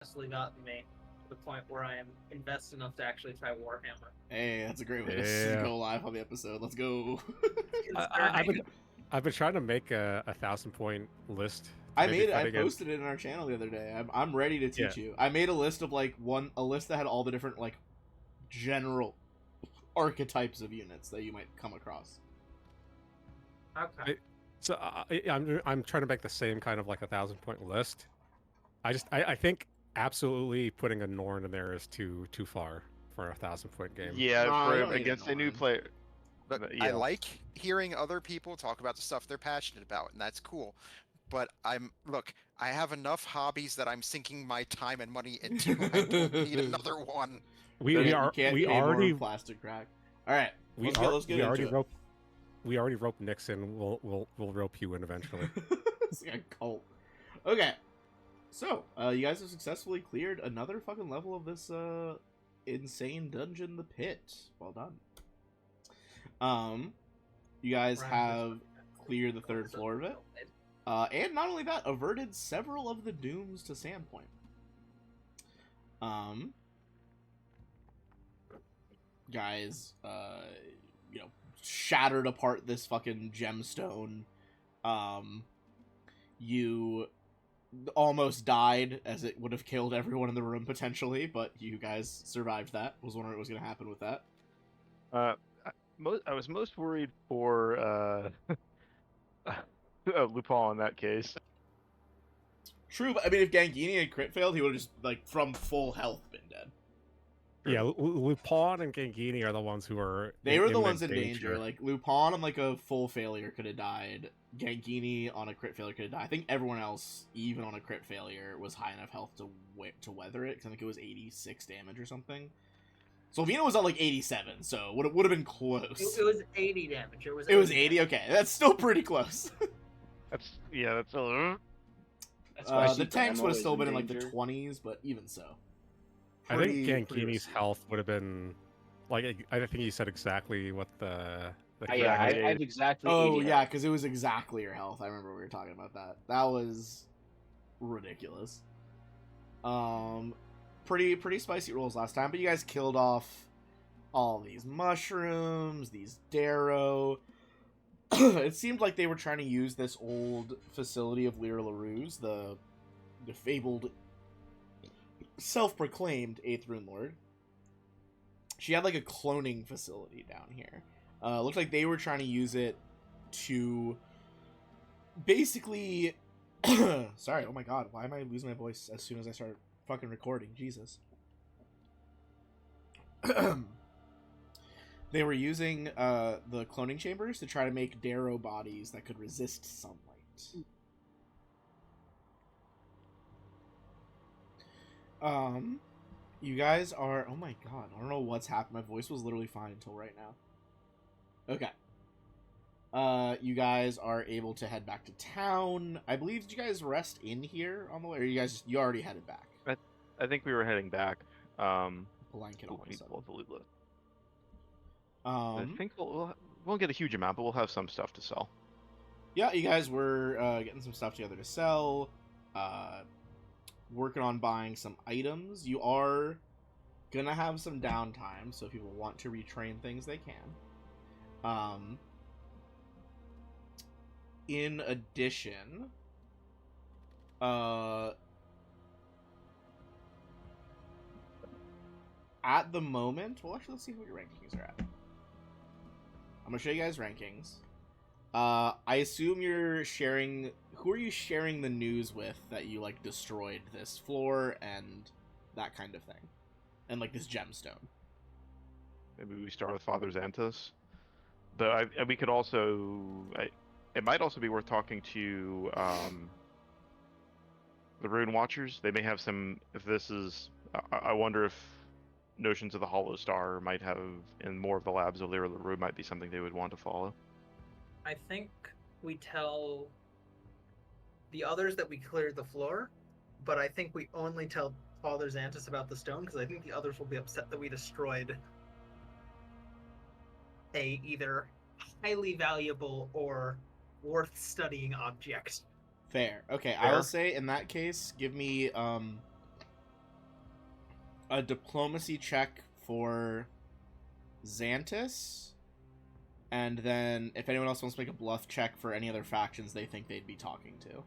successfully gotten me to the point where I am invested enough to actually try Warhammer. Hey, that's a great way to go live on the episode. Let's go. I've been trying to make a 1,000-point list. I posted it in our channel the other day. I'm ready to teach you. I made a list of like a list that had all the different like general archetypes of units that you might come across. Okay. I'm trying to make the same kind of like 1,000-point list. I think absolutely putting a Norn in there is too far for a 1,000-point game. Yeah, against a new player. But I like hearing other people talk about the stuff they're passionate about, and that's cool. But I have enough hobbies that I'm sinking my time and money into. I don't need another one. We already plastic crack. All right, we already roped Nixon. We'll rope you in eventually. It's like a cult. Okay, so you guys have successfully cleared another fucking level of this insane dungeon, the pit. Well done. You guys have cleared the third floor of it. And not only that, averted several of the dooms to Sandpoint. Guys, shattered apart this fucking gemstone. You almost died, as it would have killed everyone in the room potentially, but you guys survived that. Was wondering what was going to happen with that. I was most worried for Lupin in that case. True, but I mean, if Gangini had crit failed, he would have just, like, from full health been dead. Yeah, Lupin and Gangini are the ones who are... They were the ones in danger. Like, Lupin on, like, a full failure could have died. Gangini on a crit failure could have died. I think everyone else, even on a crit failure, was high enough health to weather it, because I think it was 86 damage or something. Sylvina was at like 87, so would have been close. It was 80 damage. It was 80. Okay, that's still pretty close. That's a. The tanks would have still been in like the 20s, but even so. I think Gangini's health would have been like I think you said exactly what the I have exactly. Oh yeah, because it was exactly your health. I remember we were talking about that. That was ridiculous. Pretty spicy rolls last time, but you guys killed off all these mushrooms, these Darrow. It seemed like they were trying to use this old facility of Lyra LaRue's, the fabled, self-proclaimed 8th Rune Lord. She had like a cloning facility down here. Looks like they were trying to use it to basically... Sorry, oh my god, why am I losing my voice as soon as I start fucking recording? Jesus. They were using the cloning chambers to try to make Darrow bodies that could resist sunlight. You guys are... Oh my god, I don't know what's happened. My voice was literally fine until right now. Okay. You guys are able to head back to town. I believe, did you guys rest in here on the way, or you already headed back? I think we were heading back. Blanket all of a sudden. I think we'll get a huge amount, but we'll have some stuff to sell. Yeah, you guys were getting some stuff together to sell. Working on buying some items. You are gonna have some downtime, so if people want to retrain things, they can. In addition, at the moment, well, actually, let's see who your rankings are at. I'm gonna show you guys rankings. I assume you're sharing... Who are you sharing the news with that you, like, destroyed this floor and that kind of thing? And, like, this gemstone? Maybe we start with Father Xanthus. Though we could also... it might also be worth talking to the Rune Watchers. They may have some... If this is... I wonder if notions of the Hollow Star might have, in more of the labs of Lyra LaRue, might be something they would want to follow. I think we tell the others that we cleared the floor, but I think we only tell Father Xanthus about the stone, because I think the others will be upset that we destroyed a either highly valuable or worth studying object. Fair. Okay, I will say, in that case, give me a diplomacy check for Xantus, and then if anyone else wants to make a bluff check for any other factions they think they'd be talking to.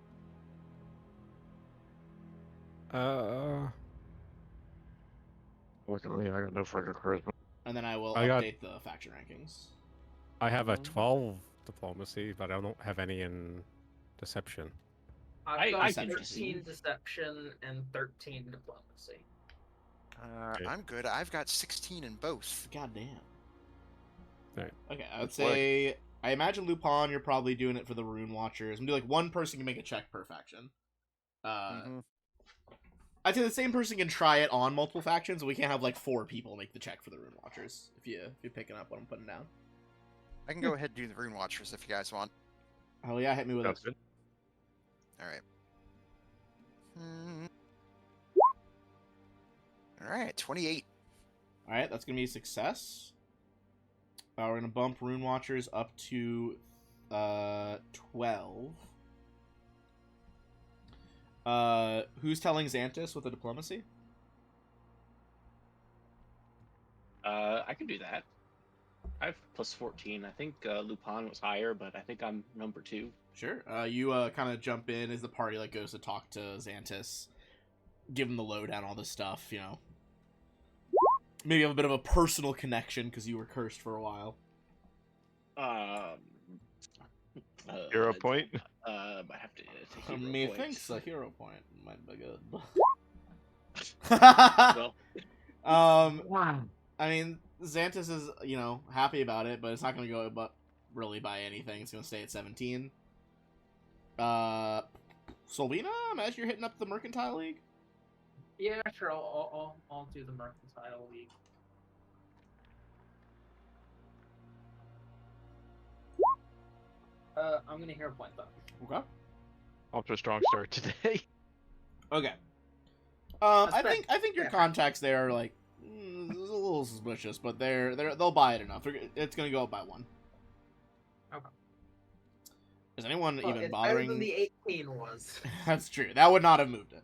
Luckily, I got no further charisma. And then I will I got- update the faction rankings. I have a 12 diplomacy, but I don't have any in deception. I've got I can 13 deception and 13 diplomacy. Okay. I'm good. I've got 16 in both. God damn. Alright. Okay, I would That's why- say I imagine Lupin, you're probably doing it for the Rune Watchers. I'm gonna do like one person can make a check per faction. Mhm. I'd say the same person can try it on multiple factions, but we can't have like 4 people make the check for the Rune Watchers. If you're picking up what I'm putting down. I can go ahead and do the Rune Watchers if you guys want. Oh yeah, hit me with Sounds it. good. All right. All right, 28. All right, that's gonna be a success. We're gonna bump Rune Watchers up to 12. Who's telling Xantus with the diplomacy? I can do that. I have plus 14. I think Lupin was higher, but I think I'm number 2. Sure. You kind of jump in as the party like goes to talk to Xantus, give him the lowdown, all this stuff. You know, maybe have a bit of a personal connection because you were cursed for a while. Hero point. I have to take hero Methinks points. a hero point might be good. Well, I mean, Xantus is, you know, happy about it, but it's not going to go but really by anything. It's going to stay at 17. Solvina, imagine you're hitting up the Mercantile League. Yeah, sure. I'll do the Mercantile League. I'm gonna hero point though. Okay. Off to a strong start today. Okay. That's I fair. think your Yeah. contacts there are like a little suspicious, but they'll buy it enough. It's going to go up by 1. Okay. Is anyone Well, even it's bothering? better than the 18 was. That's true. That would not have moved it.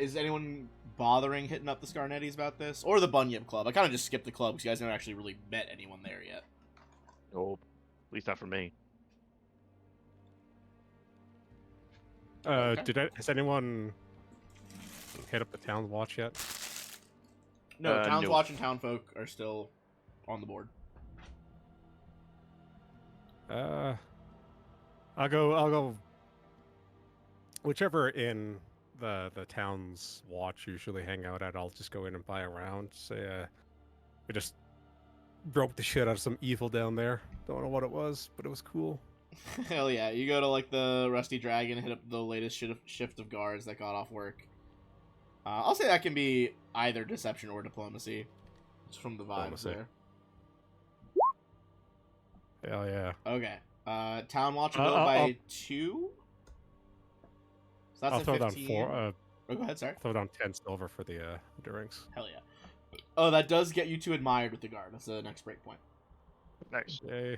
Is anyone bothering hitting up the Scarnettis about this? Or the Bunyip Club? I kind of just skipped the club because you guys never actually really met anyone there yet. Nope. At least not for me. Okay. Has anyone hit up the town watch yet? No, Towns no. Watch and Townfolk are still on the board. I'll go. Whichever inn the town's watch usually hang out at, I'll just go in and buy a round. Say, we just broke the shit out of some evil down there. Don't know what it was, but it was cool. Hell yeah. You go to like the Rusty Dragon, hit up the latest shift of guards that got off work. I'll say that can be either deception or diplomacy. Just from the vibes Diplomacy. there. Hell yeah. Okay. Town Watch will go I'll- by 2. So that's I'll a throw 15. down 4. Oh, go ahead, sorry. Throw down 10 silver for the drinks. Hell yeah. Oh, that does get you to admired with the guard. That's the next break point. Nice. Yay.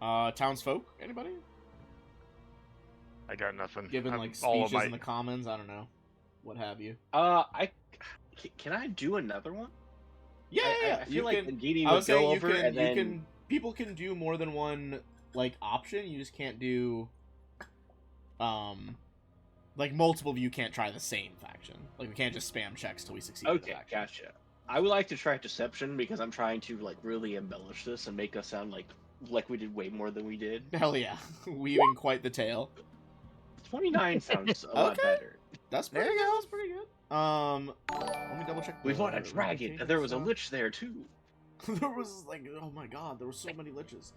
Townsfolk, anybody? I got nothing. Given I'm like all of speeches my... in the commons, I don't know. What have you? Can I do another one? Yeah, I feel like can, Nagini I would was saying go you over can, and then you can. People can do more than one like option. You just can't do, like multiple of you can't try the same faction. Like we can't just spam checks till we succeed. with the Okay, faction. gotcha. I would like to try deception because I'm trying to like really embellish this and make us sound like we did way more than we did. Hell yeah, weaving quite the tale. 29 sounds a lot Okay. better. That's pretty good. That's pretty good. Let me double check. We the fought a dragon, and there was a stuff. lich there too. There was like, oh my god, there were so many liches.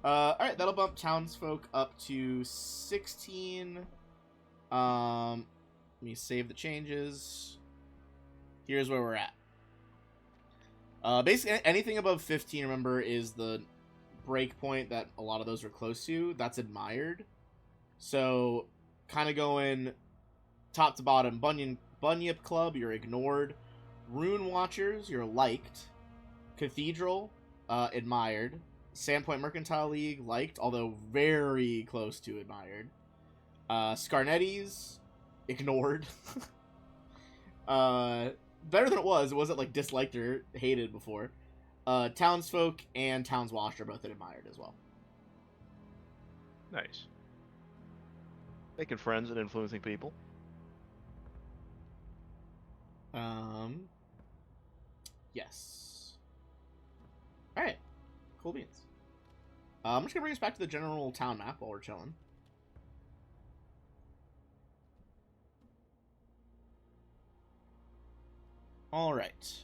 Alright, that'll bump townsfolk up to 16. Let me save the changes. Here's where we're at. Basically, anything above 15, remember, is the break point that a lot of those are close to. That's admired. So, kind of going top to bottom. Bunyip Club, you're ignored. Rune Watchers, you're liked. Cathedral, admired. Sandpoint Mercantile League, liked, although very close to admired. Scarnettis, ignored. Better than it was. It wasn't like disliked or hated before. Townsfolk and Townswashed are both admired as well. Nice. Making friends and influencing people. Yes. All right. Cool beans. I'm just gonna bring us back to the general town map while we're chilling. All right.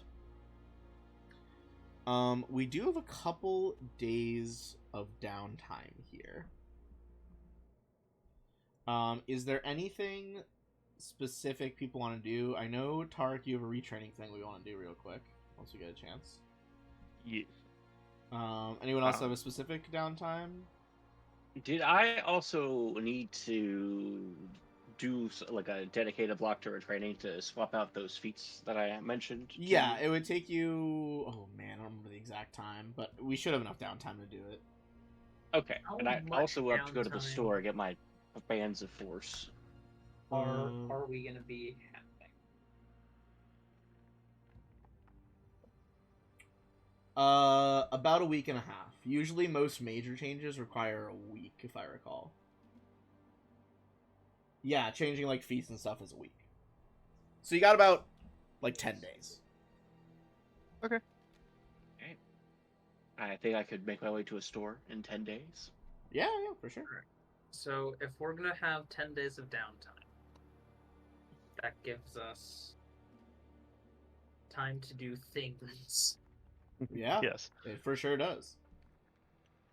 We do have a couple days of downtime here. Is there anything specific people want to do? I know, Tarek, you have a retraining thing we want to do real quick once we get a chance. Yes. Anyone else have a specific downtime? Did I also need to do like a dedicated block to retraining to swap out those feats that I mentioned? Yeah, it would take you. Oh man, I don't remember the exact time, but we should have enough downtime to do it. Okay, How and I much also have to go to the downtime store and get my bands of force. are we gonna be having? About a week and a half. Usually, most major changes require a week, if I recall. Yeah, changing like feats and stuff is a week. So you got about like 10 days. Okay. I think I could make my way to a store in 10 days. Yeah, for sure. So if we're gonna have 10 days of downtime, that gives us time to do things. Yeah. Yes. It for sure does.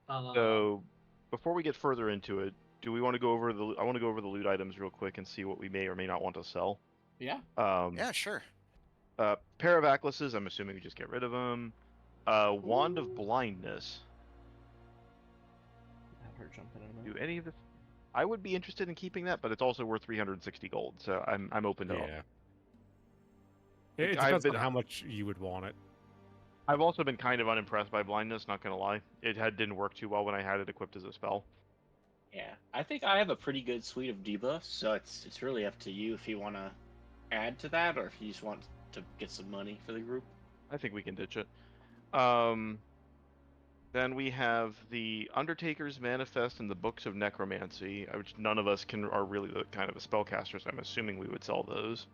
So, before we get further into it, do we want to go over the? I want to go over the loot items real quick and see what we may or may not want to sell. Yeah. Yeah, sure. Pair of atlases. I'm assuming we just get rid of them. Wand of blindness. Have her jump in a minute. Do any of this? I would be interested in keeping that, but it's also worth 360 gold, so I'm open to. Yeah. It I've depends on been- how much you would want it. I've also been kind of unimpressed by blindness. Not gonna lie, didn't work too well when I had it equipped as a spell. Yeah, I think I have a pretty good suite of debuffs, so it's really up to you if you want to add to that or if you just want to get some money for the group. I think we can ditch it. Then we have the Undertaker's Manifest and the Books of Necromancy, which none of us are really the kind of a spellcaster, so I'm assuming we would sell those.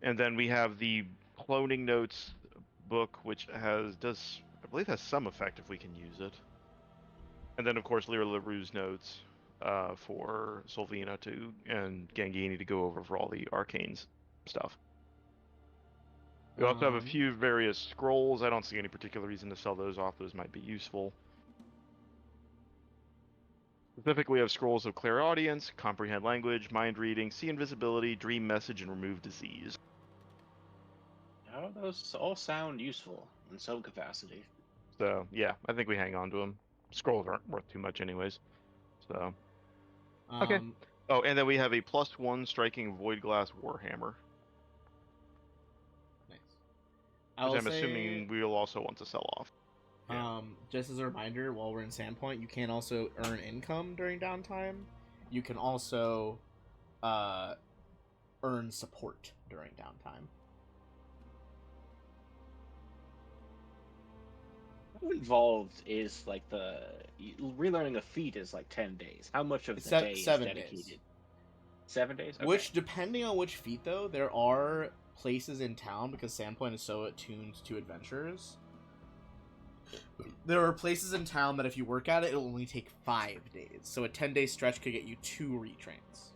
And then we have the Cloning Notes book, which I believe has some effect if we can use it. And then of course Lyra LaRue's notes for Solvina and Gangini to go over for all the arcanes stuff. We also have a few various scrolls. I don't see any particular reason to sell those off. Those might be useful. Specifically, we have scrolls of clairaudience, comprehend language, mind reading, see invisibility, dream message, and remove disease. Oh, those all sound useful in some capacity. So yeah, I think we hang on to them. Scrolls aren't worth too much anyways. So okay. Oh, and then we have a +1 striking void glass warhammer. Nice. Which I'm assuming we'll also want to sell off. Just as a reminder, while we're in Sandpoint, you can also earn income during downtime. You can also earn support during downtime. How involved is like the relearning a feat is like 10 days? How much of It's the day is 7 dedicated? days. 7 days? Okay. Which, depending on which feat, though, there are places in town, because Sandpoint is so attuned to adventurers. There are places in town that if you work at it, it'll only take 5 days. So a 10-day stretch could get you 2 retrains.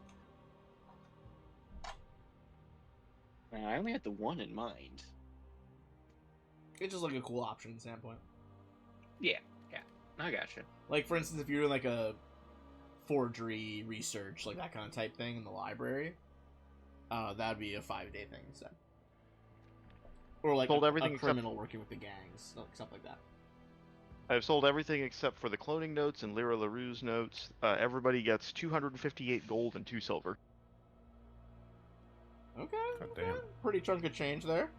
I only had the one in mind. It's just like a cool option in Sandpoint. Yeah, I gotcha. Like, for instance, if you're doing like a forgery research, like that kind of type thing in the library, that'd be a 5-day thing instead. Or like Sold a everything criminal working with the gangs, stuff like that. I've sold everything except for the cloning notes and Lyra LaRue's notes. Everybody gets 258 gold and 2 silver. Okay. God damn. Pretty chunk of change there.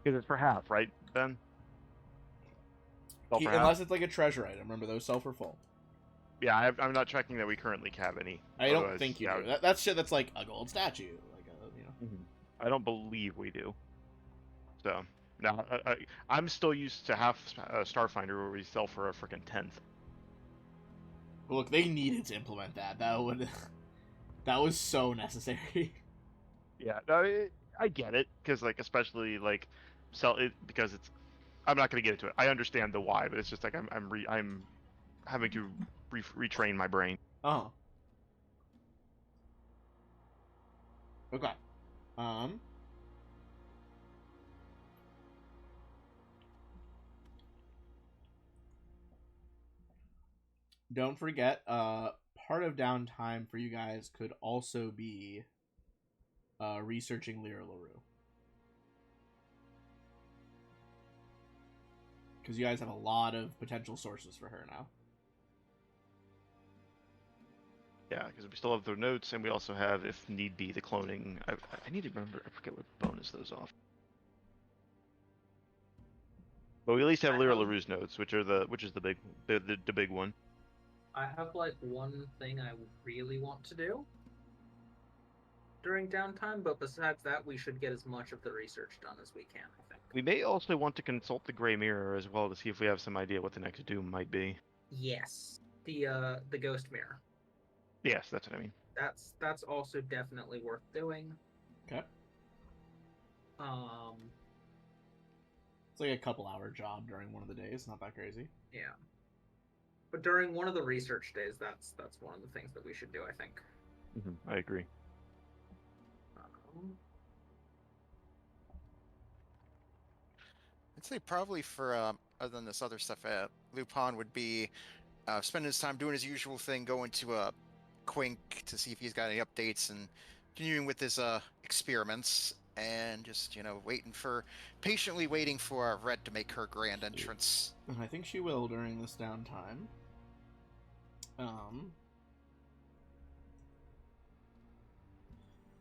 Because it's for half, right, Ben? Sell for half? Unless it's like a treasure item. Remember, those sell for full. Yeah, I'm not checking that we currently have any. I don't Otherwise, think you yeah, do. That's shit that's like a gold statue. Like, I don't believe we do. So, now I'm still used to half Starfinder where we sell for a freaking tenth. Look, they needed to implement that. That was so necessary. Yeah, no, I get it because like especially like sell it because it's. I'm not gonna get into it. I understand the why, but it's just like I'm having to retrain my brain. Oh. Okay. Um. Don't forget, part of downtime for you guys could also be researching Lyra LaRue. Because you guys have a lot of potential sources for her now. Yeah, because we still have the notes, and we also have, if need be, the cloning. I need to remember. I forget what bonus those off. But we at least have I Lyra have- LaRue's notes, which is the big one. I have like one thing I really want to do during downtime, but besides that, we should get as much of the research done as we can, I think. We may also want to consult the Gray Mirror as well to see if we have some idea what the next Doom might be. Yes. The ghost mirror. Yes, that's what I mean. That's also definitely worth doing. Okay. It's like a couple-hour job during one of the days. Not that crazy. Yeah. But during one of the research days, that's one of the things that we should do, I think. I agree. I'd say probably for other than this other stuff, Lupin would be spending his time doing his usual thing, going to Quink to see if he's got any updates, and continuing with his experiments, and just patiently waiting for Red to make her grand entrance. And I think she will during this downtime.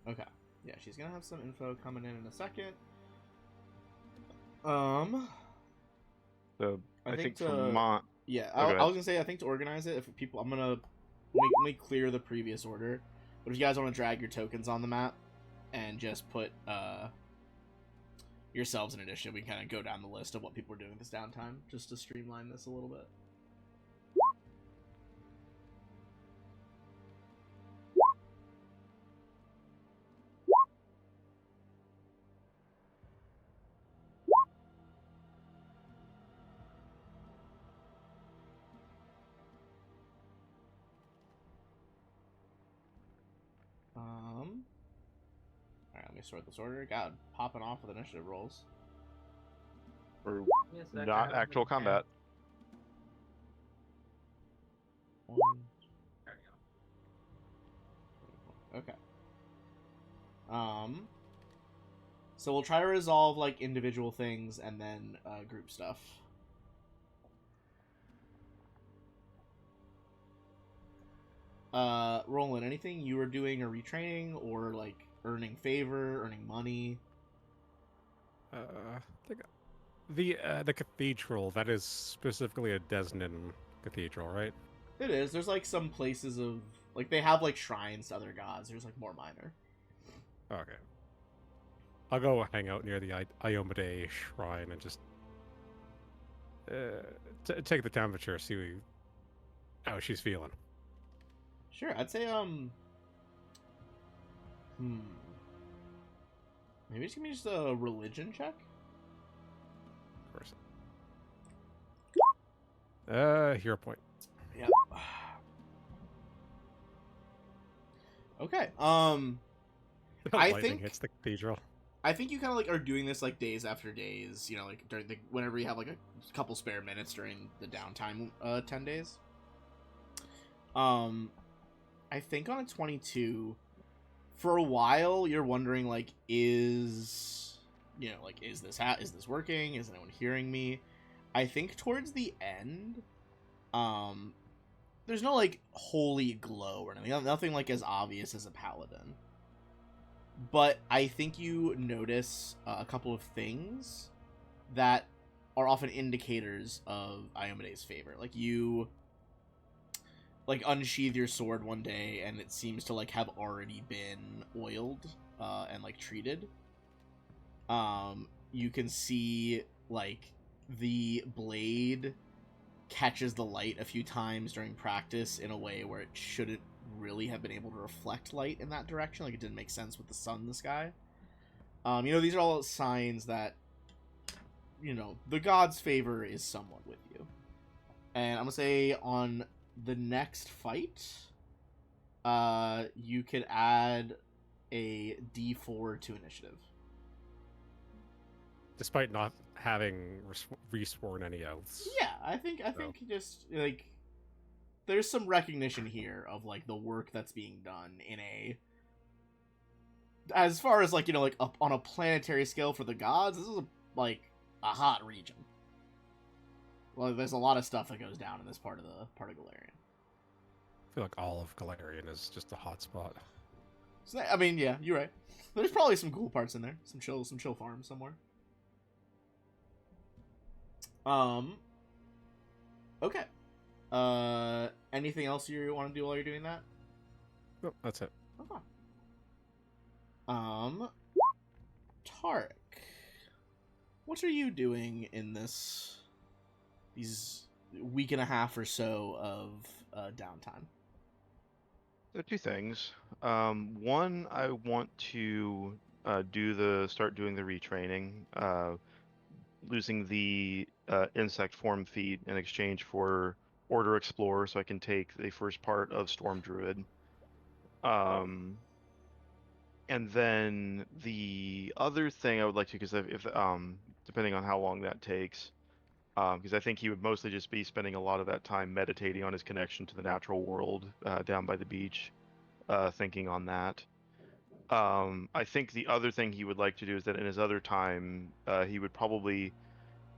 Okay. Yeah, she's gonna have some info coming in a second. So I think to, for my yeah, Oh, I go was ahead. gonna say I think to organize it, if people, I'm gonna make clear the previous order. But if you guys want to drag your tokens on the map and just put yourselves in initiative, we can kind of go down the list of what people are doing this downtime, just to streamline this a little bit. Alright, let me sort this order. God, popping off with initiative rolls. or Yes, that not kind of actual makes sense. combat. One, There we go. okay. So we'll try to resolve like individual things and then group stuff. Roland, anything you were doing or retraining or like earning favor, earning money? I think the cathedral, that is specifically a Desnan cathedral, right? It is. There's like some places of like they have like shrines to other gods. There's like more minor. Okay. I'll go hang out near the Iomade shrine and just take the temperature, see how she's feeling. Sure, I'd say maybe just give me just a religion check. Of course. Hero point. Yep. Okay. I Lightning think hits the cathedral. I think you kind of like are doing this like days after days. You know, like during whenever you have like a couple spare minutes during the downtime, 10 days. I think on a 22, for a while you're wondering like, is this working? Is anyone hearing me? I think towards the end, there's no like holy glow or anything. Nothing like as obvious as a paladin. But I think you notice a couple of things that are often indicators of Iomede's favor. like unsheath your sword one day and it seems to like have already been oiled and like treated. You can see like the blade catches the light a few times during practice in a way where it shouldn't really have been able to reflect light in that direction. Like, it didn't make sense with the sun in the sky. These are all signs that, the gods' favor is somewhat with you. And I'm gonna say on the next fight, you could add a D4 to initiative. Despite not having resworn any oaths. Yeah, I think just like there's some recognition here of like the work that's being done in as far as like up on a planetary scale for the gods. This is like a hot region. Well, there's a lot of stuff that goes down in this part of Galarian. I feel like all of Galarian is just a hot spot. So I mean, yeah, you're right. There's probably some cool parts in there. Some chill farms somewhere. Okay. Anything else you want to do while you're doing that? Nope, that's it. Okay. Tarek, what are you doing in these week and a half or so of downtime? There are two things. One, I want to start doing the retraining, losing the insect form feat in exchange for Order Explorer, so I can take the first part of Storm Druid. And then the other thing I would like to, because if depending on how long that takes, because I think he would mostly just be spending a lot of that time meditating on his connection to the natural world down by the beach, thinking on that. I think the other thing he would like to do is that in his other time, he would probably,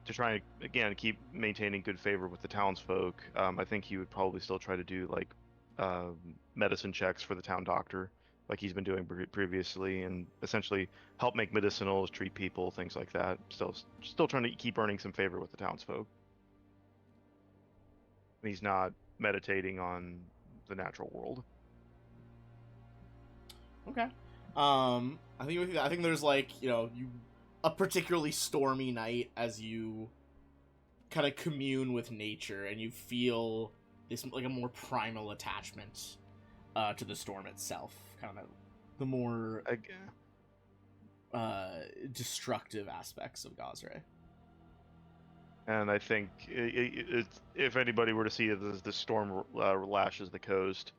to try and again keep maintaining good favor with the townsfolk, I think he would probably still try to do like medicine checks for the town doctor, like he's been doing previously, and essentially help make medicinals, treat people, things like that. Still trying to keep earning some favor with the townsfolk. He's not meditating on the natural world. Okay. I think there's like, a particularly stormy night as you kind of commune with nature and you feel this like a more primal attachment to the storm itself, kind of the more destructive aspects of Gazre. And I think if anybody were to see it as the storm lashes the coast,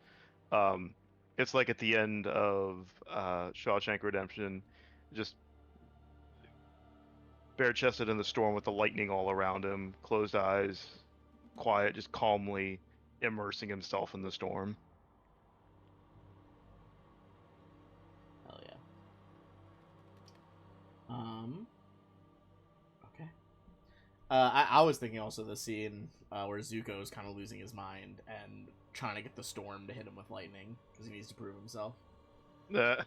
it's like at the end of Shawshank Redemption, just bare-chested in the storm with the lightning all around him, closed eyes, quiet, just calmly immersing himself in the storm. Hell yeah. Okay. I was thinking also the scene where Zuko is kind of losing his mind and trying to get the storm to hit him with lightning because he needs to prove himself. Right.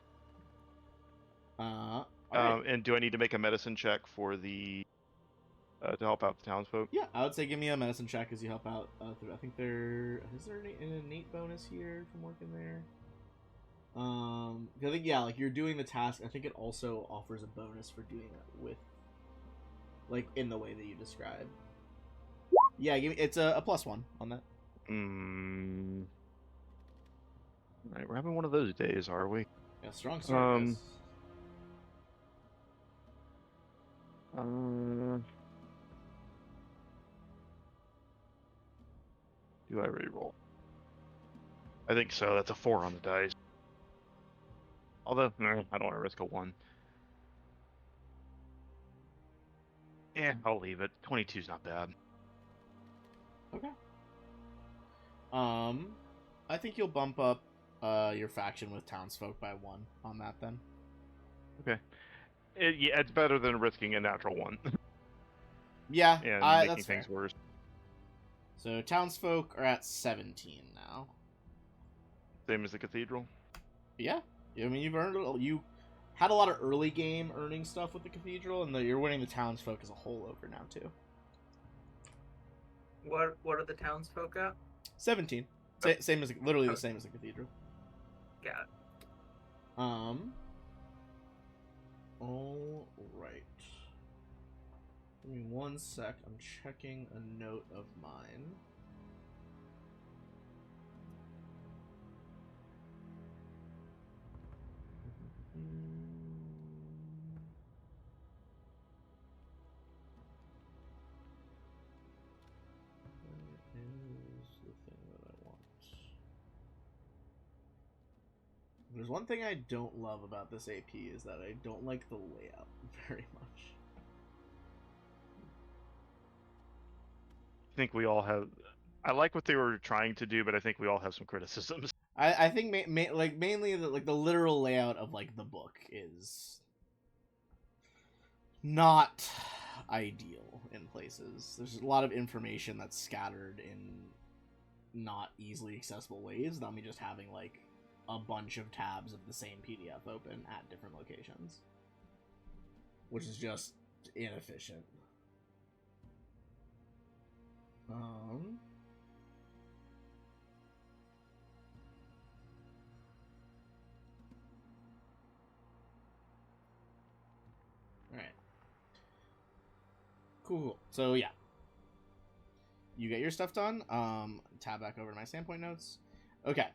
And do I need to make a medicine check for the to help out the townsfolk? Yeah, I would say give me a medicine check as you help out. I think is there an innate bonus here from working there? I think like you're doing the task. I think it also offers a bonus for doing it with, like, in the way that you described. Yeah, it's a +1 on that. Right, we're having one of those days, are we? Yeah, strong start. Guys. Do I re-roll? I think so. That's a 4 on the dice. Although, I don't want to risk a 1. Yeah, I'll leave it. 22's not bad. Okay. I think you'll bump up your faction with townsfolk by 1 on that then. Okay. Yeah, it's better than risking a natural 1. Yeah, and making that's things worse. So townsfolk are at 17 now. Same as the cathedral. Yeah, I mean you had a lot of early game earning stuff with the cathedral, and you're winning the townsfolk as a whole over now too. What are the townsfolk at? 17. Same as literally the same as the cathedral. Got it. All right. Give me 1 sec. I'm checking a note of mine. Where is the thing that I want? There's one thing I don't love about this AP is that I don't like the layout very much. I think we all have. I like what they were trying to do, but I think we all have some criticisms. I think mainly the literal layout of like the book is not ideal in places. There's a lot of information that's scattered in not easily accessible ways, not me just having like a bunch of tabs of the same PDF open at different locations, which is just inefficient. Alright. Cool. So yeah. You get your stuff done. Tab back over to my Sandpoint notes. Okay.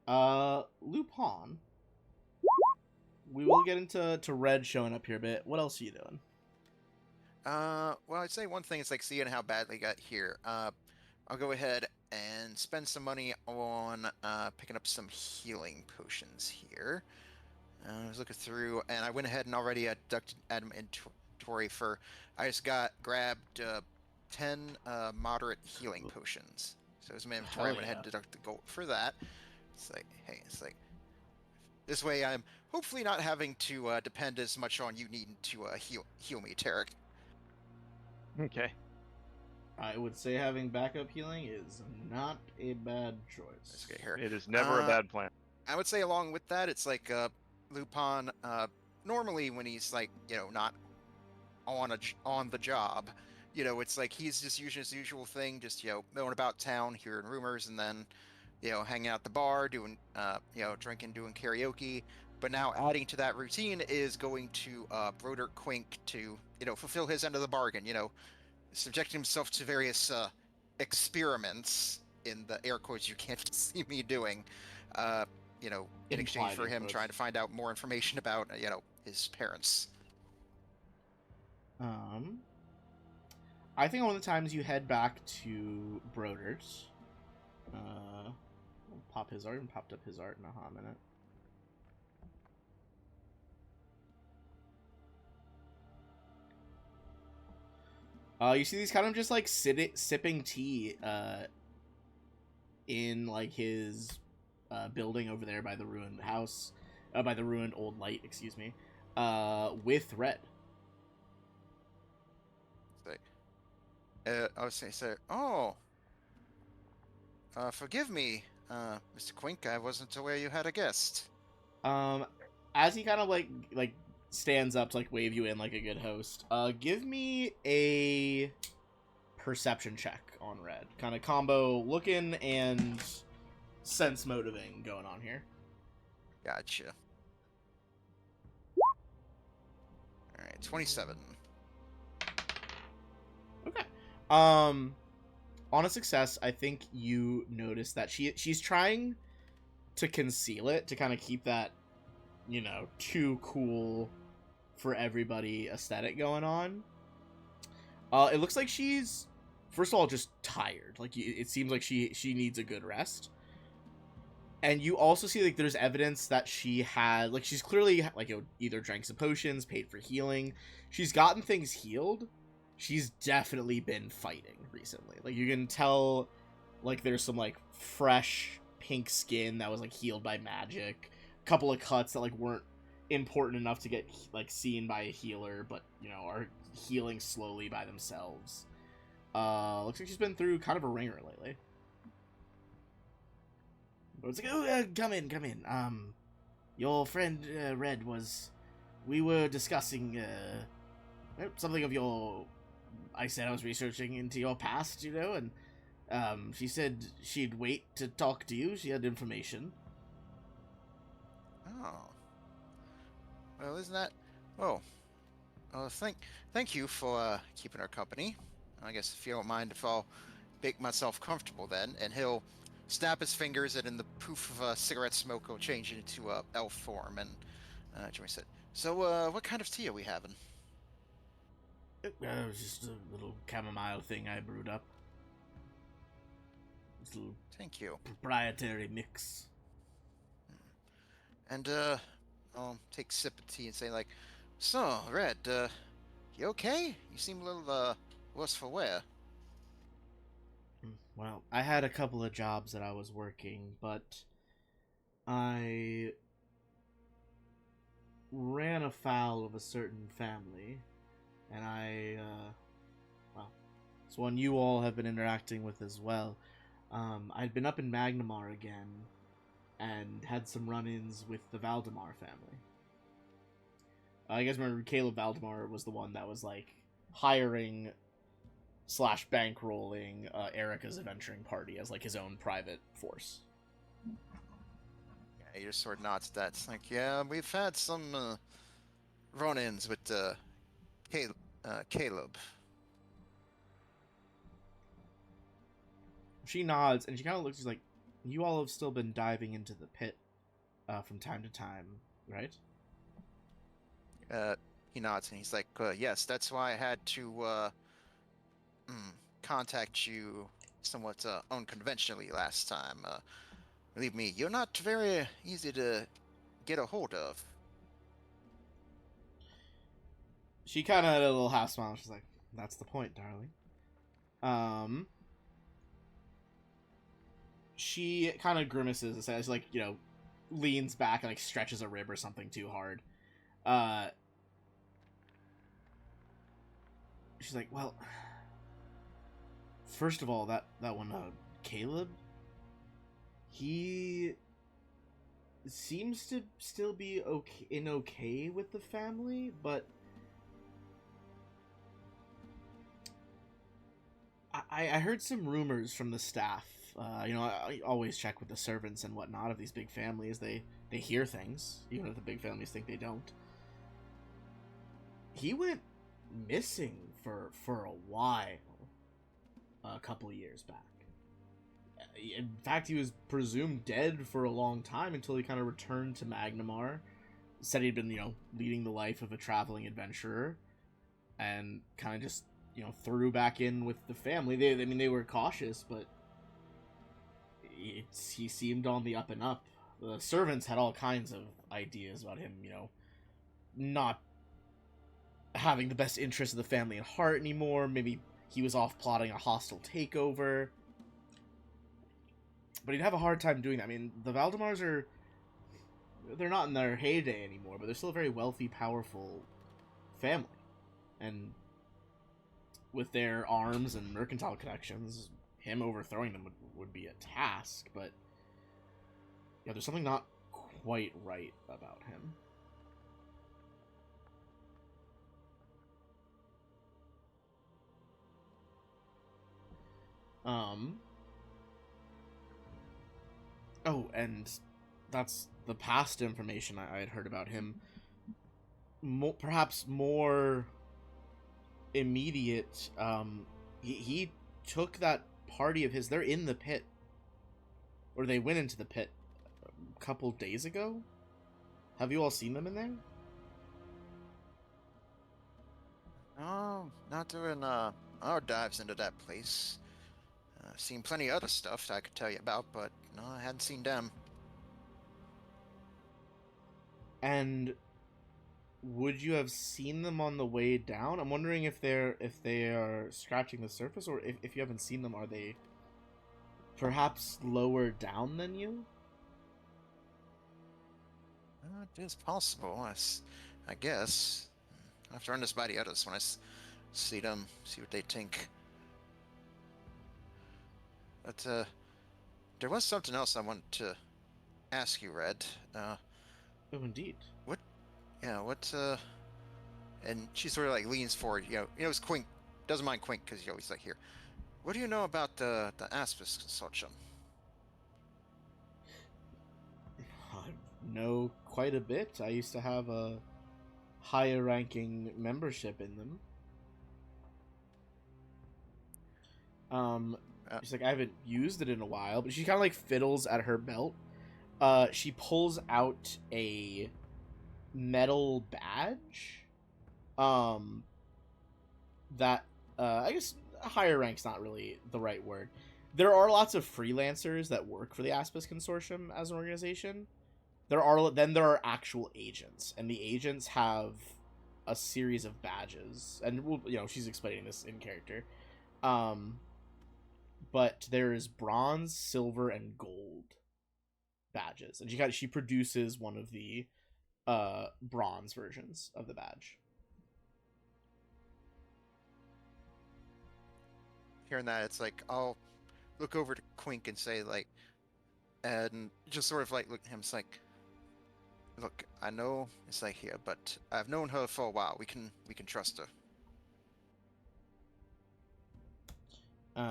Lupin. We will get into Red showing up here a bit. What else are you doing? Well, I'd say one thing is like seeing how badly got here. I'll go ahead and spend some money on picking up some healing potions here. I was looking through, and I went ahead and already deducted Adam inventory for. I just grabbed 10 moderate healing potions. So as my inventory, I went ahead and deducted the gold for that. It's like, hey, it's like this way I'm hopefully not having to depend as much on you needing to heal me, Tarek. Okay. I would say having backup healing is not a bad choice. Let's get here. It is never a bad plan. I would say along with that, it's like Lupin. Normally, when he's like not on the job, it's like he's just using his usual thing, just milling about town, hearing rumors, and then hanging out at the bar, doing drinking, doing karaoke. But now adding to that routine is going to Broderick Quink to fulfill his end of the bargain. Subjecting himself to various experiments in the air quotes you can't see me doing. In exchange for him trying to find out more information about his parents. I think one of the times you head back to Broder's. We'll pop his art and popped up his art in a hot minute. You see these kind of just like sipping tea in like his building over there by the ruined house, by the ruined old light, excuse me, with Red. I was saying, oh, forgive me, Mr. Quink, I wasn't aware you had a guest. As he kind of like stands up to like wave you in like a good host, give me a perception check on Red. Kind of combo looking and sense motivating going on here. Gotcha. Alright, 27. Okay. On a success, I think you notice that she's trying to conceal it, to kind of keep that, too cool for everybody aesthetic going on. It looks like she's, first of all, just tired. Like, it seems like she needs a good rest. And you also see, like, there's evidence that she had, like, she's clearly, like, either drank some potions, paid for healing. She's gotten things healed. She's definitely been fighting recently. Like, you can tell, like, there's some, like, fresh pink skin that was, like, healed by magic. A couple of cuts that, like, weren't important enough to get, like, seen by a healer, but, are healing slowly by themselves. Looks like she's been through kind of a ringer lately. But it's like, oh, come in. Your friend, Red, we were discussing, something of your, I said I was researching into your past, and She said she'd wait to talk to you. She had information. Oh. Well, isn't that... Oh. Thank you for keeping her company. I guess if you don't mind if I'll make myself comfortable then, and he'll snap his fingers, and in the poof of cigarette smoke, he'll change into elf form, and Jimmy said, so, what kind of tea are we having? It was just a little chamomile thing I brewed up. It's a little Thank you. proprietary mix. And, I'll take a sip of tea and say, like, so, Red, you okay? You seem a little, worse for wear. Well, I had a couple of jobs that I was working, but I ran afoul of a certain family, and well, it's one you all have been interacting with as well. I'd been up in Magnamar again, and had some run-ins with the Valdemar family. You guys remember Caleb Valdemar was the one that was, like, hiring / bankrolling Erica's adventuring party as, like, his own private force. Yeah, he just sort of nods at that. It's like, yeah, we've had some, run-ins with, Caleb. She nods, and she kind of looks, she's like, you all have still been diving into the pit from time to time, right? He nods, and he's like, yes, that's why I had to, contact you somewhat, unconventionally last time. Believe me, you're not very easy to get a hold of. She kind of had a little half smile. She's like, that's the point, darling. She kind of grimaces and says, like, you know, leans back and, like, stretches a rib or something too hard. She's like, well, first of all, that one, Caleb, he seems to still be okay with the family, but I heard some rumors from the staff. You know, I always check with the servants and whatnot of these big families. They hear things, even if the big families think they don't. He went missing for a while, a couple of years back. In fact, he was presumed dead for a long time until he kind of returned to Magnamar. Said he'd been, you know, leading the life of a traveling adventurer, and kind of just, you know, threw back in with the family. They were cautious, but he seemed on the up and up. The servants had all kinds of ideas about him, you know, not having the best interest of the family at heart anymore. Maybe he was off plotting a hostile takeover. But he'd have a hard time doing that. I mean, the Valdemars they're not in their heyday anymore, but they're still a very wealthy, powerful family. And with their arms and mercantile connections, him overthrowing them would be a task, but yeah, there's something not quite right about him. Oh, and that's the past information I had heard about him. Perhaps more immediate. He took that party of his. They're in the pit, or they went into the pit a couple days ago. Have you all seen them in there? Oh, not doing our dives into that place. Seen plenty of other stuff that I could tell you about, but no, I hadn't seen them. And would you have seen them on the way down? I'm wondering if they are scratching the surface, or if you haven't seen them, are they perhaps lower down than you? It is possible, I guess. I have to run this by the others when I see them, see what they think. But, there was something else I wanted to ask you, Red. Oh, indeed. And she sort of, like, leans forward, it's Quink, doesn't mind Quink, because he's always, like, here. What do you know about the Aspis Consortium? I know quite a bit. I used to have a higher ranking membership in them. She's like, I haven't used it in a while, but she kind of like fiddles at her belt. She pulls out a metal badge. That I guess higher rank's not really the right word. There are lots of freelancers that work for the Aspis Consortium as an organization. There are actual agents, and the agents have a series of badges, and she's explaining this in character. But there is bronze, silver, and gold badges, and she produces one of the bronze versions of the badge. Hearing that, it's like I'll look over to Quink and say like, and just sort of like look at him. It's like, look, I know it's like here, but I've known her for a while. We can trust her.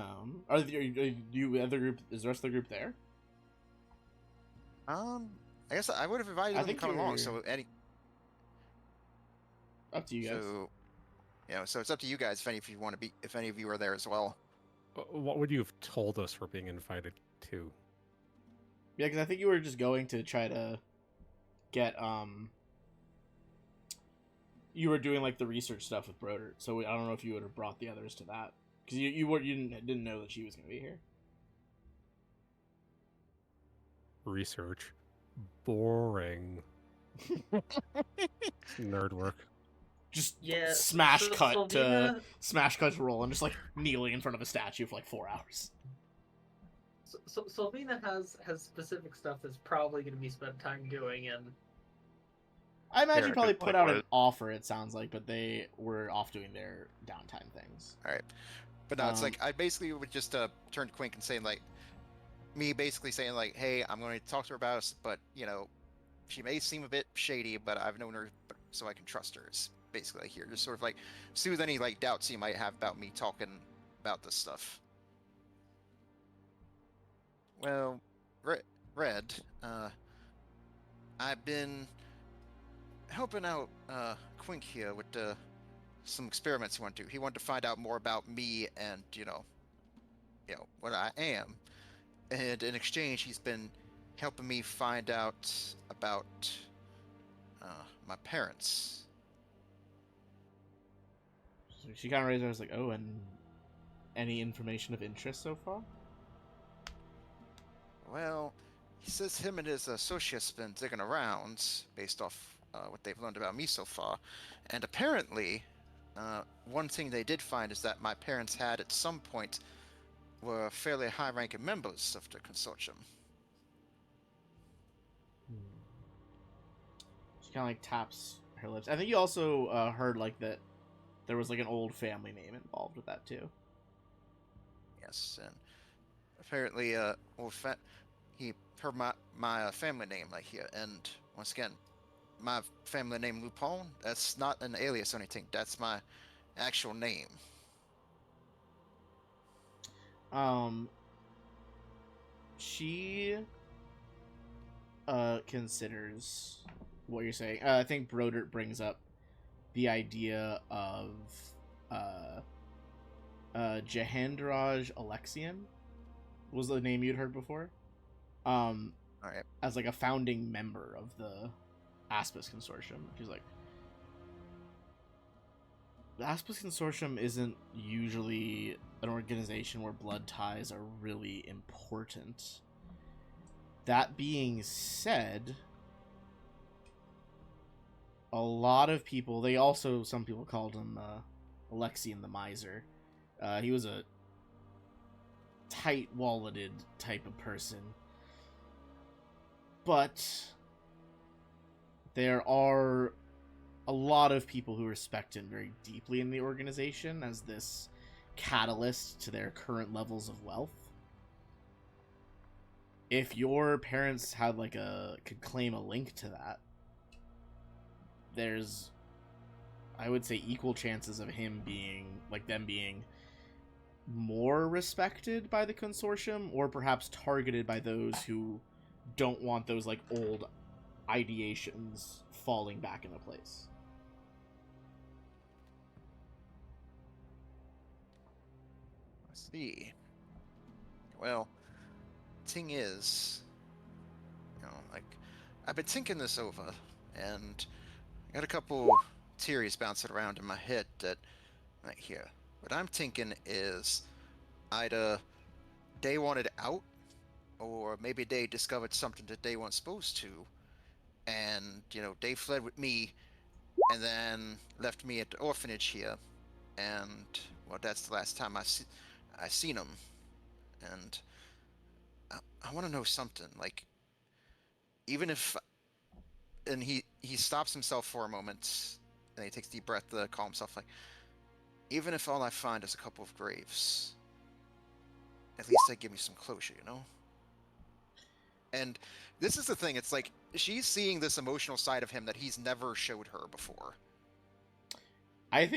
Are you other group? Is the rest of the group there? I guess I would have invited them to come along. So up to you guys. So, so it's up to you guys if any of you are there as well. What would you have told us we're being invited to? Yeah, because I think you were just going to try to get you were doing like the research stuff with Brodert, so I don't know if you would have brought the others to that because you didn't know that she was going to be here. Research, boring. Nerd work. Just Yeah, smash cut Sylvina... to roll and just like kneeling in front of a statue for like 4 hours. So Sylvina has specific stuff that's probably going to be spent time doing, and I imagine Yeah, probably good put point, out an right? offer. It sounds like, but they were off doing their downtime things. All right, but no, it's like I basically would just turn to Quink and say like, me basically saying like, hey, I'm going to talk to her about us, but she may seem a bit shady, but I've known her, so I can trust her. It's basically like here, just sort of like soothe any like doubts you might have about me talking about this stuff. Well, Red, I've been helping out Quink here with some experiments he wanted to do. He wanted to find out more about me and what I am. And in exchange, he's been helping me find out about my parents. So she kind of raised her eyes like, oh, and any information of interest so far? Well, he says him and his associates been digging around based off what they've learned about me so far. And apparently, one thing they did find is that my parents had at some point were fairly high-ranking members of the consortium. She kind of like taps her lips. I think you also heard like that there was like an old family name involved with that too. Yes, and apparently, he heard my family name like here, and once again, my family name Lupon. That's not an alias or anything. That's my actual name. She considers what you're saying. I think Brodert brings up the idea of Jahandraj Alexian was the name you'd heard before. All right. As like a founding member of the Aspis Consortium. She's like, the Aspis Consortium isn't usually an organization where blood ties are really important. That being said, a lot of people, some people called him Alexian the Miser. He was a tight-walleted type of person. But there are a lot of people who respect him very deeply in the organization as this catalyst to their current levels of wealth. If your parents had could claim a link to that, there's, I would say, equal chances of them being more respected by the consortium, or perhaps targeted by those who don't want those like old ideations falling back into place. I see. Well, thing is, like, I've been thinking this over, and I got a couple theories bouncing around in my head that, right here. What I'm thinking is either they wanted out, or maybe they discovered something that they weren't supposed to, and, they fled with me, and then left me at the orphanage here, and, well, that's the last time I seen them, and I want to know something, like, even if, and he stops himself for a moment, and he takes a deep breath to calm himself, like, even if all I find is a couple of graves, at least they give me some closure, And this is the thing, it's like, she's seeing this emotional side of him that he's never showed her before. I don't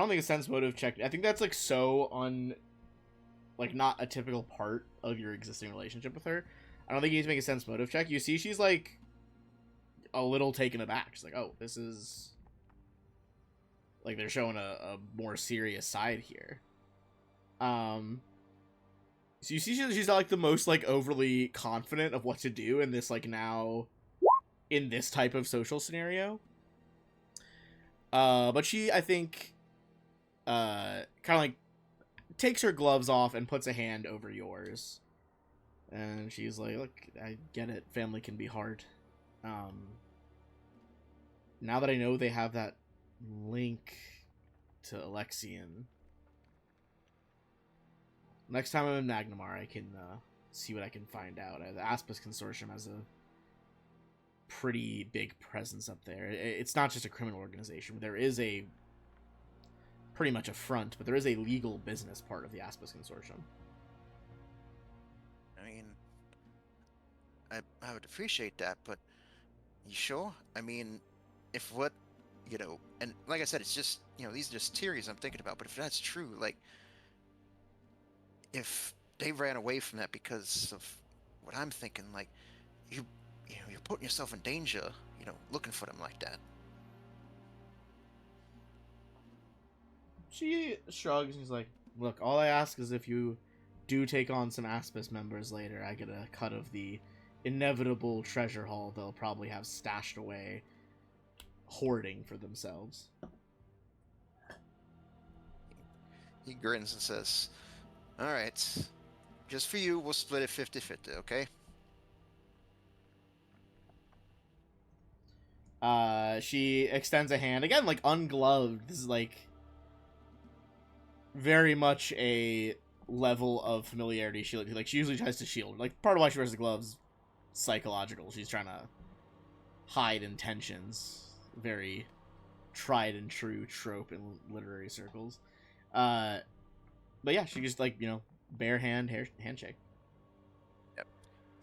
think a sense motive check. I think that's like so like not a typical part of your existing relationship with her. I don't think you need to make a sense motive check. You see, she's like a little taken aback. She's like, "Oh, this is like they're showing a more serious side here." So you see, she's not like the most like overly confident of what to do in this like now in this type of social scenario. But she, I think, kind of like takes her gloves off and puts a hand over yours, and she's like, "Look, I get it. Family can be hard. Now that I know they have that link to Alexian, next time I'm in Magnamar, I can see what I can find out. The Aspis Consortium has a pretty big presence up there. It's not just a criminal organization. There is a pretty much a front, but there is a legal business part of the Aspis Consortium." I mean, I would appreciate that, but you sure? I mean, if what, and like I said, it's just, these are just theories I'm thinking about, but if that's true, like, if they ran away from that because of what I'm thinking, like, you're putting yourself in danger, looking for them like that. She shrugs and she's like, "Look, all I ask is if you do take on some Aspis members later, I get a cut of the inevitable treasure haul they'll probably have stashed away, hoarding for themselves." He grins and says, "All right, just for you, we'll split it 50-50, okay?" She extends a hand again, like ungloved. This is like very much a level of familiarity she usually tries to shield. Like, part of why she wears the gloves, psychological. She's trying to hide intentions. Very tried and true trope in literary circles. But yeah, she just like, bare handshake. Yep.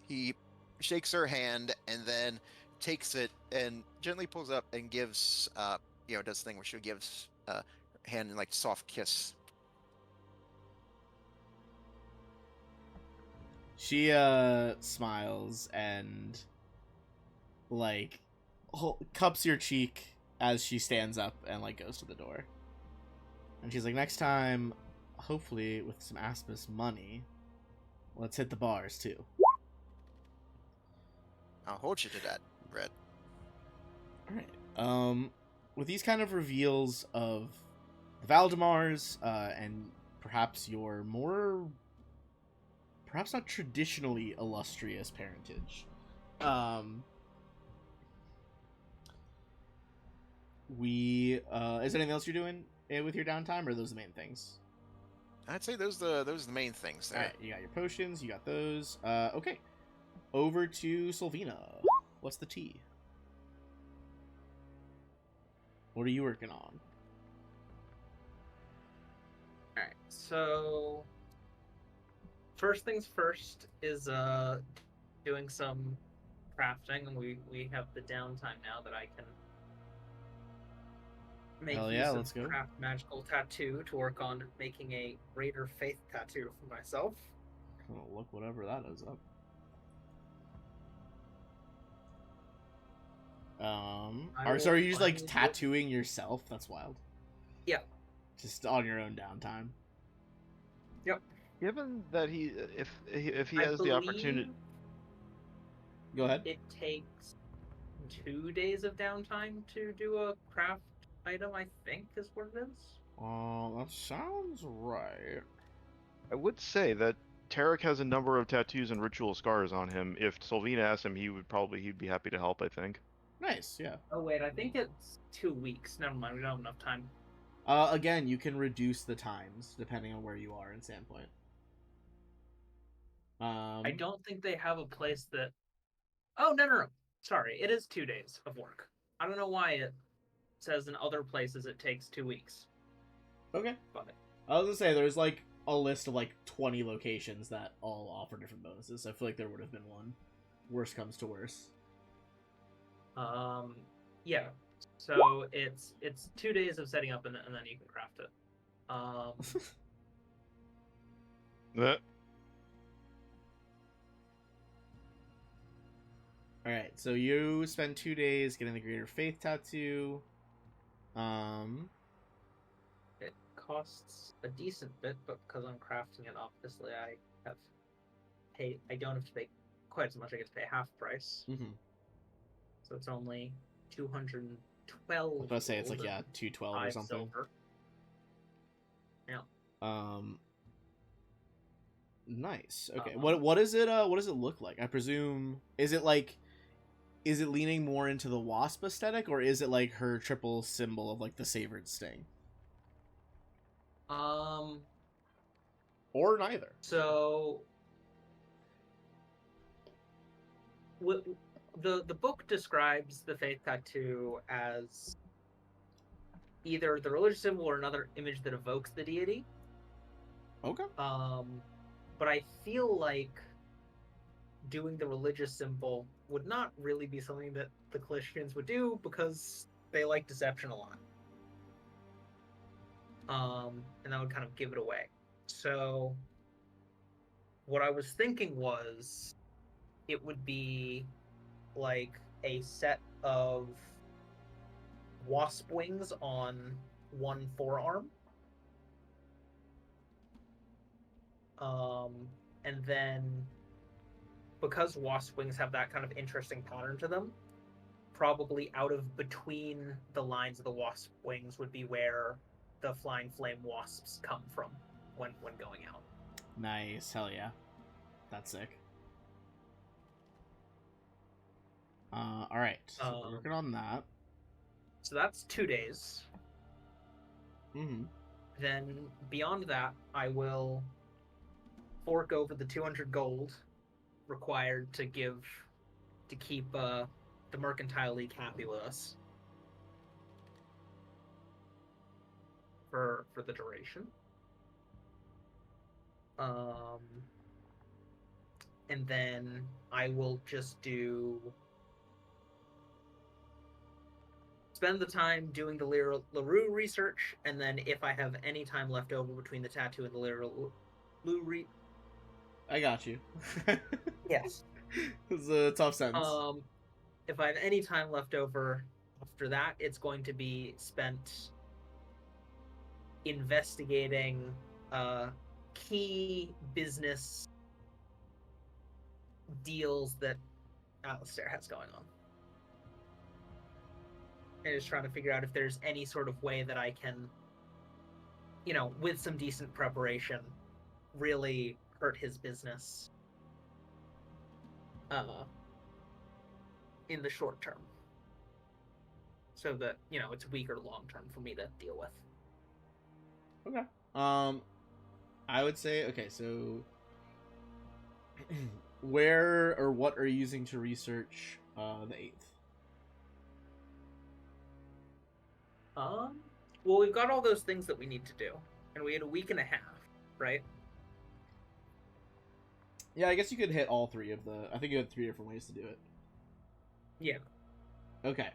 He shakes her hand and then takes it and gently pulls up and gives, does the thing where she gives her hand like soft kiss. She smiles and like cups your cheek as she stands up and like goes to the door. And she's like, "Next time, hopefully with some Aspis money, let's hit the bars too." I'll hold you to that, Red. All right. With these kind of reveals of the Valdemars, and perhaps your more, perhaps not traditionally illustrious parentage, is there anything else you're doing with your downtime, or are those the main things? I'd say those are the main things there. All right, you got your potions, you got those. Okay, over to Sylvina. What's the tea? What are you working on? Alright, so first things first is doing some crafting, and we have the downtime now that I can make Hell use yeah, of let's go. craft magical tattoo to work on making a greater faith tattoo for myself. Gonna look whatever that is up. So are you just like finally tattooing yourself? That's wild. Yeah. Just on your own downtime. Yep. Given that if he I has the opportunity, believe Go ahead. it takes 2 days of downtime to do a craft item, I think is what it is. That sounds right. I would say that Tarek has a number of tattoos and ritual scars on him. If Sylvina asked him, he'd be happy to help, I think. Nice, yeah. Oh wait, I think it's 2 weeks. Never mind, we don't have enough time. Again, you can reduce the times depending on where you are in Sandpoint. I don't think they have a place that. Oh no. Sorry, it is 2 days of work. I don't know why it says in other places it takes 2 weeks. Okay. But I was gonna say there's like a list of like 20 locations that all offer different bonuses. I feel like there would have been one. Worst comes to worst. yeah. So it's 2 days of setting up and then you can craft it. All right, so you spend 2 days getting the Greater Faith tattoo. It costs a decent bit, but because I'm crafting it, obviously I don't have to pay quite as much. I get to pay half price. Mm-hmm. So it's only 212. I was about to say it's like 212 or something. Silver. Yeah. Nice. Okay. What is it? What does it look like? I presume is it leaning more into the wasp aesthetic, or is it like her triple symbol of like the savored sting? Or neither. So the book describes the faith tattoo as either the religious symbol or another image that evokes the deity. Okay. But I feel like doing the religious symbol would not really be something that the Christians would do because they like deception a lot. And that would kind of give it away. So what I was thinking was it would be like a set of wasp wings on one forearm. And then because wasp wings have that kind of interesting pattern to them, probably out of between the lines of the wasp wings would be where the flying flame wasps come from when going out. Nice. Hell yeah. That's sick. All right. So we're working on that. So that's 2 days. Mm-hmm. Then beyond that, I will fork over the 200 gold required to keep the Mercantile League happy with us for the duration. And then I will just spend the time doing the LaRue research, and then if I have any time left over between the tattoo and the LaRue I got you. Yes. It's a tough sentence. If I have any time left over after that, it's going to be spent investigating key business deals that Alistair has going on. And just trying to figure out if there's any sort of way that I can, with some decent preparation, really hurt his business in the short term. So that, it's weak or long term for me to deal with. Okay. I would say, okay, so where or what are you using to research the 8th? Well, we've got all those things that we need to do, and we had a week and a half, right? Yeah, I guess you could hit all 3 of the. I think you had 3 different ways to do it. Yeah. Okay.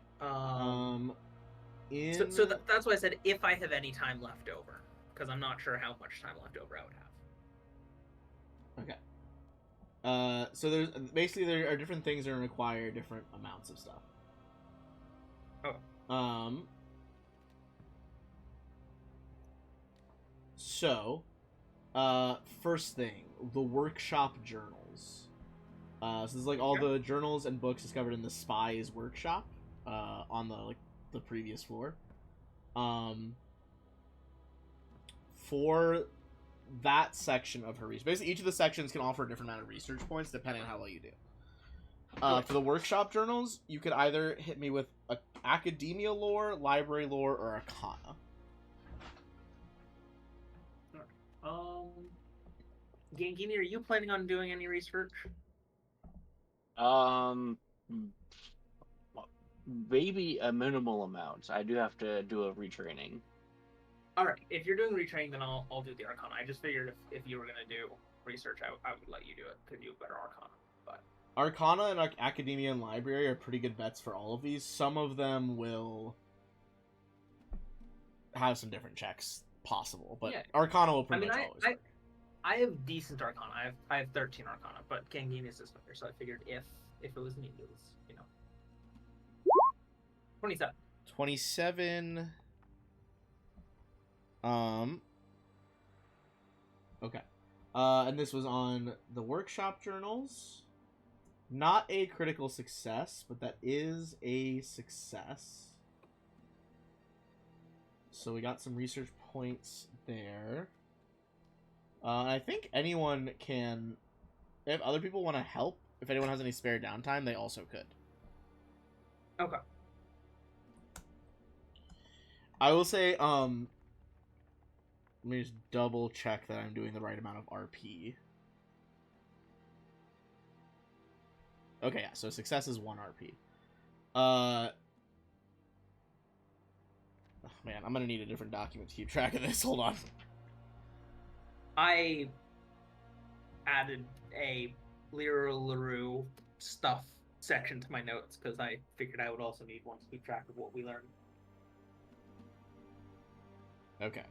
So, that's why I said if I have any time left over, because I'm not sure how much time left over I would have. Okay. So there's basically there are different things that require different amounts of stuff. Oh. So, first thing, the workshop journals. So this is like all the journals and books discovered in the Spy's workshop, on the previous floor. For that section of her research, basically each of the sections can offer a different amount of research points depending on how well you do. For the workshop journals, you could either hit me with academia lore, library lore, or arcana. Gangini, are you planning on doing any research? Maybe a minimal amount. I do have to do a retraining. All right. If you're doing retraining, then I'll do the arcana. I just figured if you were gonna do research, I would let you do it because you have better arcana. But Arcana and academia and library are pretty good bets for all of these. Some of them will have some different checks possible, but yeah. Arcana will pretty much always work. I have decent arcana. I have 13 arcana, but Gangini is better, so I figured if it was needed, it was 27. 27. Okay. And this was on the workshop journals. Not a critical success, but that is a success. So we got some research points there. I think anyone can... If other people want to help, if anyone has any spare downtime, they also could. Okay. I will say, let me just double check that I'm doing the right amount of RP. Okay, yeah, so success is 1 RP. Oh man, I'm gonna need a different document to keep track of this. Hold on. I added a Lyra LaRue stuff section to my notes because I figured I would also need one to keep track of what we learned. Okay.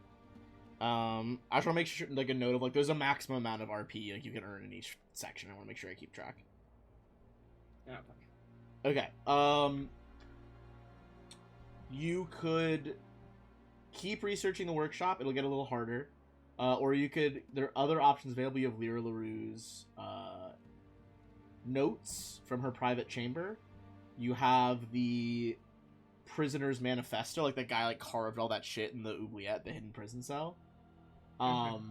I just want to make sure, like, a note of, like, there's a maximum amount of RP, like, you can earn in each section. I want to make sure I keep track. Okay. You could keep researching the workshop. It'll get a little harder. Or you could... There are other options available. You have Lyra LaRue's notes from her private chamber. You have the prisoner's manifesto, like that guy like carved all that shit in the oubliette, the hidden prison cell. The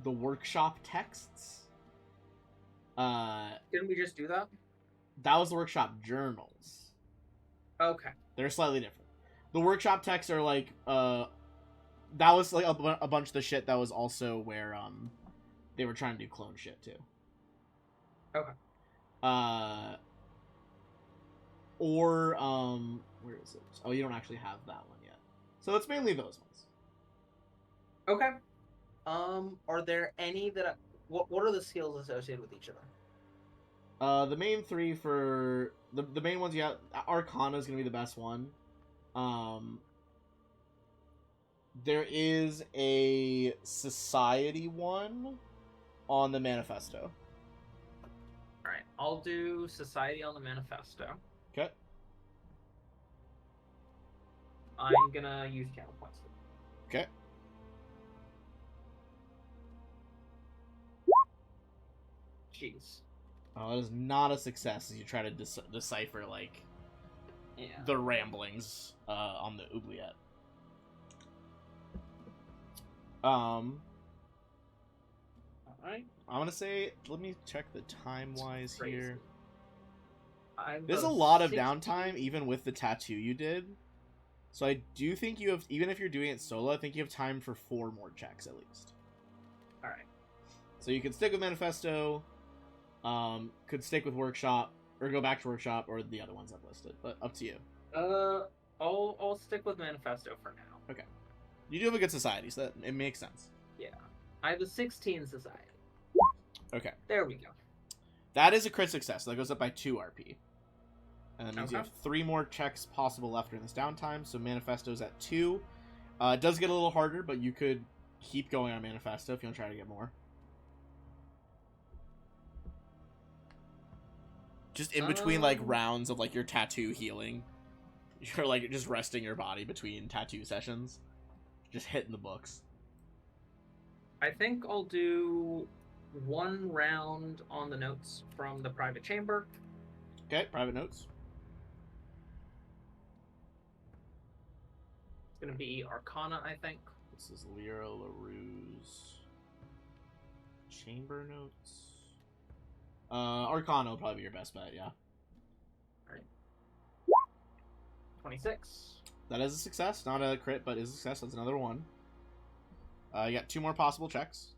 workshop texts. Didn't we just do that? That was the workshop journals. Okay. They're slightly different. The workshop texts are like that was like a bunch of the shit that was also where they were trying to do clone shit too. Okay. Or where is it? Oh, you don't actually have that one yet. So it's mainly those ones. Okay. Are there any that what are the skills associated with each of them? The main 3 for the main ones you have, Arcana is gonna be the best one. There is a society one on the manifesto. Alright, I'll do Society on the Manifesto. Okay. I'm gonna use channel points. Okay. Jeez. Oh, that is not a success as you try to decipher, like, the ramblings on the oubliette. Alright. I'm gonna say, let me check the time-wise here. I'm There's a lot of downtime, even with the tattoo you did. So I do think you have, even if you're doing it solo, I think you have time for 4 more checks, at least. Alright. So you could stick with Manifesto, could stick with Workshop, or go back to Workshop, or the other ones I've listed, but up to you. I'll stick with Manifesto for now. Okay. You do have a good society, so that, it makes sense. Yeah. I have a 16 society. Okay. There we go. That is a crit success, so that goes up by 2 RP. And that means you Okay. have 3 more checks possible left during this downtime. So Manifesto's at 2. It does get a little harder, but you could keep going on Manifesto if you want to try to get more. Just in between like rounds of like your tattoo healing, you're like just resting your body between tattoo sessions, just hitting the books. I think I'll do 1 round on the notes from the private chamber. Okay, private notes. It's gonna be Arcana, I think. This is Lyra LaRue's chamber notes. Arcana will probably be your best bet, yeah. 26. That is a success, not a crit, but is a success. That's another 1. You got 2 more possible checks.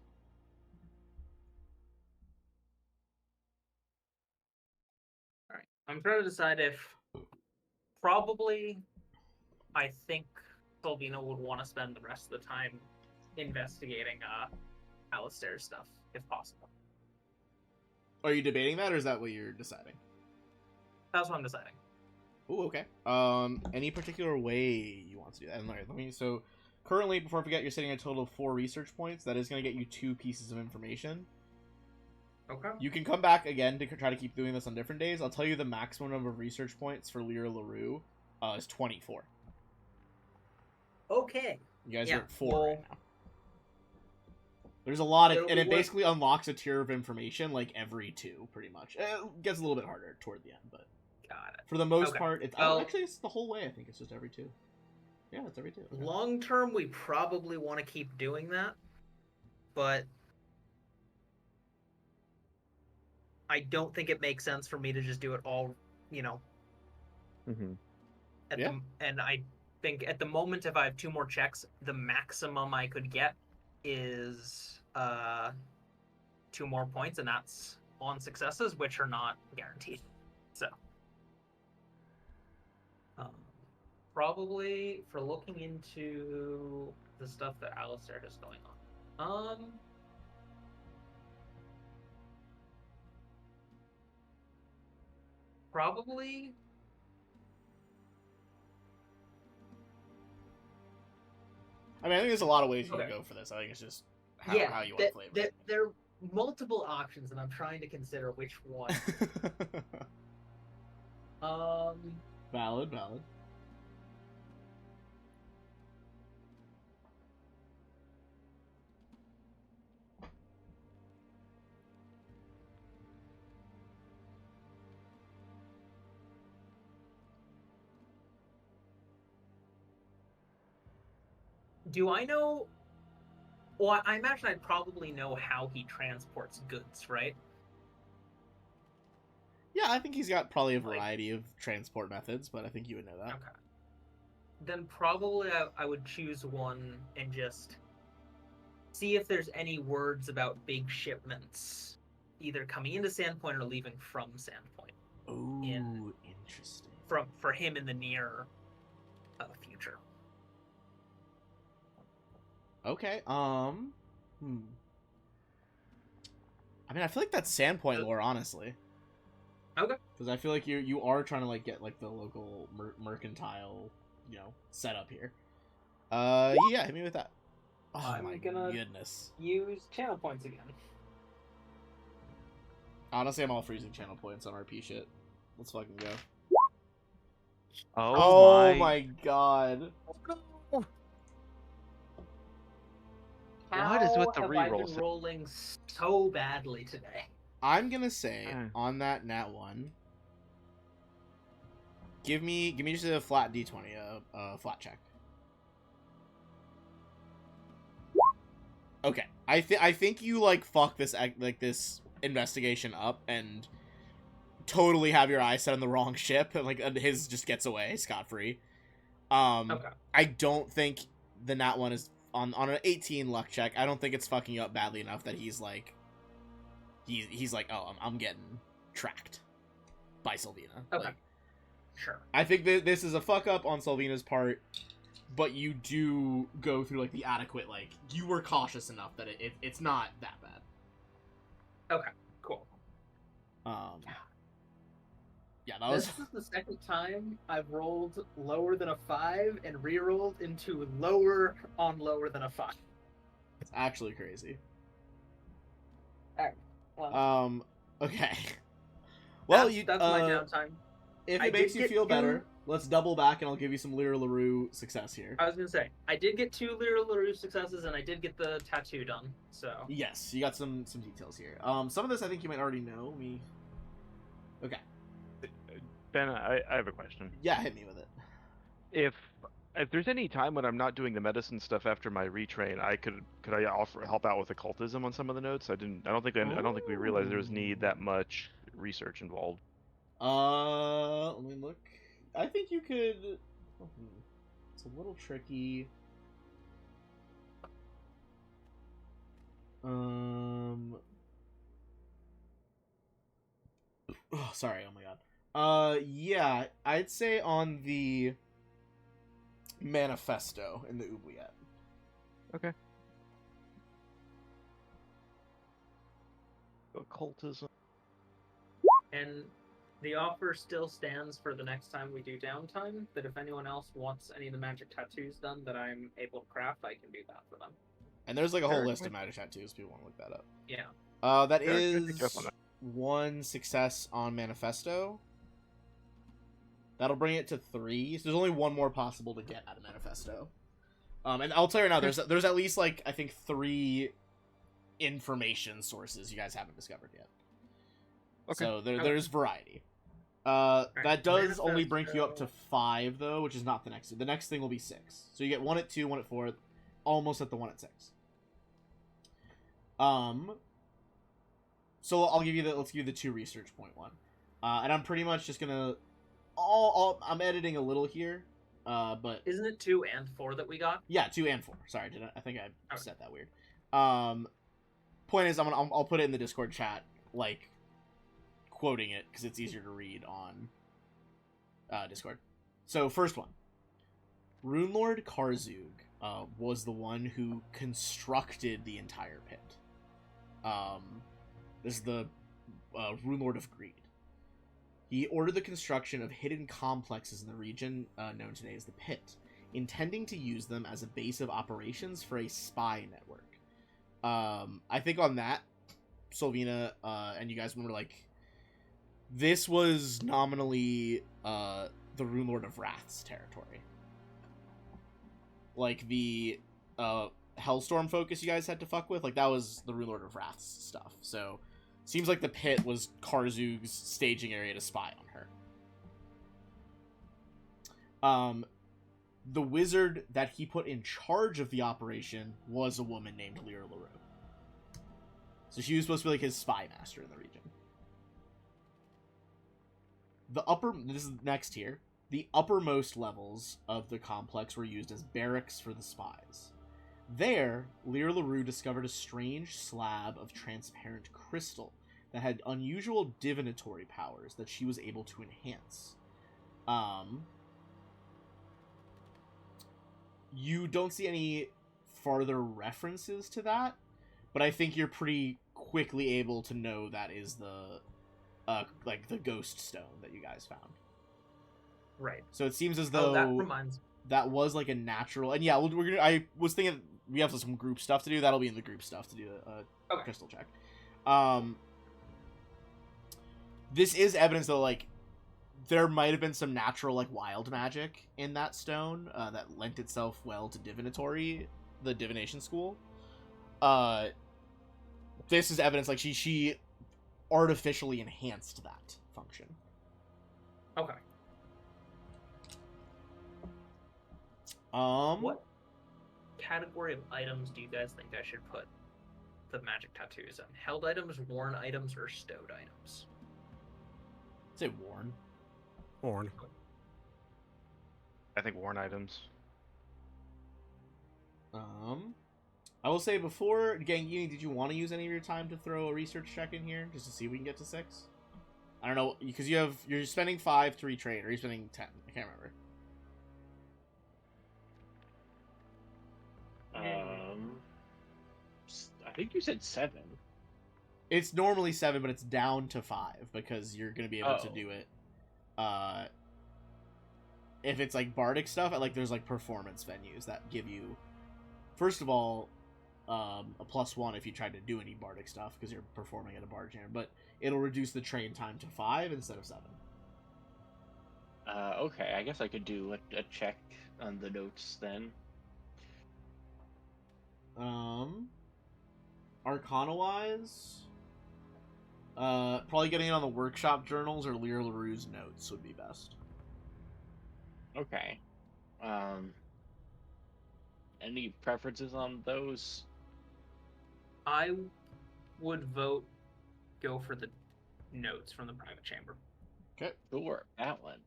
All right. I'm trying to decide if probably I think Solvina would want to spend the rest of the time investigating Alistair's stuff, if possible. Are you debating that, or is that what you're deciding? That's what I'm deciding. Oh, okay. Any particular way you want to do that? And let me. So, currently, before I forget, you're sitting at a total of 4 research points. That is going to get you 2 pieces of information. Okay. You can come back again to try to keep doing this on different days. I'll tell you the maximum number of research points for Lyra LaRue is 24. Okay. You guys Yeah, are at 4 well, right now. There's a lot of, it'll and be it worth- basically unlocks a tier of information like every 2, pretty much. It gets a little bit harder toward the end, but Got it. for the most Okay. part, it's Well- actually it's the whole way. I think it's just every 2. Yeah, it's every 2. Okay. Long term, we probably want to keep doing that, but I don't think it makes sense for me to just do it all, Mm-hmm. and I think at the moment, if I have 2 more checks, the maximum I could get is 2 more points, and that's on successes, which are not guaranteed. So, probably for looking into the stuff that Alistair has going on. Probably. I mean, I think there's a lot of ways you Okay. can go for this. I think it's just how you want to flavor it. There are multiple options, and I'm trying to consider which one. Valid. Do I know? Well, I imagine I'd probably know how he transports goods, right? Yeah, I think he's got probably a variety of transport methods, but I think you would know that. Okay. Then probably I would choose one and just see if there's any words about big shipments, either coming into Sandpoint or leaving from Sandpoint. Ooh, In- interesting. For him in the near future. Okay. I mean, I feel like that's Sandpoint lore, honestly. Okay. Because I feel like you are trying to like get like the local mercantile, setup here. Yeah, hit me with that. Oh I'm my gonna- goodness. Use channel points again. Honestly, I'm all freezing channel points on RP shit. Let's fucking go. Oh, my god. What is with the How have I rerolls? been rolling so badly today? I'm gonna say Mm. on that nat 1. Give me just a flat d20, a flat check. Okay, I think you like fuck this this investigation up and totally have your eyes set on the wrong ship, and like his just gets away scot free. Okay. I don't think the nat 1 is on an 18 luck check. I don't think it's fucking up badly enough that he's like oh, I'm getting tracked by Sylvina. Okay. Like, Sure. I think that this is a fuck up on Sylvina's part, but you do go through like the adequate, like you were cautious enough that it's not that bad. Okay. Cool. Yeah, was This is the second time I've rolled lower than a 5 and re-rolled into lower than a 5. it's actually crazy. Alright. Well, Okay. Well, that's my downtime. if I it makes did you get feel two- better, let's double back and I'll give you some Lyra LaRue success here. I was gonna say, I did get 2 Lyra LaRue successes, and I did get the tattoo done, so... Yes, you got some details here. Some of this I think you might already know. Okay. Ben, I have a question. Yeah, hit me with it. If there's any time when I'm not doing the medicine stuff after my retrain, could I help out with occultism on some of the notes? I don't think we realized there was need that much research involved. Let me look. I think you could. It's a little tricky. Oh, sorry. Oh my god. Yeah, I'd say on the manifesto in the oubliette. Okay. Occultism. And the offer still stands for the next time we do downtime, that if anyone else wants any of the magic tattoos done that I'm able to craft, I can do that for them. And there's like a whole Sure. list of magic tattoos. People want to look that up. Yeah. That Sure, I think that's is on that. 1 success on manifesto. That'll bring it to 3. So there's only 1 more possible to get out of manifesto. And I'll tell you now, there's at least like I think 3 information sources you guys haven't discovered yet. Okay. So Okay. there's variety. That does only bring you up to 5 though, which is not the next. The next thing will be 6. So you get 1 at 2, 1 at 4, almost at the 1 at 6. So let's give you the 2 research point one. And I'm pretty much just gonna I'm editing a little here. But Isn't it 2 and 4 that we got? yeah, 2 and 4. Sorry, I think I Okay. said that weird. Point is, I'll put it in the Discord chat, like quoting it because it's easier to read on Discord. So first one, Runelord Karzug was the one who constructed the entire pit. This is the Runelord of Greed. He ordered the construction of hidden complexes in the region known today as the Pit, intending to use them as a base of operations for a spy network. I think on that, Sylvina, and you guys remember, like, this was nominally the Runelord of Wrath's territory. Like, the Hellstorm focus you guys had to fuck with, like, that was the Runelord of Wrath's stuff. So, seems like the Pit was Karzug's staging area to spy on her. The wizard that he put in charge of the operation was a woman named Lyra LaRue. So she was supposed to be like his spy master in the region. This is next here. The uppermost levels of the complex were used as barracks for the spies. There, Lyra LaRue discovered a strange slab of transparent crystal that had unusual divinatory powers that she was able to enhance. You don't see any farther references to that, but I think you're pretty quickly able to know that is the the ghost stone that you guys found. Right. So it seems as though that reminds me. that was like a natural, and yeah, we're gonna. I was thinking we have some group stuff to do. That'll be in the group stuff to do a Okay. crystal check. This is evidence though, like there might have been some natural like wild magic in that stone that lent itself well to divinatory, the divination school. This is evidence like she artificially enhanced that function. Okay. What category of items do you guys think I should put the magic tattoos in? Held items, worn items, or stowed items? I'd say worn. Horn. I think worn items. I will say before, Gangini, did you want to use any of your time to throw a research check in here just to see if we can get to 6? I don't know, because you're spending 5 to retrain, or you're spending 10. I can't remember. I think you said 7. It's normally 7, but it's down to 5 because you're going to be able to Oh. do it if it's like bardic stuff, like there's like performance venues that give you, first of all, a +1 if you try to do any bardic stuff because you're performing at a bard chamber, but it'll reduce the train time to 5 instead of 7. Okay, I guess I could do a check on the notes then. Arcana wise, probably getting it on the workshop journals or Lyra LaRue's notes would be best. Okay. Any preferences on those? I would vote go for the notes from the private chamber. Okay. Sure, that one.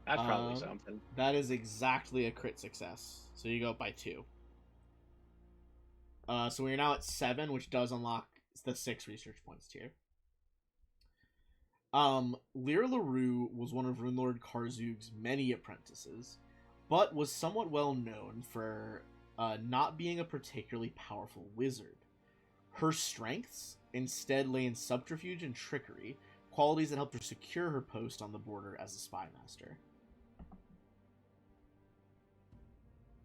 That's probably something. That is exactly a crit success. So you go up by 2. So we're now at 7, which does unlock the 6 research points tier. Lyra LaRue was one of Runelord Karzug's many apprentices, but was somewhat well known for not being a particularly powerful wizard. Her strengths instead lay in subterfuge and trickery, qualities that helped her secure her post on the border as a spy master.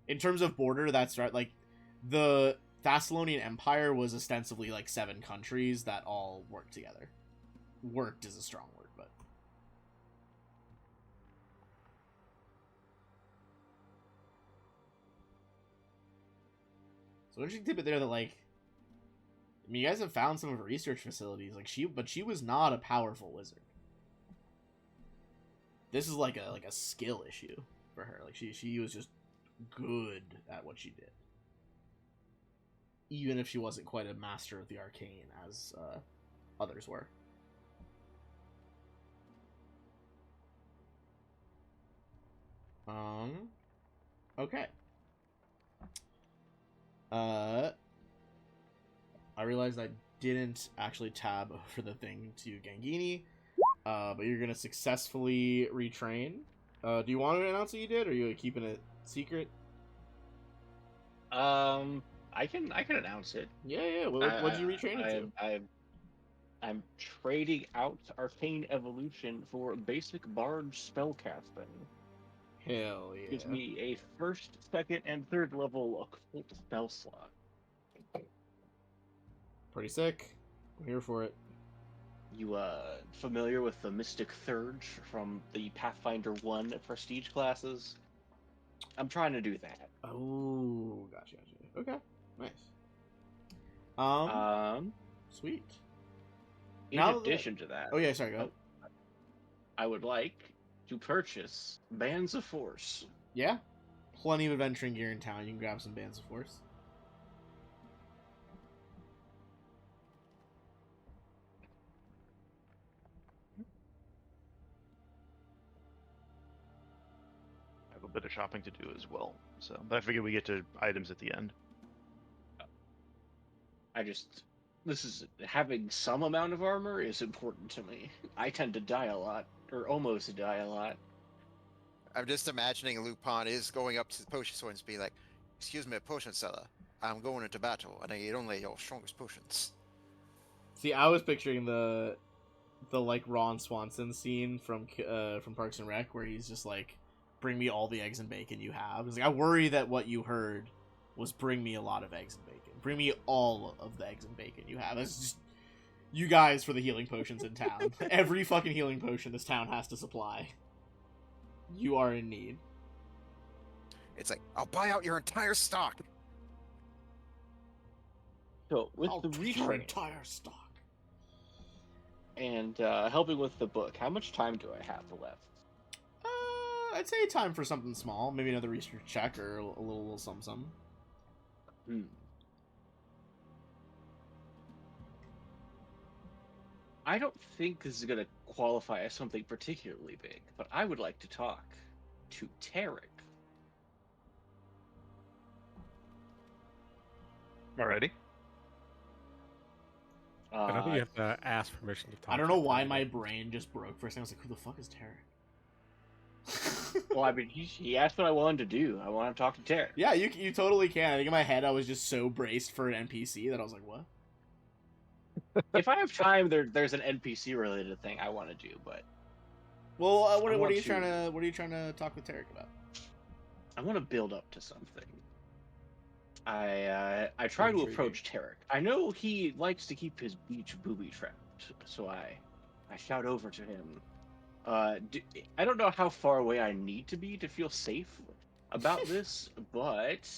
In terms of border, that's right. Like, the Thessalonian Empire was ostensibly like 7 countries that all worked together. Worked is a strong word, but so interesting tidbit there that, like, I mean, you guys have found some of her research facilities, like she was not a powerful wizard. This is like a skill issue for her. Like she was just good at what she did, even if she wasn't quite a master of the arcane as others were. Okay. I realized I didn't actually tab for the thing to Gangini, but you're gonna successfully retrain. Do you want to announce what you did, or are you keeping it secret? I can announce it. Yeah. What did you retrain it to? I'm trading out Arcane Evolution for basic Bard spellcasting. Hell yeah. Gives me a 1st, 2nd, and 3rd level occult spell slot. Pretty sick. I'm here for it. You familiar with the Mystic Thurge from the Pathfinder 1 prestige classes? I'm trying to do that. Oh, gotcha. Okay, nice. Sweet. In addition to that, oh yeah, sorry, go ahead. I would like to purchase Bands of Force. Yeah, plenty of adventuring gear in town. You can grab some Bands of Force. I have a bit of shopping to do as well, so but I figure we get to items at the end. This is having some amount of armor is important to me. I tend to die a lot, or almost die a lot. I'm just imagining Lupin is going up to the potion store and be like, "Excuse me, potion seller. I'm going into battle, and I need only your strongest potions." See, I was picturing the like Ron Swanson scene from Parks and Rec, where he's just like, "Bring me all the eggs and bacon you have." It's like, I worry that what you heard was "Bring me a lot of eggs and bacon. Bring me all of the eggs and bacon you have." It's just you guys for the healing potions in town. Every fucking healing potion this town has to supply. You are in need. It's like, I'll buy out your entire stock. So with I'll the take your retraining entire stock. and helping with the book, how much time do I have left? I'd say time for something small. Maybe another research check or a little something. I don't think this is going to qualify as something particularly big, but I would like to talk to Tarek. Alrighty. I don't think you have to ask permission to talk. I don't to know him, why right? my brain just broke for a second. I was like, who the fuck is Tarek? Well, I mean, he asked what I wanted to do. I want to talk to Tarek. Yeah, you totally can. I think in my head I was just so braced for an NPC that I was like, what? If I have time, there's an NPC related thing I want to do, but Well, I what are want you trying to- to what are you trying to talk with Tarek about? I want to build up to something. I try to Intriguing. approach Tarek. I know he likes to keep his beach booby trapped, so I shout over to him. I don't know how far away I need to be to feel safe about this, but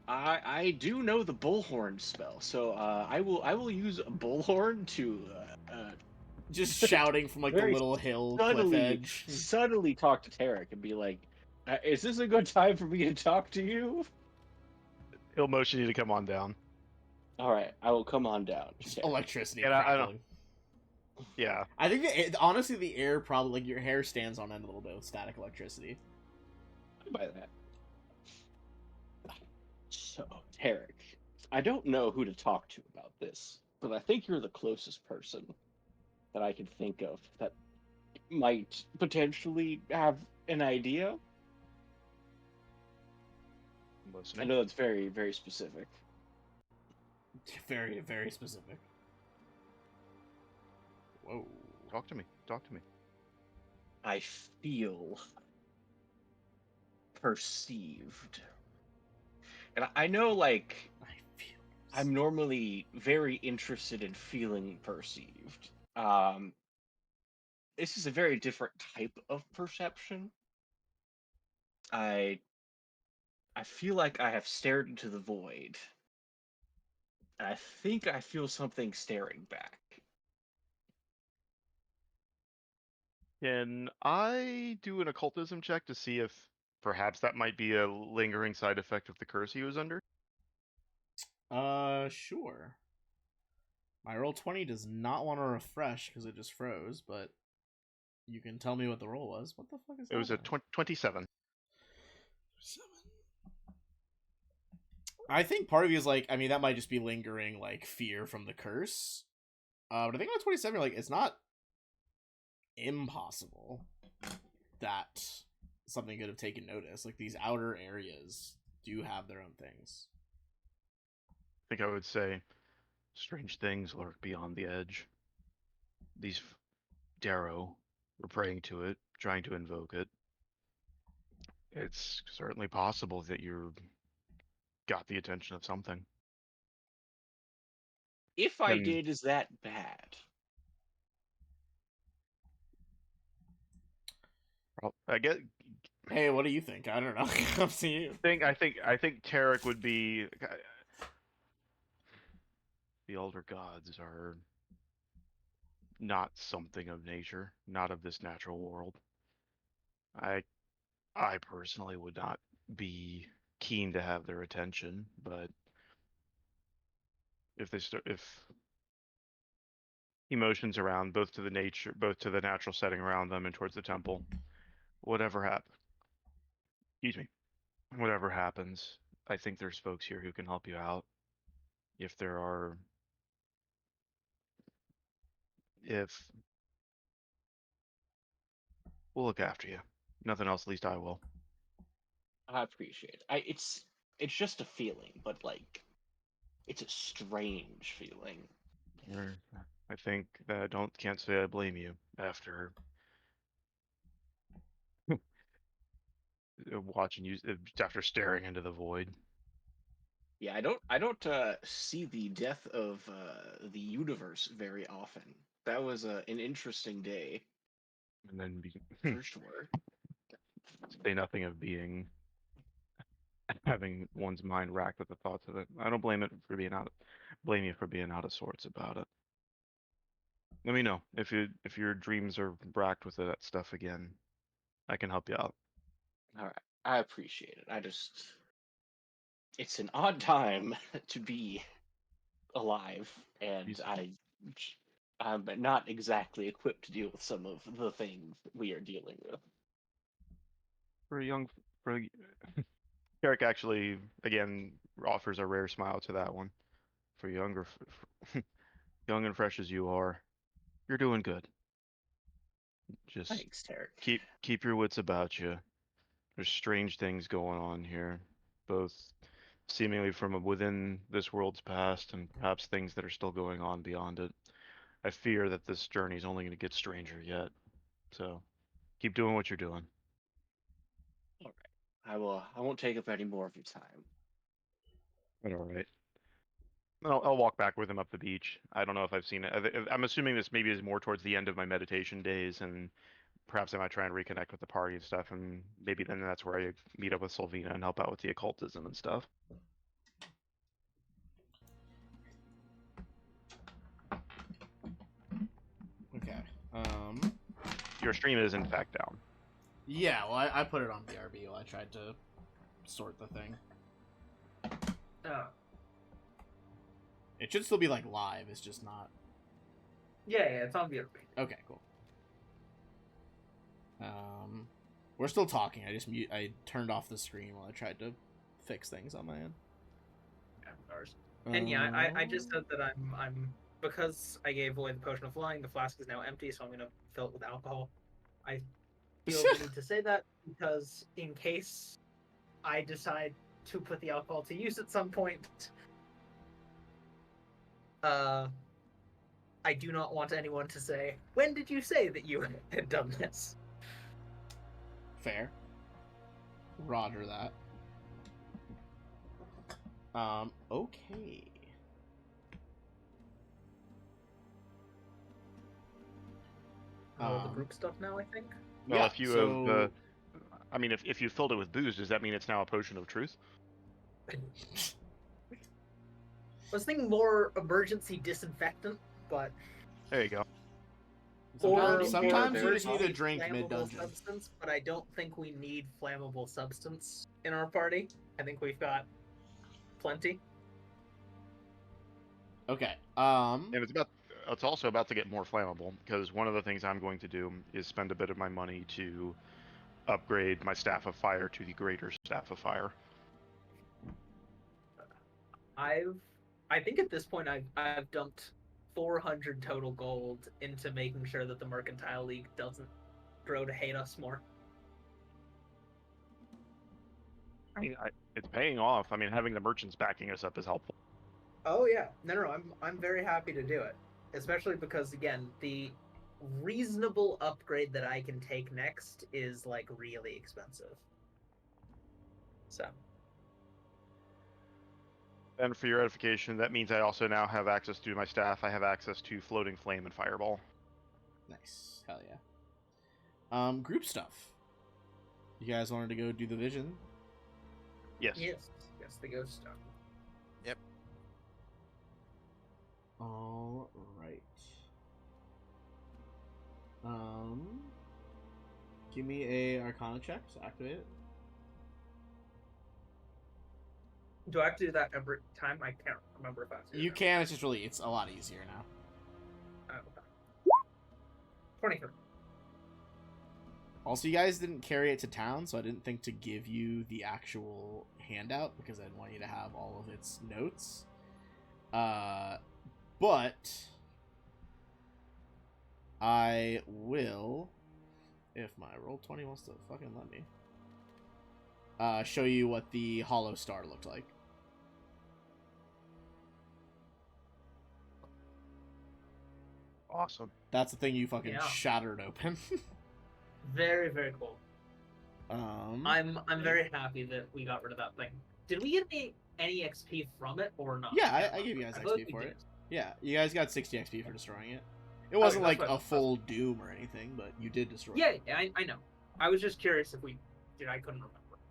I do know the bullhorn spell, so I will use a bullhorn to Just shouting from like the very little hill cliff edge. subtly talk to Tarek and be like, "Is this a good time for me to talk to you?" He'll motion you to come on down. All right, I will come on down. Just Tarek. electricity And I don't- crackling. Yeah. I think honestly the air probably like your hair stands on end a little bit with static electricity. I buy that. So, Tarek, I don't know who to talk to about this, but I think you're the closest person that I can think of that might potentially have an idea. I'm I listening. know that's very, very specific. Very, very specific. Whoa. Talk to me. Talk to me. I feel perceived. And I know, like, I feel I'm normally very interested in feeling perceived. This is a very different type of perception. I feel like I have stared into the void. And I think I feel something staring back. Can I do an occultism check to see if perhaps that might be a lingering side effect of the curse he was under? Sure. My roll 20 does not want to refresh because it just froze, but you can tell me what the roll was. What the fuck is that? It was a 27. I think part of you is like, I mean, that might just be lingering like fear from the curse. But I think on 27, like, it's not impossible that something could have taken notice. Like, these outer areas do have their own things. I think I would say strange things lurk beyond the edge. These Darrow were praying to it, trying to invoke it. It's certainly possible that you got the attention of something. If I And did, is that bad? I get Hey, what do you think? I don't know. Up to you. I think Tarek would be the elder gods are not something of nature, not of this natural world. I personally would not be keen to have their attention, but if emotions around both to the natural setting around them and towards the temple, whatever excuse me, whatever happens, I think there's folks here who can help you out. If there are, if we'll look after you. Nothing else, at least I will. I appreciate it. It's just a feeling, but like it's a strange feeling. I think that I can't say I blame you after watching you after staring into the void. Yeah, I don't see the death of the universe very often. That was an interesting day, And then for sure. say nothing of having one's mind racked with the thoughts of it. I don't blame you for being out of sorts about it. Let me know if your dreams are racked with that stuff again. I can help you out. All right, I appreciate it. It's an odd time to be alive, and He's- I'm not exactly equipped to deal with some of the things that we are dealing with. For a young, for a, Eric actually again offers a rare smile to that one. For young and fresh as you are, you're doing good. Just Thanks, Tarek. keep your wits about you. There's strange things going on here, both seemingly from within this world's past, and perhaps things that are still going on beyond it. I fear that this journey is only going to get stranger yet. So, keep doing what you're doing. All right. I won't take up any more of your time. All right. I'll walk back with him up the beach. I don't know if I've seen it. I'm assuming this maybe is more towards the end of my meditation days, and perhaps I might try and reconnect with the party and stuff, and maybe then that's where I meet up with Solvina and help out with the occultism and stuff. Okay. Your stream is in fact down. Yeah, well, I put it on BRB while I tried to sort the thing. Oh. It should still be, like, live. It's just not. Yeah, it's on BRB. Okay, cool. We're still talking. I turned off the screen while I tried to fix things on my end. And yeah, I just said that I'm because I gave away the potion of flying. The flask is now empty, so I'm gonna fill it with alcohol. I feel the need to say that because in case I decide to put the alcohol to use at some point, I do not want anyone to say, "When did you say that you had done this?" Fair. Roger that. Okay. The group stuff now, I think. Well, yeah, if you so... have, I mean, if you filled it with booze, does that mean it's now a potion of truth? I was thinking more emergency disinfectant, but There you go. Sometimes you just need emergency a drink flammable mid-dungeon. substance, but I don't think we need flammable substance in our party. I think we've got plenty. Okay. And it's also about to get more flammable, because one of the things I'm going to do is spend a bit of my money to upgrade my Staff of Fire to the Greater Staff of Fire. I think at this point I've dumped 400 total gold into making sure that the Mercantile League doesn't grow to hate us more. I mean, it's paying off. I mean, having the merchants backing us up is helpful. Oh yeah, no, I'm very happy to do it, especially because again the reasonable upgrade that I can take next is like really expensive. So. And for your edification, that means I also now have access to my staff. I have access to Floating Flame and Fireball. Nice. Hell yeah. Group stuff. You guys wanted to go do the vision? Yes. Yes, the ghost stuff. Yep. All right. Give me a Arcana check to activate it. Do I have to do that every time? I can't remember if I have to. You can. It's a lot easier now. Oh, okay. 23. Also, you guys didn't carry it to town, so I didn't think to give you the actual handout because I didn't want you to have all of its notes. But I will, if my Roll20 wants to fucking let me, show you what the hollow star looked like. Awesome. That's the thing you fucking shattered open. Very, very cool. I'm very happy that we got rid of that thing. Did we get any XP from it or not? Yeah, I gave you guys XP for it. Yeah, you guys got 60 XP for destroying it. It wasn't like a full doom or anything, but you did destroy it. Yeah, I know. I was just curious if we did. I couldn't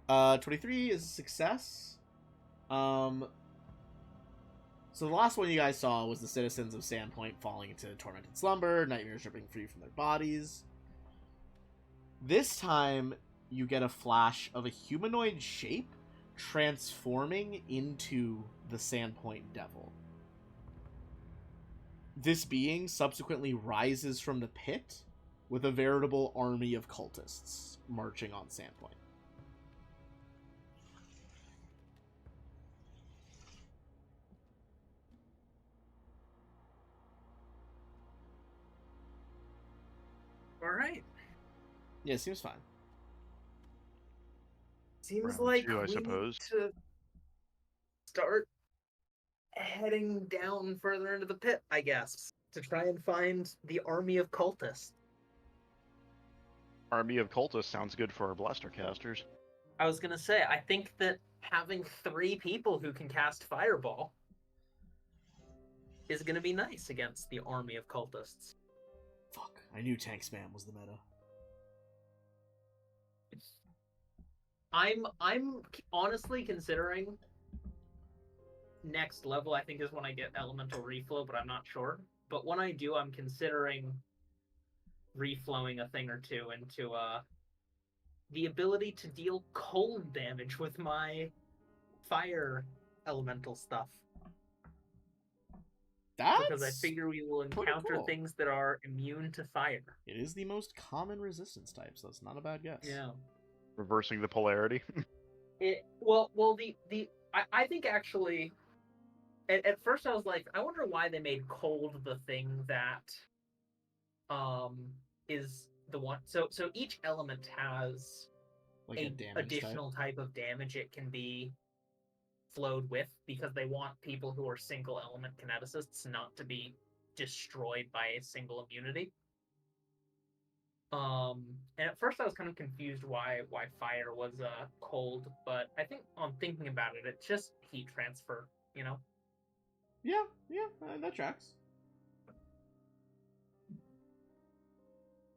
remember. 23 is a success. So the last one you guys saw was the citizens of Sandpoint falling into tormented slumber, nightmares ripping free from their bodies. This time, you get a flash of a humanoid shape transforming into the Sandpoint Devil. This being subsequently rises from the pit with a veritable army of cultists marching on Sandpoint. All right. Yeah, seems fine. Seems Round like two, I we suppose. need to start heading down further into the pit, I guess, to try and find the army of cultists. Army of cultists sounds good for our blaster casters. I was gonna say, I think that having 3 people who can cast Fireball is gonna be nice against the army of cultists. Fuck, I knew tank spam was the meta. I'm honestly considering next level, I think, is when I get elemental reflow, but I'm not sure. But when I do, I'm considering reflowing a thing or two into the ability to deal cold damage with my fire elemental stuff. Because I That's figure we will pretty encounter cool. things that are immune to fire. It is the most common resistance type, so it's not a bad guess. Yeah. Reversing the polarity. I think actually, at first I was like, I wonder why they made cold the thing that is the one. So each element has Like a a damage additional type of damage it can be flowed with, because they want people who are single element kineticists not to be destroyed by a single immunity. And at first I was kind of confused why fire was cold, but I think on thinking about it, it's just heat transfer, you know? Yeah, that tracks.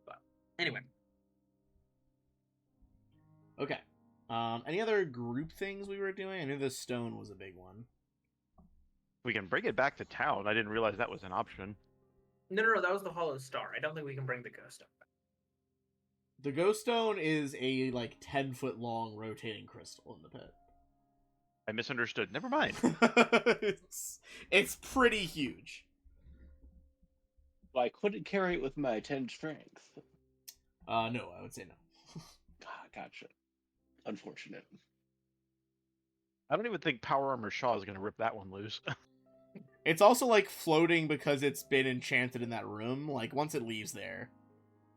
But anyway. Okay. Any other group things we were doing? I knew the stone was a big one. We can bring it back to town. I didn't realize that was an option. No, that was the hollow star. I don't think we can bring the ghost stone back. The ghost stone is a 10-foot long rotating crystal in the pit. I misunderstood. Never mind. it's pretty huge. Well, I couldn't carry it with my 10 strength. No, I would say no. Gotcha. Unfortunate. I don't even think Power Armor Shaw is going to rip that one loose. It's also floating because it's been enchanted in that room. Once it leaves there,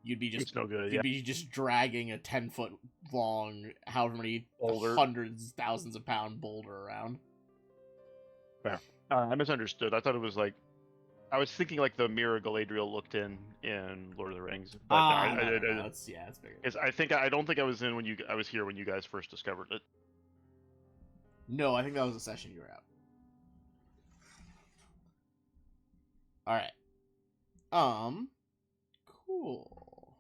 you'd be just It's no good. you'd be just dragging a 10-foot long, however many Boulder. hundreds, thousands of pound boulder around. I misunderstood. I thought it was I was thinking the mirror Galadriel looked in Lord of the Rings. But No, it's bigger. I don't think I was in I was here when you guys first discovered it. No, I think that was the session you were at. All right. Cool.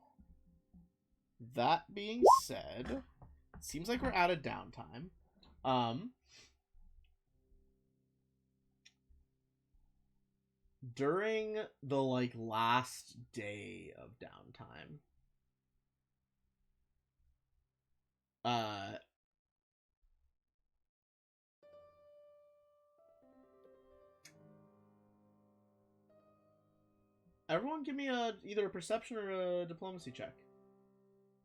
That being said, it seems like we're out of downtime. During the last day of downtime, everyone give me either a perception or a diplomacy check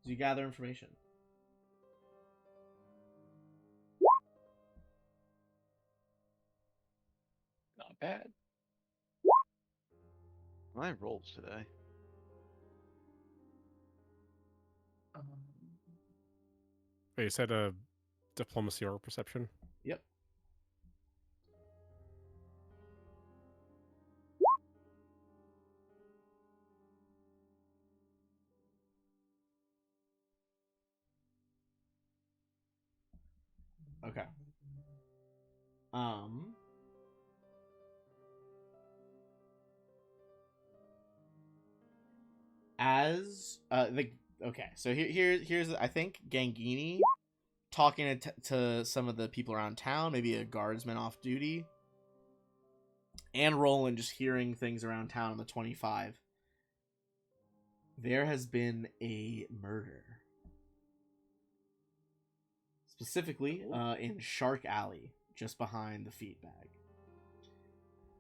as you gather information. Not bad. My rolls today. Wait, you said a diplomacy or perception? Yep. Okay. Okay, so here's I think Gangini talking to some of the people around town, maybe a guardsman off duty, and Roland just hearing things around town on the 25. There has been a murder. Specifically, in Shark Alley, just behind the feed bag.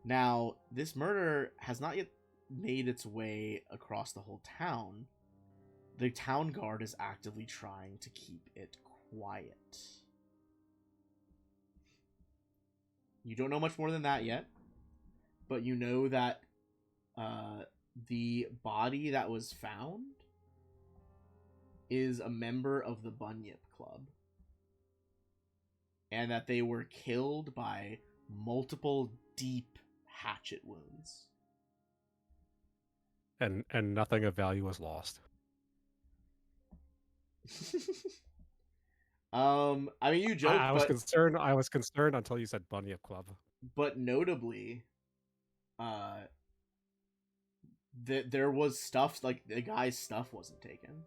Now, this murder has not yet made its way across the whole town. The town guard is actively trying to keep it quiet. You don't know much more than that yet, but you know that the body that was found is a member of the Bunyip Club. and that they were killed by multiple deep hatchet wounds. And nothing of value was lost. I mean, you joke, I was concerned. I was concerned until you said Bunny of Club. but notably, there was stuff, like, the guy's stuff wasn't taken.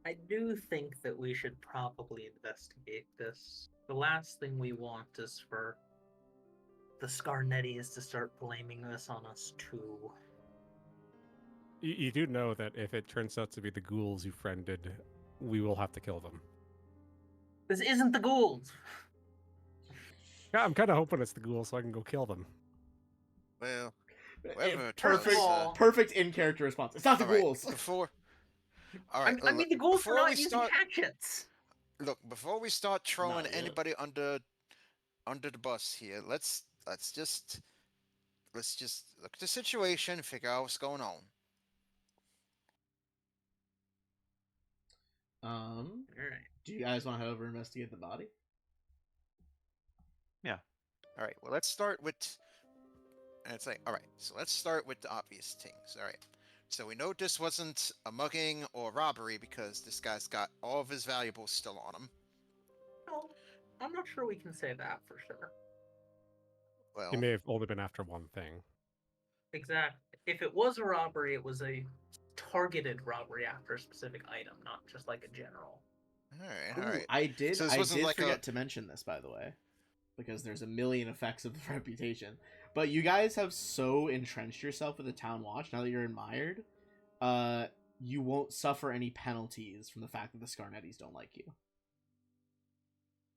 I do think that we should probably investigate this. The last thing we want is for the Scarnettis to start blaming this on us too. You do know that if it turns out to be the ghouls you friended, we will have to kill them. This isn't the ghouls. Yeah, I'm kind of hoping it's the ghouls so I can go kill them. Well, Perfect in character response. It's not the Alright, ghouls. All right. I mean, the ghouls were before not we using start, hatchets. look, before we start throwing Not yet. anybody under the bus here, let's just look at the situation, figure out what's going on. All right. Do you guys want to head over and investigate the body? All right. Well, let's start with. And it's like, all right. So let's start with the obvious things. All right. So we know this wasn't a mugging or robbery because this guy's got all of his valuables still on him. Well, I'm not sure we can say that for sure. Well, He may have only been after one thing. Exactly. If it was a robbery, it was a targeted robbery after a specific item, not just like a general. all right. I did. So this I wasn't did like forget to mention this, by the way, because there's a million effects of the reputation. But you guys have so entrenched yourself with the town watch now that you're admired. You won't suffer any penalties from the fact that the Scarnettis don't like you,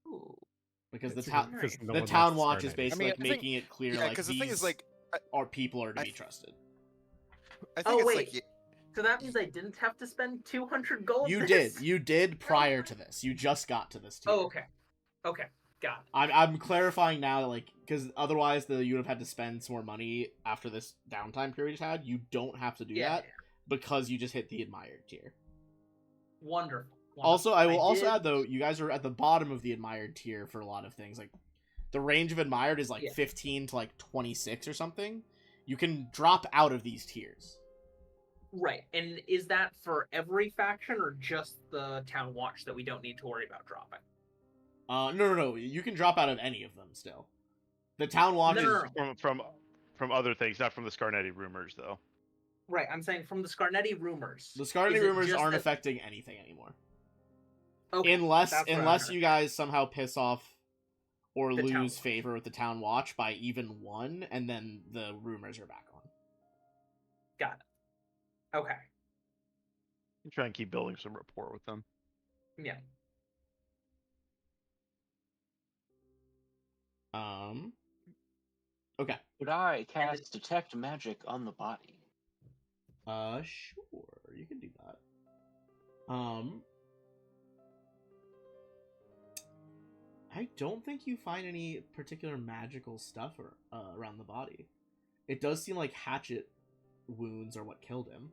Ooh. because the It's town because no the one town likes watch is Scarnettis. basically I like think- making it clear, yeah, like, because these the thing is, like, are people are to I- be trusted. I think Oh, it's wait. like So that means I didn't have to spend 200 gold? You this? did. You did prior to this. You just got to this tier. Oh, okay. Okay. Got it. I'm clarifying now, like, because otherwise you would have had to spend some more money after this downtime period you had. You don't have to do that because you just hit the admired tier. Wonderful. Also, I will also did- add, though, you guys are at the bottom of the admired tier for a lot of things. Like, the range of admired is like 15 to like 26 or something. You can drop out of these tiers. Right. And is that for every faction or just the town watch that we don't need to worry about dropping? No. You can drop out of any of them still. The town watch No, is... no. From other things, not from the Scarnetti rumors, though. Right. I'm saying from the Scarnetti rumors. The Scarnetti Is it rumors just aren't that- affecting anything anymore. Okay, Unless that's what I unless heard. you guys somehow piss off or The town lose watch. favor with the town watch by even one, and then the rumors are back on. Got it. Okay. Try and keep building some rapport with them. Yeah. Okay. Could I cast detect magic on the body? Sure, you can do that. I don't think you find any particular magical stuff around the body. It does seem like hatchet wounds are what killed him.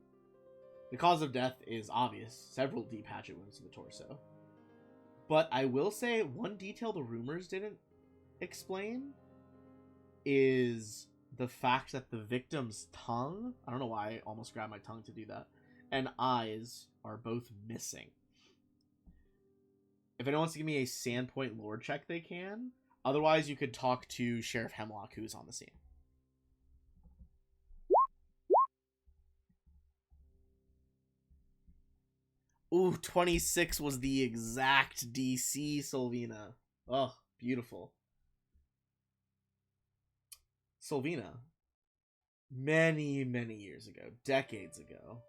The cause of death is obvious, several deep hatchet wounds to the torso. But I will say, one detail the rumors didn't explain is the fact that the victim's tongue, I don't know why I almost grabbed my tongue to do that, and eyes are both missing. If anyone wants to give me a Sandpoint lore check, they can. Otherwise, you could talk to Sheriff Hemlock, who's on the scene. Ooh, 26 was the exact DC, Sylvina. Oh, beautiful. Sylvina, many, many years ago, decades ago,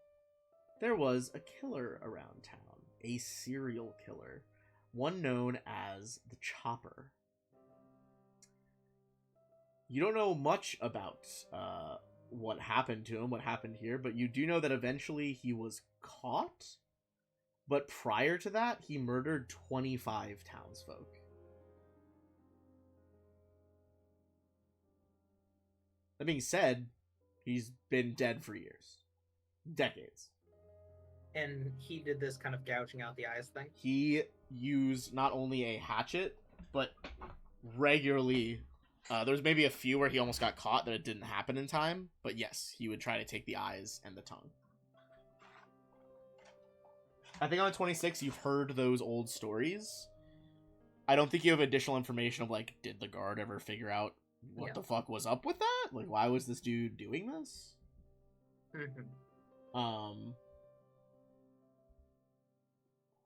there was a killer around town. A serial killer. One known as the Chopper. You don't know much about what happened to him, what happened here, but you do know that eventually he was caught. But prior to that, he murdered 25 townsfolk. That being said, he's been dead for years. Decades. And he did this kind of gouging out the eyes thing. He used not only a hatchet, but regularly. There was maybe a few where he almost got caught that it didn't happen in time, but yes, he would try to take the eyes and the tongue. I think on 26, you've heard those old stories. I don't think you have additional information of, like, did the guard ever figure out what the fuck was up with that? Like, why was this dude doing this?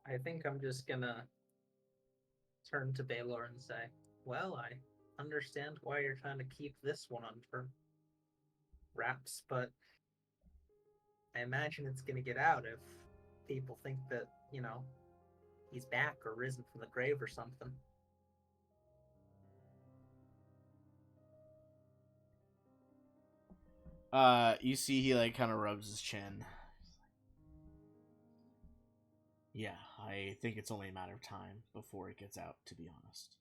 I think I'm just gonna turn to Baylor and say, well, I understand why you're trying to keep this one under wraps, but I imagine it's gonna get out if people think that, he's back or risen from the grave or something. You see he, like, kind of rubs his chin. Yeah, I think it's only a matter of time before it gets out, to be honest.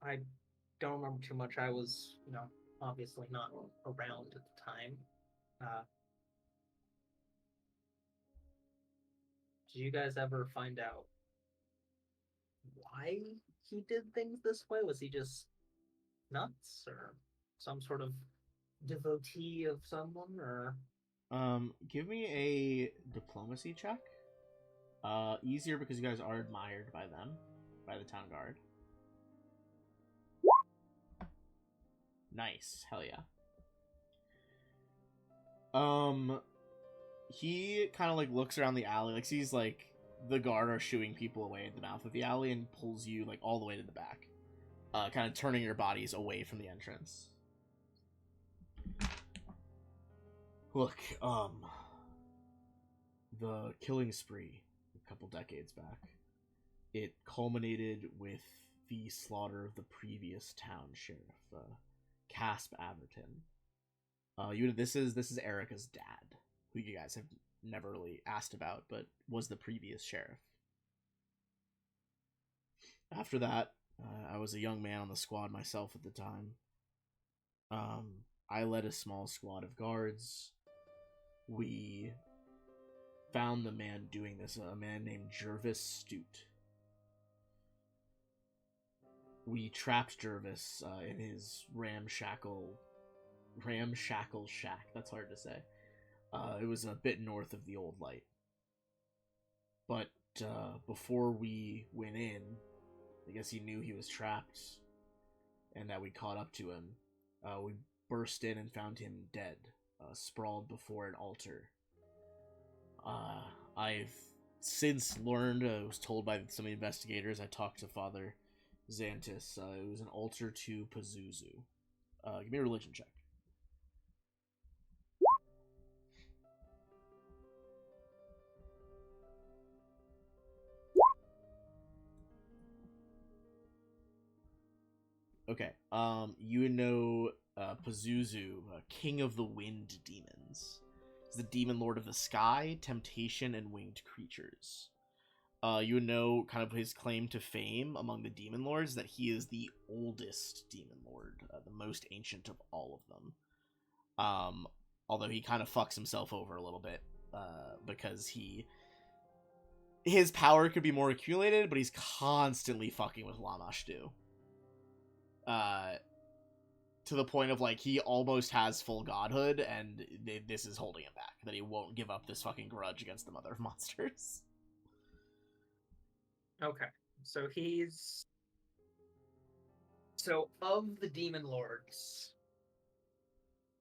I don't remember too much. I was, obviously not around at the time. Did you guys ever find out why he did things this way? Was he just nuts or some sort of devotee of someone, or Give me a diplomacy check. Easier because you guys are admired by them, by the town guard. Nice, hell yeah. He kind of, like, looks around the alley, like, sees, like, the guard are shooing people away at the mouth of the alley and pulls you, like, all the way to the back, kind of turning your bodies away from the entrance. Look, the killing spree a couple decades back, it culminated with the slaughter of the previous town sheriff, Casp Averton. This is Erica's dad, who you guys have never really asked about, but was the previous sheriff. After that, I was a young man on the squad myself at the time. I led a small squad of guards. We found the man doing this, a man named Jervis Stute. We trapped Jervis in his ramshackle shack. That's hard to say. It was a bit north of the Old Light. But before we went in, I guess he knew he was trapped and that we caught up to him. We burst in and found him dead, sprawled before an altar. I've since learned, I was told by some investigators, I talked to Father Xantis, it was an altar to Pazuzu. Give me a religion check. Okay. You know Pazuzu, King of the Wind Demons. He's the demon lord of the sky, temptation, and winged creatures. You know kind of his claim to fame among the demon lords, that he is the oldest demon lord, the most ancient of all of them. Although he kind of fucks himself over a little bit, because his power could be more accumulated, but he's constantly fucking with Lamashtu. To the point of, like, he almost has full godhood, and this is holding him back. That he won't give up this fucking grudge against the mother of monsters. Okay, so of the demon lords,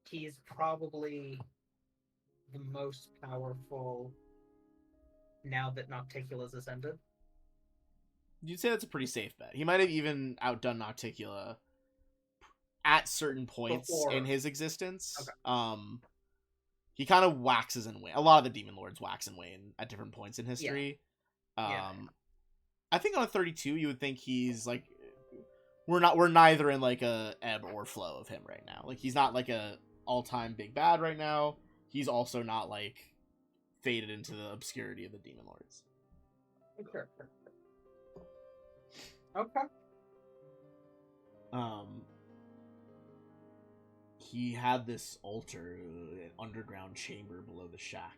he's probably the most powerful now that Nocticula's ascended. You'd say that's a pretty safe bet. He might have even outdone Nocticula at certain points in his existence. Okay. He kind of waxes and wanes. A lot of the demon lords wax and wane at different points in history. Yeah. I think on a 32, you would think he's like, we're neither in like a ebb or flow of him right now. Like, he's not like a all-time big bad right now. He's also not like faded into the obscurity of the demon lords. Sure. Okay. he had this altar, an underground chamber below the shack.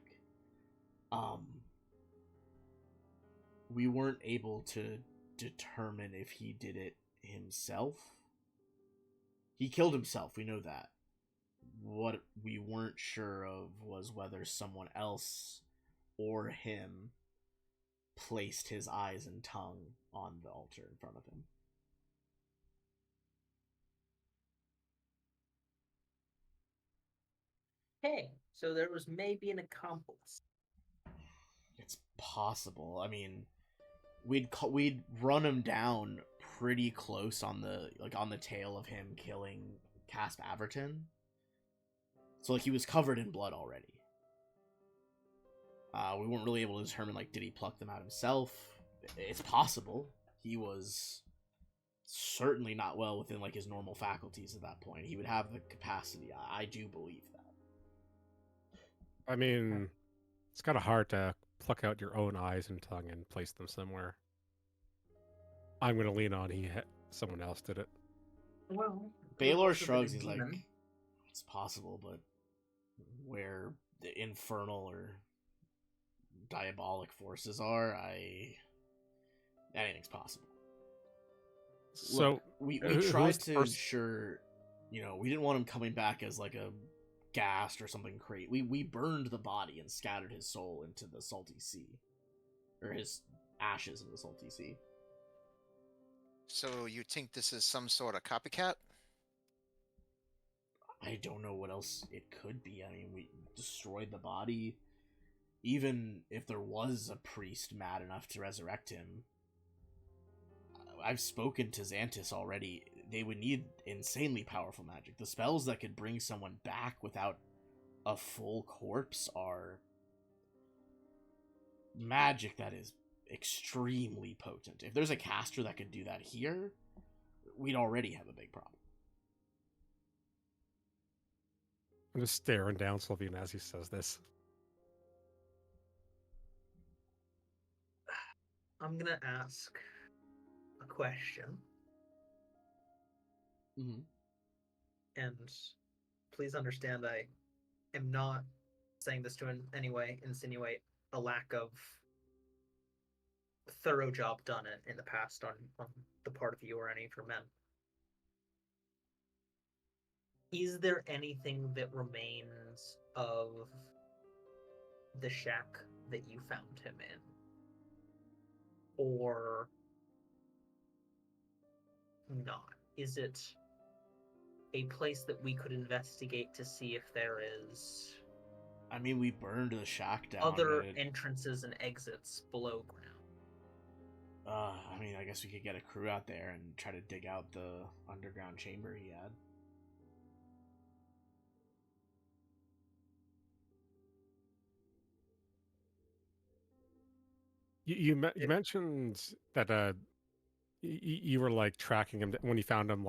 We weren't able to determine if he did it himself. He killed himself, we know that. What we weren't sure of was whether someone else or him placed his eyes and tongue on the altar in front of him. Hey, so there was maybe an accomplice. It's possible. I mean, we'd run him down pretty close on the tail of him killing Casp Averton. So he was covered in blood already. We weren't really able to determine did he pluck them out himself? It's possible. He was certainly not well within his normal faculties at that point. He would have the capacity. I do believe that. I mean, it's kind of hard to pluck out your own eyes and tongue and place them somewhere. I'm going to lean on someone else did it. Well, Baylor shrugs. He's like, it's possible, but where the infernal or diabolic forces are, anything's possible. So look, we tried to ensure, we didn't want him coming back as a gassed or something crazy. We burned the body and scattered his soul into the salty sea, or his ashes in the salty sea. So you think this is some sort of copycat? I don't know what else it could be. I mean, we destroyed the body. Even if there was a priest mad enough to resurrect him, I've spoken to Xantis already. They would need insanely powerful magic. The spells that could bring someone back without a full corpse are magic that is extremely potent. If there's a caster that could do that here, we'd already have a big problem. I'm just staring down Sylvian as he says this. I'm gonna ask a question. Mm-hmm. And please understand, I am not saying this to in any way insinuate a lack of thorough job done in the past on the part of you or any of your men. Is there anything that remains of the shack that you found him in? Or not? Is it a place that we could investigate to see if there is... I mean, we burned the shack down. Other entrances and exits below ground. I mean, I guess we could get a crew out there and try to dig out the underground chamber he had. You mentioned that you were tracking him when you found him.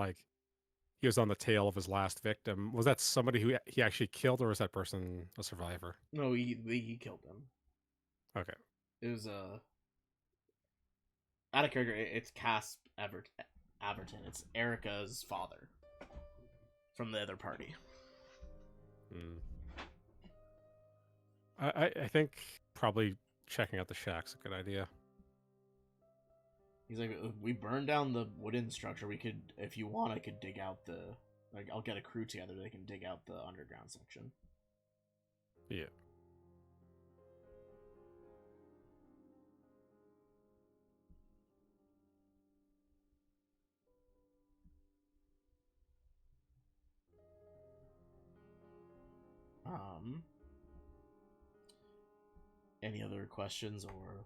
He was on the tail of his last victim. Was that somebody who he actually killed, or was that person a survivor? No, he killed him. Okay. It was out of character. It's Casp Averton. It's Erica's father from the other party. I think probably checking out the shack's a good idea. He's like, we burned down the wooden structure. We could, if you want, I could dig out the... I'll get a crew together. They can dig out the underground section. Yeah. Any other questions, or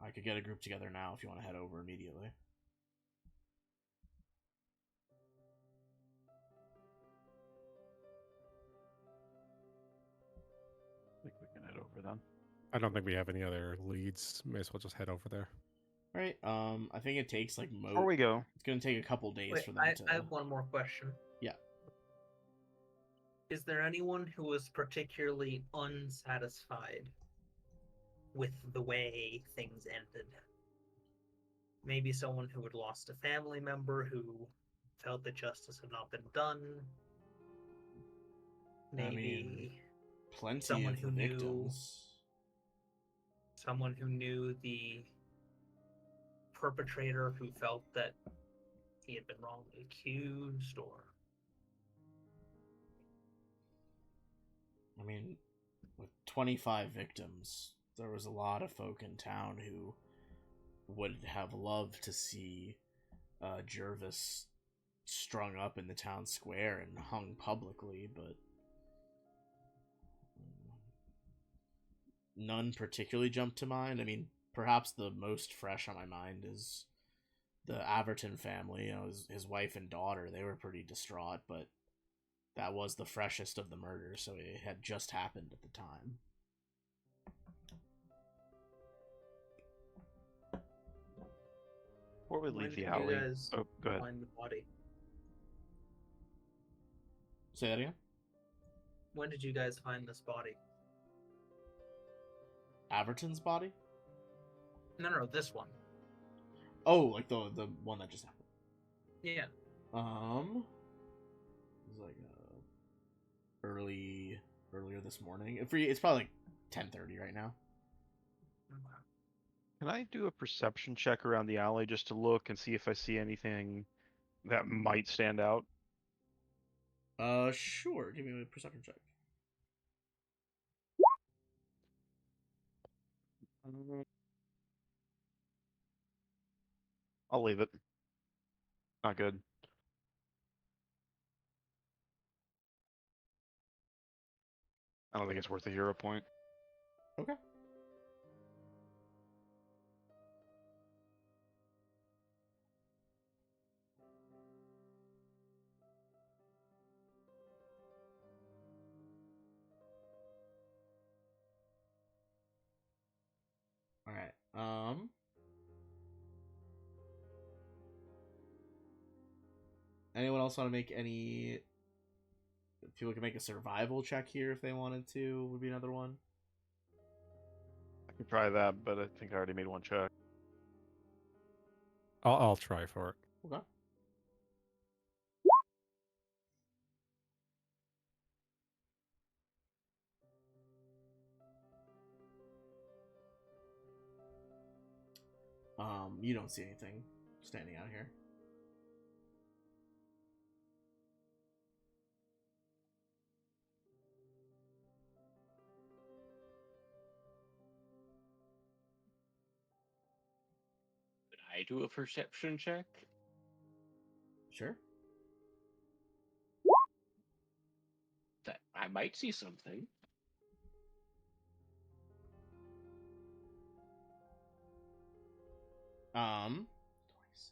I could get a group together now if you want to head over immediately. I think we can head over then. I don't think we have any other leads. May as well just head over there. All right. I think it takes Before we go, it's gonna take a couple days for them to. I have one more question. Yeah. Is there anyone who was particularly unsatisfied with the way things ended? Maybe someone who had lost a family member who felt that justice had not been done. Maybe plenty someone of who the knew- victims. someone who knew the perpetrator who felt that he had been wrongly accused, or I mean, with 25 victims, there was a lot of folk in town who would have loved to see Jervis strung up in the town square and hung publicly, but none particularly jumped to mind. I mean, perhaps the most fresh on my mind is the Averton family. You know, his wife and daughter, they were pretty distraught, but that was the freshest of the murders, so it had just happened at the time. Before we when leave did the alley. you guys Oh, go ahead. find the body? Say that again? When did you guys find this body? Averton's body? No, this one. Oh, like the one that just happened. Yeah. It was like earlier this morning. It's probably like 10:30 right now. Okay. Can I do a perception check around the alley just to look and see if I see anything that might stand out? Sure. Give me a perception check. I'll leave it. Not good. I don't think it's worth a hero point. Okay. All right. Anyone else want to make any? People can make a survival check here if they wanted to. Would be another one. I could try that, but I think I already made one check. I'll try for it. Okay. You don't see anything standing out here. Could I do a perception check? Sure. That I might see something. Um, 26.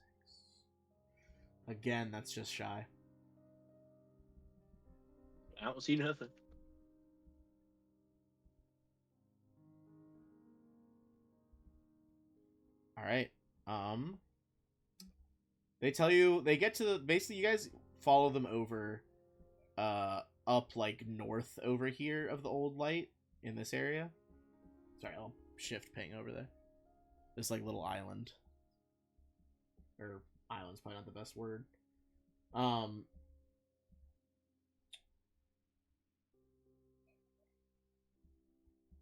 Again, that's just shy. I don't see nothing. All right. They tell you they get to basically you guys follow them over, up like north over here of the old light in this area. Sorry, I'll shift ping over there. This like little island, or island's probably not the best word.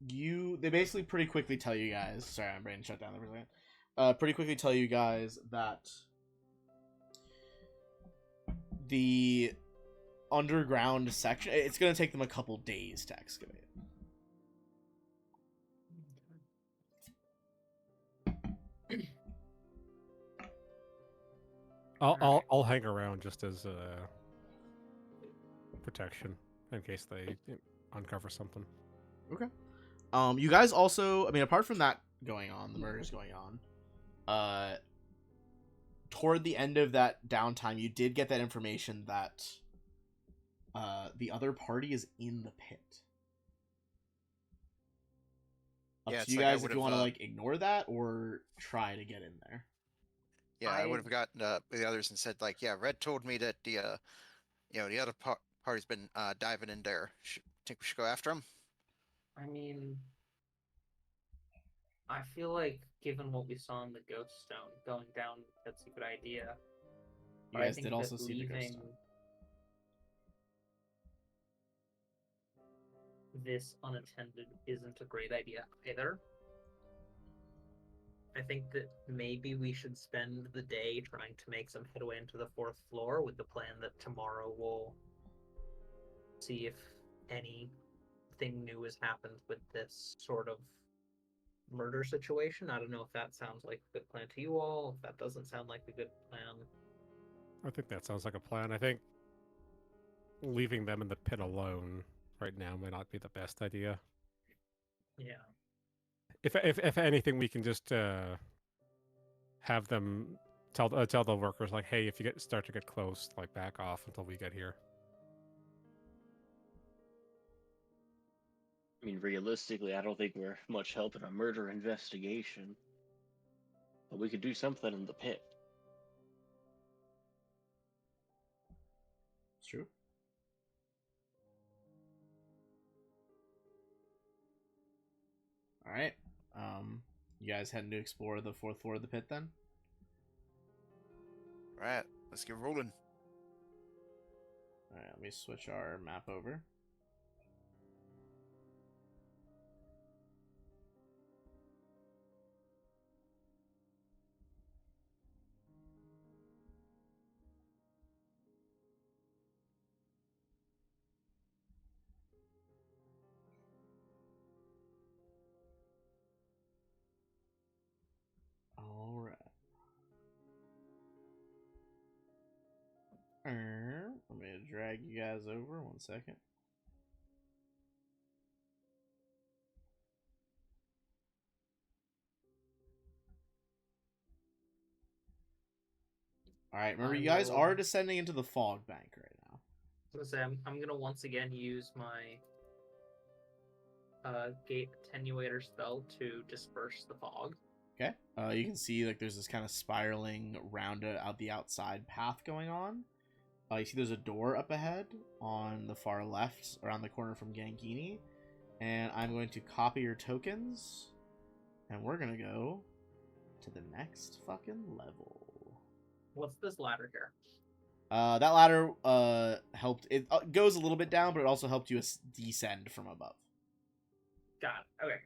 They basically pretty quickly tell you guys. Sorry, my brain shut down there for a second. Pretty quickly tell you guys that the underground section, it's gonna take them a couple days to excavate. I'll hang around just as protection in case they uncover something. Okay. You guys also, I mean, apart from that going on, the murders going on, toward the end of that downtime, you did get that information that the other party is in the pit. Up Yeah, to you like I guys if would've, you want to like ignore that or try to get in there. Yeah, I would have gotten the others and said like, yeah, Red told me that the the other party's been diving in there. Think we should go after him? I mean, I feel like given what we saw in the ghost stone, going down, that's a good idea. You But I guys think did that also see the ghost leaving- stone. this unattended isn't a great idea either. I think that maybe we should spend the day trying to make some headway into the fourth floor with the plan that tomorrow we'll see if anything new has happened with this sort of murder situation. I don't know if that sounds like a good plan to you all, if that doesn't sound like a good plan. I think that sounds like a plan. I think leaving them in the pit alone right now may not be the best idea. Yeah. If anything, we can just have them tell the workers like, hey, if you start to get close, like back off until we get here. I mean, realistically, I don't think we're much help in a murder investigation. But we could do something in the pit. It's true. All right. You guys heading to explore the fourth floor of the pit then? All right, let's get rolling. All right, let me switch our map over. All right. Let me drag you guys over 1 second. All right, remember, you guys are descending into the fog bank right now. I was gonna say, I'm gonna once again use my gate attenuator spell to disperse the fog. Okay. You can see like there's this kind of spiraling round out the outside path going on. You see there's a door up ahead on the far left, around the corner from Gangini. And I'm going to copy your tokens. And we're going to go to the next fucking level. What's this ladder here? That ladder helped. It goes a little bit down, but it also helped you descend from above. Got it. Okay.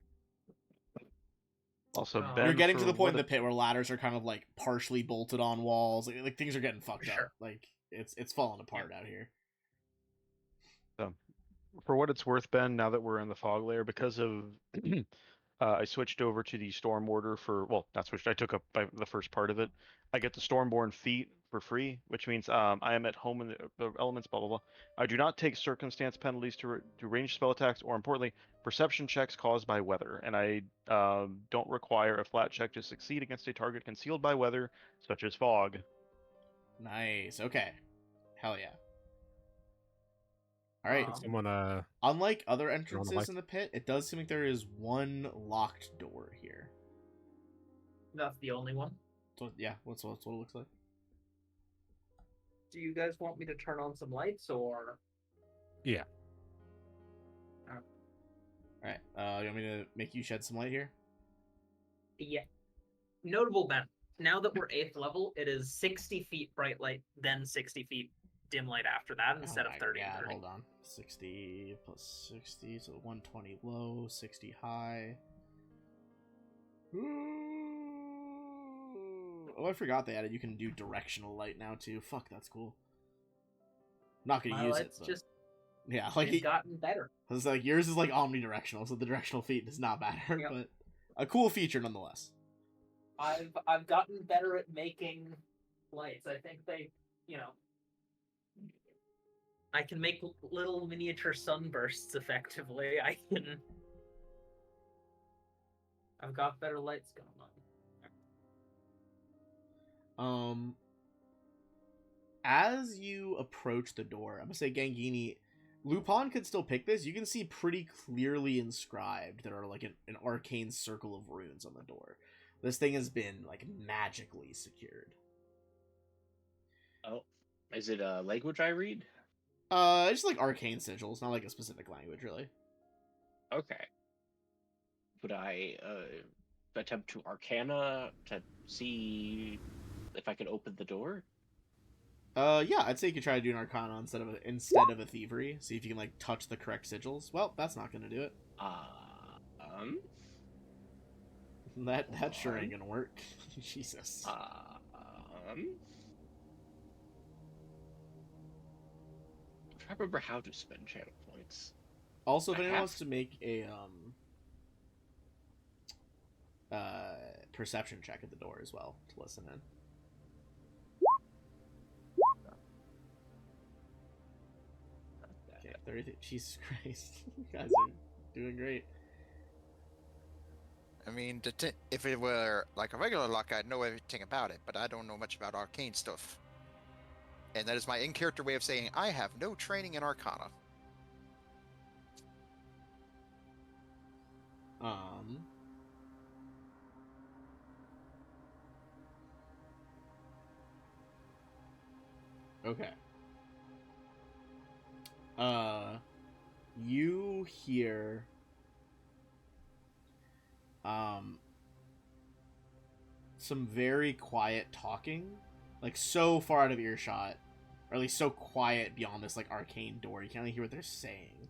Also, You're Ben, You're getting for to the point in what the pit where ladders are kind of like partially bolted on walls. Like things are getting fucked up. Sure. Like it's falling apart out here. for what it's worth, Ben, now that we're in the fog layer, because of I switched over to the storm order for, well, not switched, I took up the first part of it. I get the stormborn feat for free, which means I am at home in the elements, blah blah blah. I do not take circumstance penalties to range spell attacks, or importantly, perception checks caused by weather, and I don't require a flat check to succeed against a target concealed by weather, such as fog. Nice. Okay. Hell yeah. All right. Can someone Unlike other on the entrances mic? in the pit, it does seem like there is one locked door here. That's the only one. So yeah, that's what it looks like. Do you guys want me to turn on some lights or? Yeah. All right. You want me to make you shed some light here? Yeah. Notable Ben. Now that we're 8th level, it is 60 feet bright light, then 60 feet dim light after that instead of 30 and 30. Hold on. 60 plus 60, so 120 low, 60 high. Oh, I forgot they added you can do directional light now too. Fuck, that's cool. Not gonna use it. But... just yeah, like it's gotten better. It's like yours is like omnidirectional, so the directional feed does not matter, Yep. but a cool feature nonetheless. I've gotten better at making lights. I think they, I can make little miniature sunbursts effectively. I've got better lights going on. As you approach the door, I'm gonna say Gangini, Lupin could still pick this. You can see pretty clearly inscribed there are like an arcane circle of runes on the door. This thing has been like magically secured. Oh, is it a language I read? It's just like arcane sigils, not like a specific language, really. Okay. Would I attempt to arcana to see if I can open the door? Yeah, I'd say you could try to do an Arcana instead of a Thievery. See if you can like touch the correct sigils. Well, that's not gonna do it. That sure ain't gonna work. Jesus. I'm trying to remember how to spend channel points. Also, if I anyone have- wants to make a perception check at the door as well to listen in. Okay, 30. Jesus Christ, you guys are doing great. I mean, if it were like a regular luck, I'd know everything about it, but I don't know much about arcane stuff. And that is my in-character way of saying I have no training in Arcana. Okay. You hear some very quiet talking, like so far out of earshot, or at least so quiet beyond this like arcane door you can't really hear what they're saying.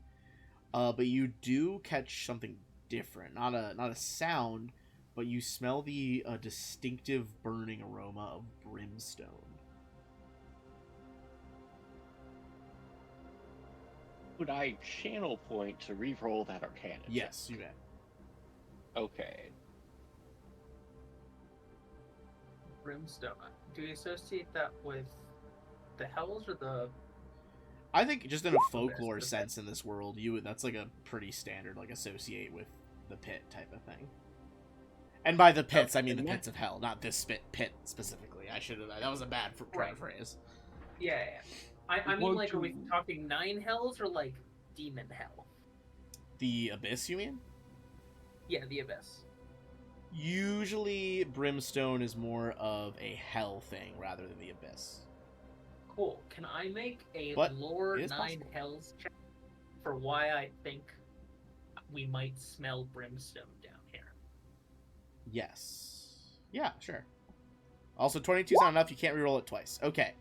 But you do catch something different, not a sound, but you smell the distinctive burning aroma of brimstone. Would I channel point to re-roll that Arcana? check? Yes, you may. Okay. Brimstone. Do you associate that with the hells or the? I think just in a The folklore best. sense in this world, that's like a pretty standard like associate with the pit type of thing. And by the pits, I mean the Yeah. pits of hell, not this pit specifically. I should have. That was a bad Right. phrase. Yeah. I mean, Would like, are we you- talking 9 hells or like demon hell? The abyss, you mean? Yeah, the abyss. Usually, brimstone is more of a hell thing rather than the abyss. Cool. Can I make a But lore it is 9 possible. hells check for why I think we might smell brimstone down here? Yes. Yeah, sure. Also, 22's not enough. You can't reroll it twice. Okay.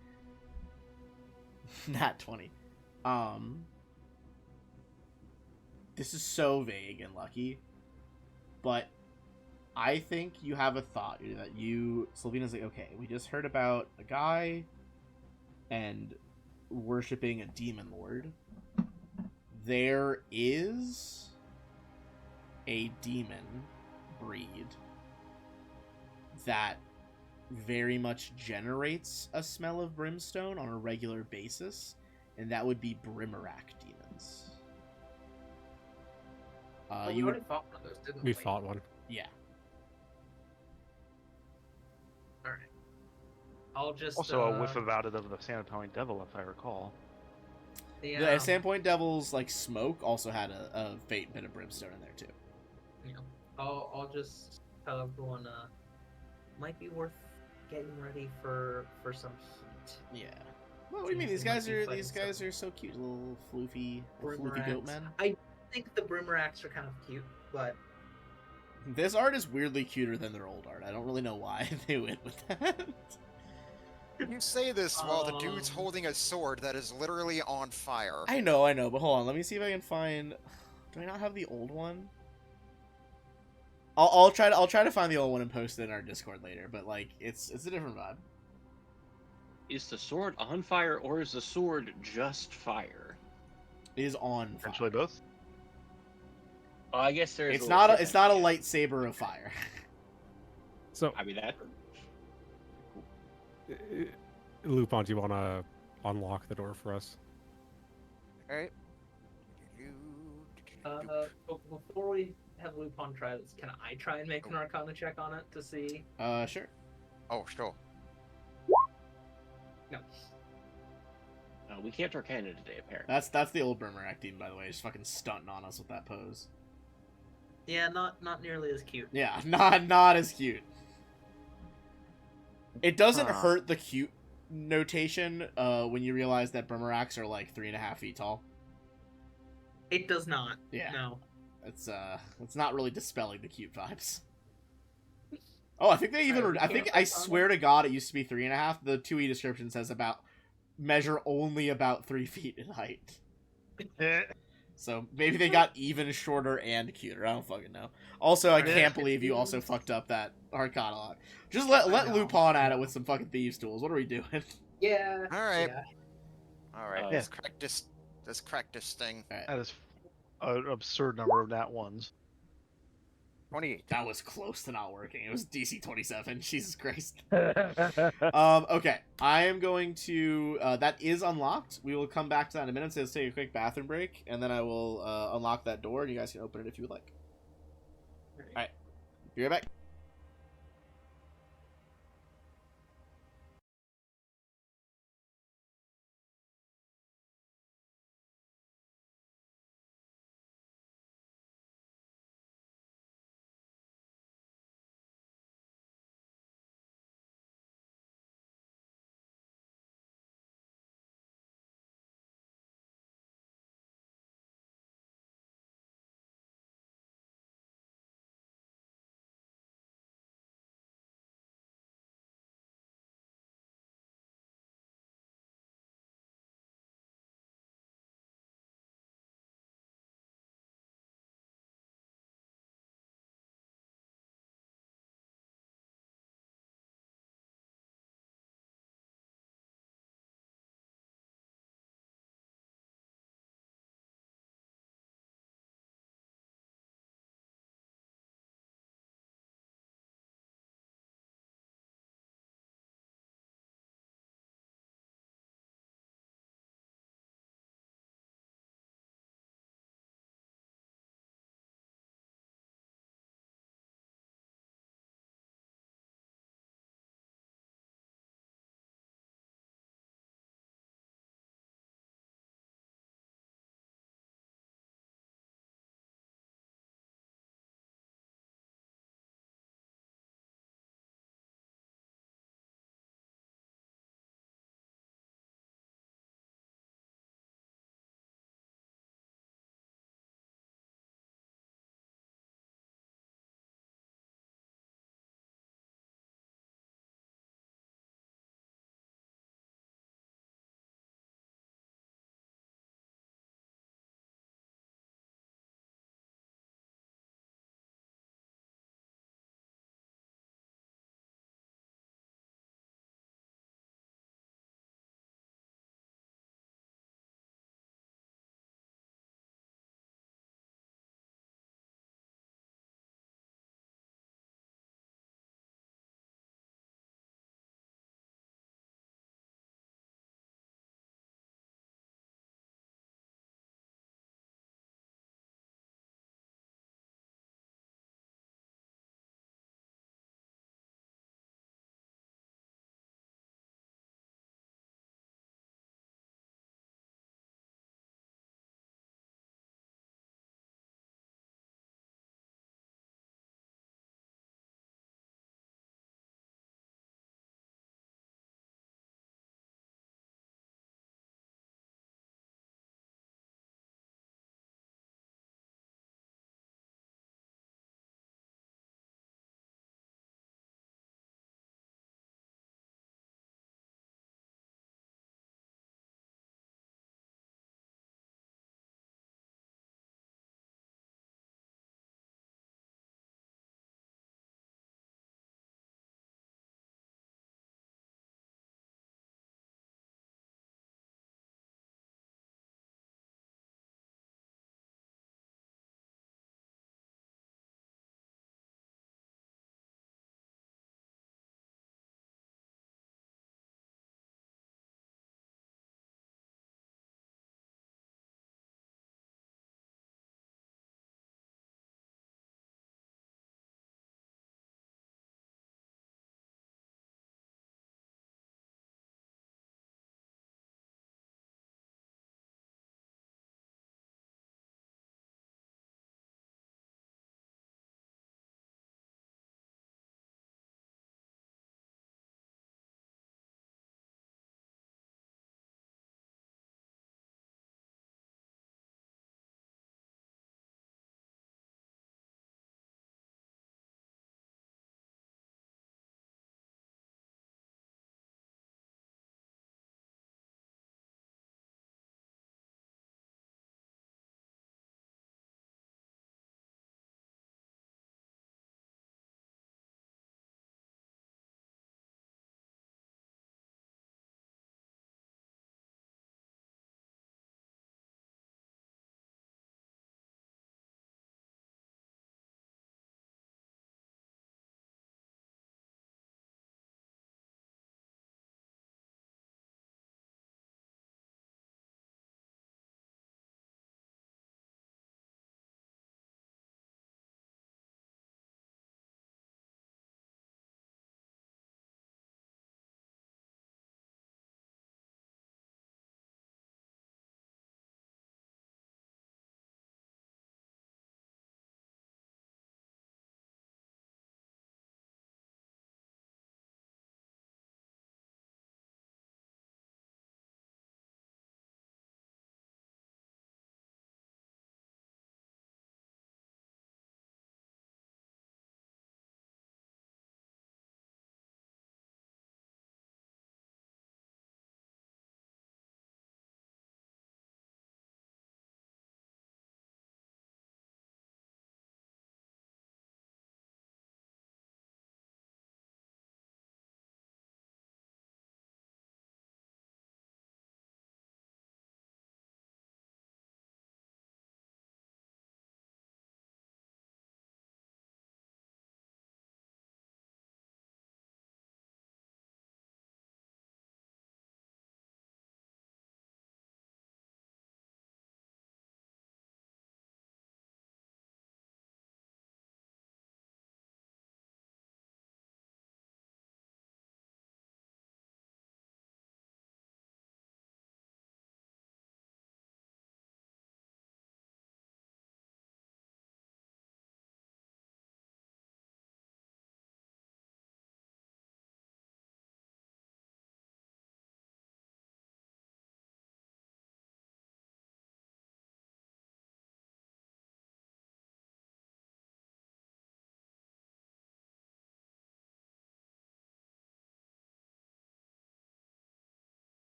Not 20. This is so vague and lucky, but I think you have a thought that Sylvina's like, okay, we just heard about a guy and worshipping a demon lord. There is a demon breed that very much generates a smell of brimstone on a regular basis, and that would be Brimmerak demons. Oh, we You already would, fought one of those, didn't We fought one. yeah. All right. I'll just Also, a whiff about it of the Sandpoint Devil, if I recall. the The Sandpoint Devils like smoke also had a faint bit of brimstone in there too. Yeah. I'll just tell everyone might be worth getting ready for some heat. Yeah. Well, what do you mean? Seems These they might guys be are fighting so cute, little floofy Brimmeracks. goat men. I think the Brimmeracks are kind of cute, but This art is weirdly cuter than their old art. I don't really know why they went with that. You say this while the dude's Um, holding a sword that is literally on fire. I know, but hold on. Let me see if I can find. Do I not have the old one? I'll try to find the old one and post it in our Discord later. But like, it's a different vibe. Is the sword on fire or is the sword just fire? It is on fire. Potentially both. Oh, I guess there's. It's a not a difference, yeah. lightsaber of fire. So, I mean that. Lupin, do you want to unlock the door for us? Alright. but before we have Lupin try this, can I try and make an Arcana check on it to see? Sure. Oh, sure. No. We can't Arcana today, apparently. That's the old Brimmerak team, by the way. Just fucking stunting on us with that pose. Yeah, not nearly as cute. Yeah, not as cute. It doesn't Huh. hurt the cute notation when you realize that Brimmeraks are like 3.5 feet tall. It does not. Yeah. No. It's not really dispelling the cute vibes. Oh, I think they even. Alright, I think yeah, I that's fine. swear to God, it used to be 3.5. The 2E description says about measure only about 3 feet in height. Eh, So maybe they got even shorter and cuter. I don't fucking know. Also, I Alright, can't let's get believe you also these. fucked up that Arcana lock. Just let I know, Lupin I at it know. with some fucking thieves tools. What are we doing? Yeah. All right. Yeah. All right, Yeah. let's crack this. Let's crack this thing. that is an absurd number of nat ones. 28. That was close to not working. It was DC 27. Jesus Christ. All Okay. I am going to. That is unlocked. We will come back to that in a minute. So let's take a quick bathroom break, and then I will unlock that door, and you guys can open it if you would like. Alright. Be right back.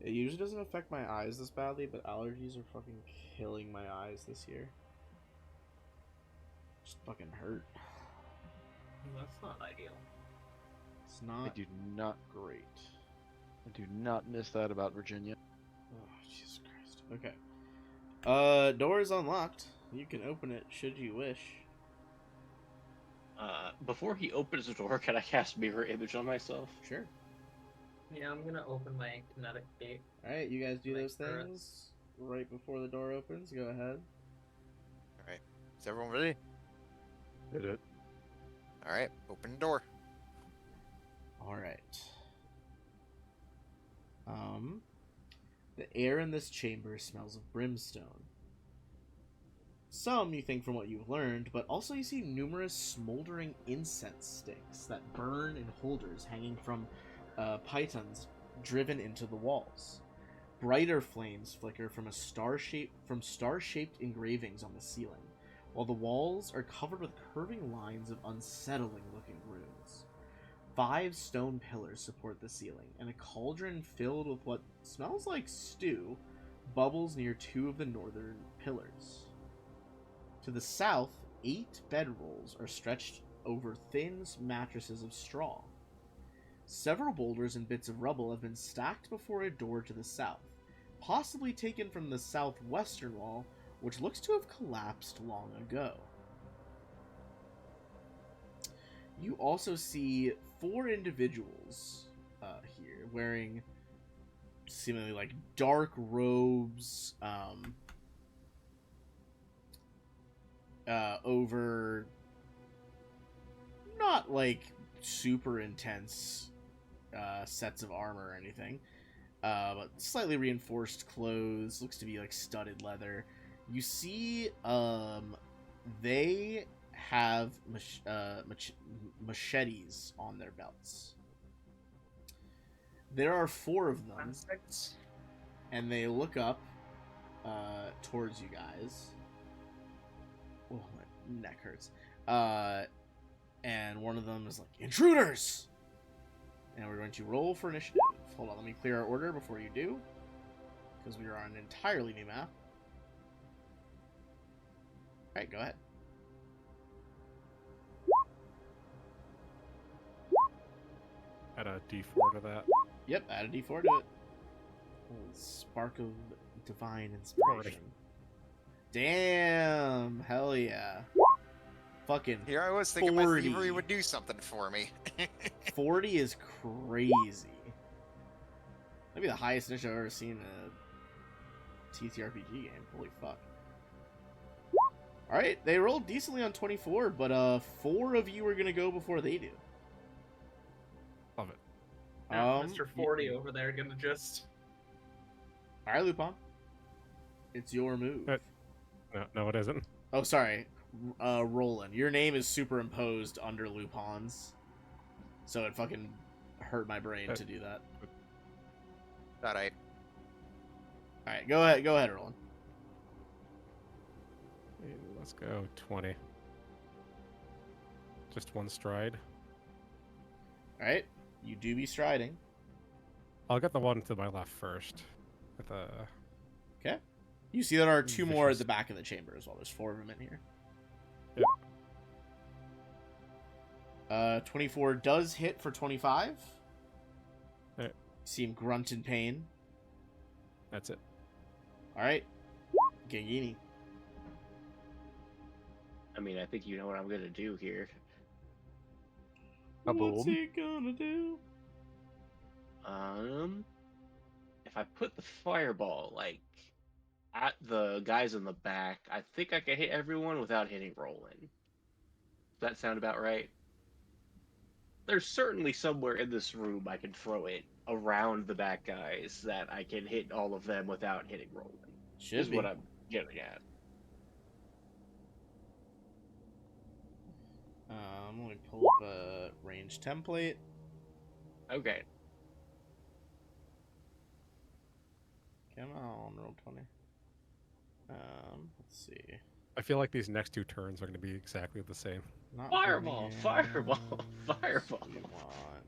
It usually doesn't affect my eyes this badly, but allergies are fucking killing my eyes this year. Just fucking hurt. That's not ideal. It's I not do not. great. I do not miss that about Virginia. Oh, Jesus Christ. Okay. Door is unlocked. You can open it should you wish. Before he opens the door, can I cast mirror image on myself? Sure. Yeah, I'm gonna open my kinetic gate. Alright, you guys do those Make sure things right before the door opens. Go ahead. All right. Is everyone ready? Did it? All right. Open the door. Alright. The air in this chamber smells of brimstone. Some you think from what you've learned, but also you see numerous smoldering incense sticks that burn in holders hanging from pythons driven into the walls. Brighter flames flicker from star-shaped engravings on the ceiling, while the walls are covered with curving lines of unsettling-looking runes. 5 stone pillars support the ceiling, and a cauldron filled with what smells like stew bubbles near 2 of the northern pillars. To the south, 8 bedrolls are stretched over thin mattresses of straw. Several boulders and bits of rubble have been stacked before a door to the south, possibly taken from the southwestern wall, which looks to have collapsed long ago. You also see 4 individuals here wearing seemingly like dark robes over not like super intense sets of armor or anything, but slightly reinforced clothes. Looks to be like studded leather. You see they have machetes on their belts. There are 4 of them, and they look up towards you guys. Oh, my neck hurts. And one of them is like, "Intruders!" And we're going to roll for initiative. Hold on, let me clear our order before you do, because we are on an entirely new map. Alright, go ahead. Add a D4 to that. Yep, add a d4 to it. Spark of divine inspiration. 40. Damn, hell yeah. Fucking Here I was thinking my 40. thievery would do something for me. 40 is crazy. Maybe the highest initiative I've ever seen in a TTRPG game. Holy fuck. Alright, they rolled decently on 24, but 4 of you are gonna go before they do. Love it. Yeah, Mr. 40 over there gonna just... Alright, Lupin. It's your move. No, it isn't. Oh, sorry. Roland. Your name is superimposed under Lupin's. So it fucking hurt my brain to do that. Alright. Alright, go ahead, Roland. Let's go 20. Just one stride. Alright, you do be striding. I'll get the one to my left first. With the... Okay. You see there are 2 more at Vicious. the back of the chamber as well. There's 4 of them in here. Yep. 24 does hit for 25. Yeah. See him grunt in pain. That's it. Alright. Gangini. I mean, I think you know what I'm gonna do here. What's he gonna do? If I put the fireball, like, at the guys in the back, I think I can hit everyone without hitting Roland. Does that sound about right? There's certainly somewhere in this room I can throw it around the back guys that I can hit all of them without hitting Roland. Should Is be. what I'm getting at. Let me pull up a range template. Okay. Come on, roll 20. Let's see. I feel like these next 2 turns are going to be exactly the same. Not Fireball, Vermeer. fireball, fireball. We want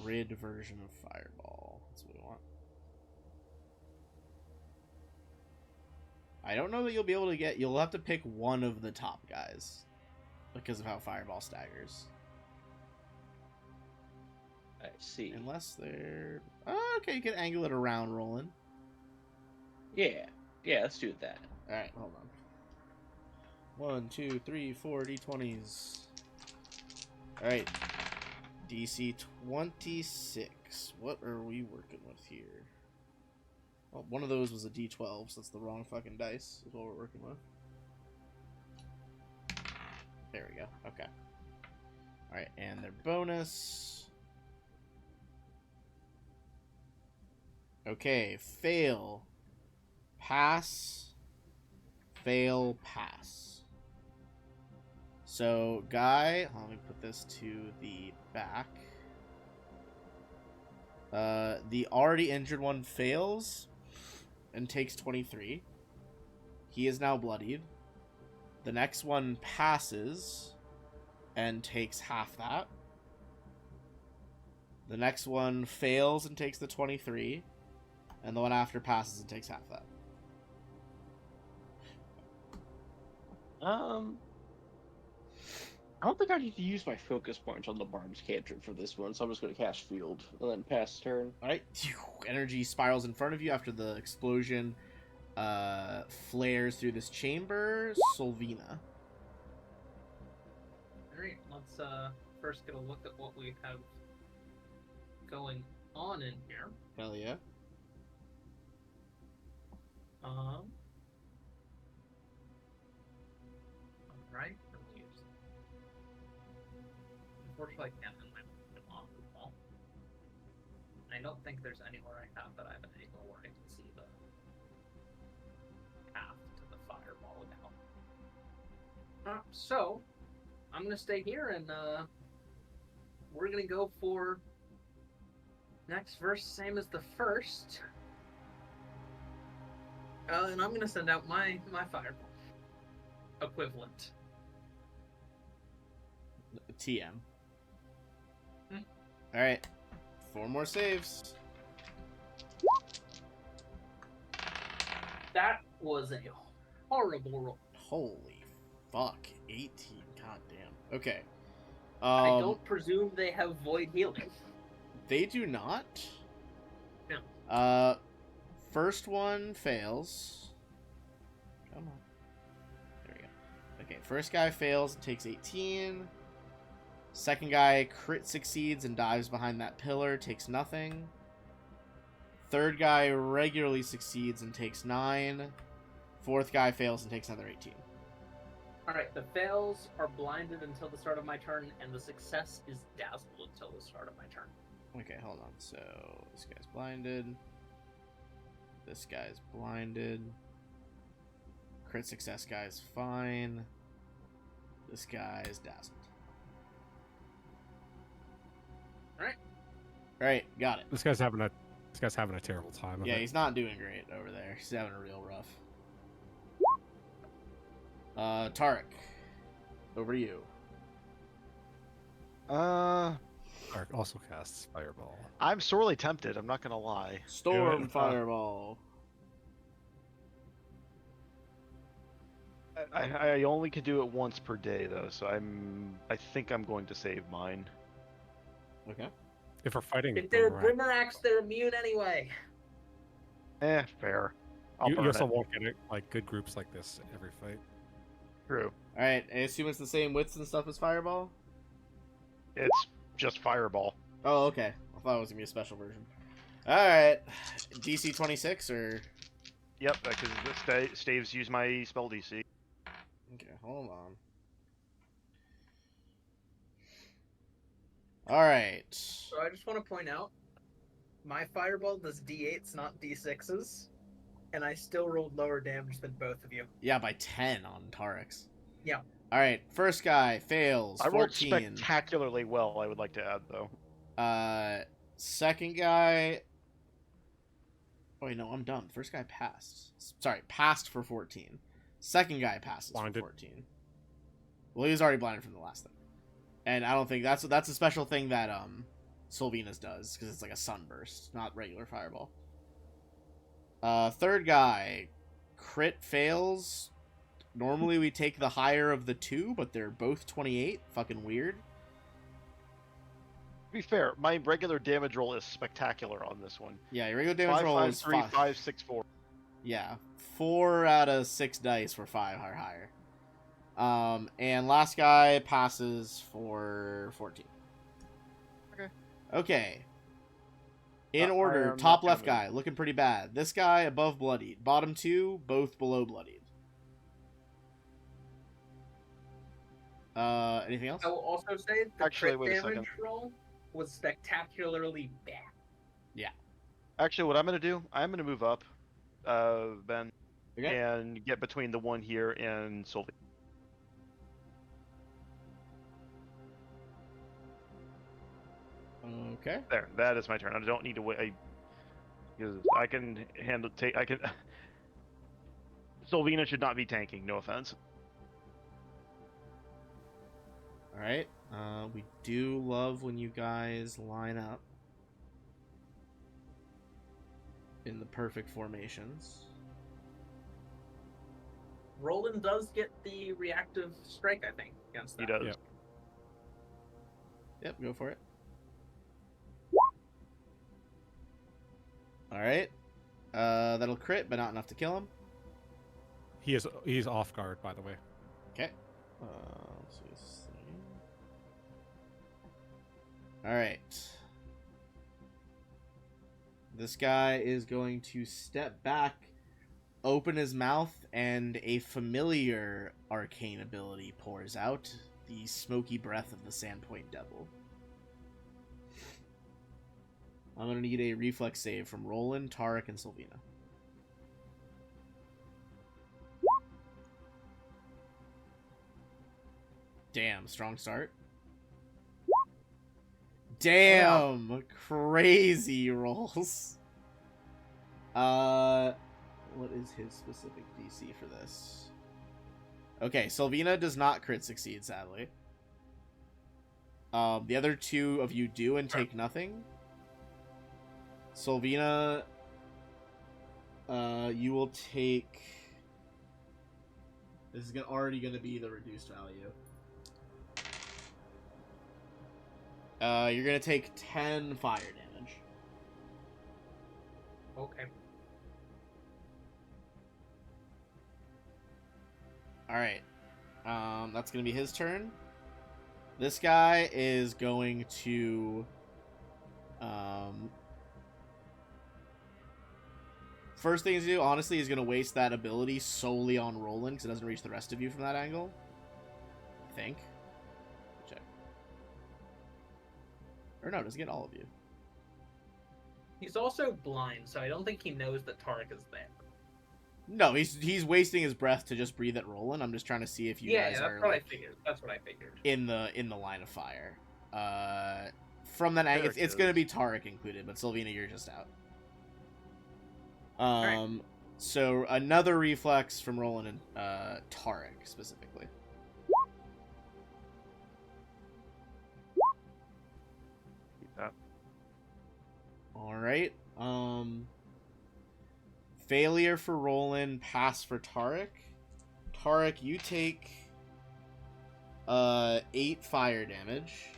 grid version of Fireball. That's what we want. I don't know that you'll be able to get... You'll have to pick one of the top guys because of how Fireball staggers. I see. Unless they're... Oh, okay, you can angle it around rolling. Yeah. Yeah, let's do that. Alright, hold on. 1, 2, 3, 4 D20s. Alright. DC 26. What are we working with here? Well, one of those was a D12, so that's the wrong fucking dice, is what we're working with. There we go. Okay. Alright, and their bonus. Okay, fail. Pass. Fail, pass. So, Guy, let me put this to the back. The already injured one fails and takes 23. He is now bloodied. The next one passes and takes half that. The next one fails and takes the 23. And the one after passes and takes half that. I don't think I need to use my focus points on the Barb's cantrip for this one, so I'm just going to cast Field and then pass turn. Alright, energy spirals in front of you after the explosion flares through this chamber. Solvina. Alright, let's first get a look at what we have going on in here. Hell yeah. Alright, unfortunately, I can't in my off the wall. I don't think there's anywhere I have that I have an angle where I can see the path to the fireball now. So, I'm gonna stay here and we're gonna go for next verse, same as the first. And I'm gonna send out my fireball equivalent. TM. Alright. 4 more saves. That was a horrible roll. Holy fuck. 18. God damn. Okay. I don't presume they have void healing. They do not. No. First one fails. Come on. There we go. Okay, first guy fails and takes 18. Second guy crit succeeds and dives behind that pillar, takes nothing. Third guy regularly succeeds and takes 9. Fourth guy fails and takes another 18. Alright, the fails are blinded until the start of my turn, and the success is dazzled until the start of my turn. Okay, hold on. So, this guy's blinded. This guy's blinded. Crit success guy's fine. This guy is dazzled. Alright, got it. This guy's having a terrible time. Of Yeah, it. he's not doing great over there. He's having a real rough. Tarek, over to you. Ark also casts Fireball. I'm sorely tempted. I'm not gonna lie. Storm Good. Fireball. I only can do it once per day though, so I think I'm going to save mine. Okay. If we're fighting, If they're Boomerang, Brimarax, they're immune anyway. Fair. I'll you burn also it. won't get it, like good groups like this every fight. True. Alright, I assume it's the same widths and stuff as Fireball? It's just fireball. Oh, okay. I thought it was going to be a special version. Alright. DC 26 or... Yep, because Staves use my spell DC. Okay, hold on. Alright. So I just want to point out, my fireball does D8s, not D6s, and I still rolled lower damage than both of you. Yeah, by 10 on Tarek's. Yeah. Alright, first guy fails. I rolled 14. spectacularly well, I would like to add, though. Second guy... Oh, wait, no, I'm done. First guy passed. Sorry, passed for 14. Second guy passes Blinded. for 14. Well, he was already blinded from the last thing. And I don't think that's a special thing that Sylvena's does, because it's like a sunburst, not regular fireball. Third guy, crit fails. Normally we take the higher of the two, but they're both 28. Fucking weird. To be fair, my regular damage roll is spectacular on this one. Yeah, your regular damage roll is 5, 5, 6, 4. Yeah, 4 out of 6 dice for 5 or higher. And last guy passes for 14. Okay. In I order, am top not left gonna guy, looking pretty bad. This guy above bloodied. Bottom two, both below bloodied. Anything else? I will also say the Actually, crit wait a second. damage roll was spectacularly bad. Yeah. Actually, what I'm going to do, I'm going to move up, Ben, Okay. and get between the one here and Sylvie. Okay. There, that is my turn. I don't need to wait. Because I can handle. I can. Sylvina should not be tanking. No offense. All right. We do love when you guys line up in the perfect formations. Roland does get the reactive strike, I think, against that. He does. Yep. Yep, go for it. All right. That'll crit, but not enough to kill him. He's off guard, by the way. Okay. Let's see this thing. All right. This guy is going to step back, open his mouth, and a familiar arcane ability pours out. The smoky breath of the Sandpoint Devil. I'm going to need a reflex save from Roland, Tarek, and Sylvina. Damn, strong start. Damn, crazy rolls. What is his specific DC for this? Okay, Sylvina does not crit succeed, sadly. The other two of you do and take nothing. Sylvina, you will take... This is already going to be the reduced value. You're going to take 10 fire damage. Okay. Alright. That's going to be his turn. This guy is going to... First thing to do, honestly, is going to waste that ability solely on Roland, because it doesn't reach the rest of you from that angle. I think. Check. Or no, it doesn't get all of you. He's also blind, so I don't think he knows that Tarek is there. No, he's wasting his breath to just breathe at Roland. I'm just trying to see if you guys that's are what like, I figured. That's what I figured. in the line of fire. From that angle, it's going to be Tarek included, but Sylvina, you're just out. Right. So another reflex from Roland and Tarek specifically. Keep that. All right. Failure for Roland, pass for Tarek. Tarek, you take 8 fire damage.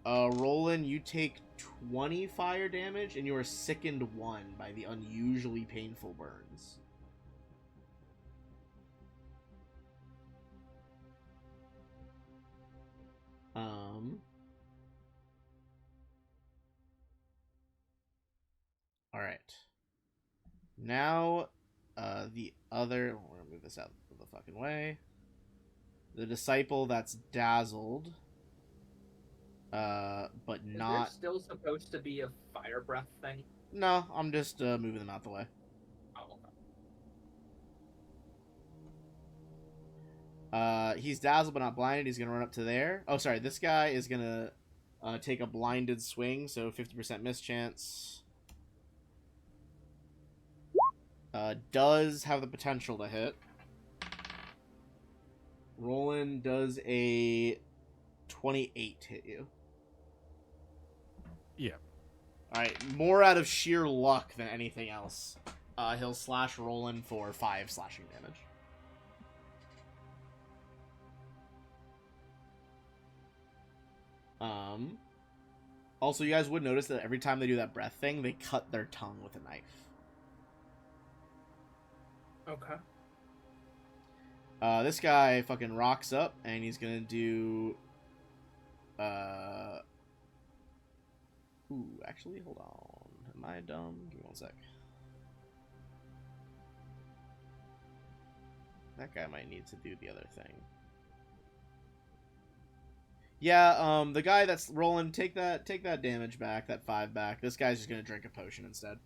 Roland, you take 20 fire damage, and you are sickened 1 by the unusually painful burns. Alright. Now, the other... We're gonna move this out of the fucking way. The disciple that's dazzled... but Is not... there still supposed to be a fire breath thing? No, I'm just moving them out the way. Oh, He's dazzled but not blinded. He's gonna run up to there. Oh, sorry. This guy is gonna take a blinded swing, so 50% miss chance. Does have the potential to hit. Roland does a 28 hit you. Yeah. Alright, more out of sheer luck than anything else. He'll slash Roland for 5 slashing damage. Also, you guys would notice that every time they do that breath thing, they cut their tongue with a knife. Okay. This guy fucking rocks up, and he's gonna do... Ooh, actually, hold on. Am I dumb? Give me one sec. That guy might need to do the other thing. Yeah, the guy that's rolling, take that damage back, that 5 back. This guy's just gonna drink a potion instead.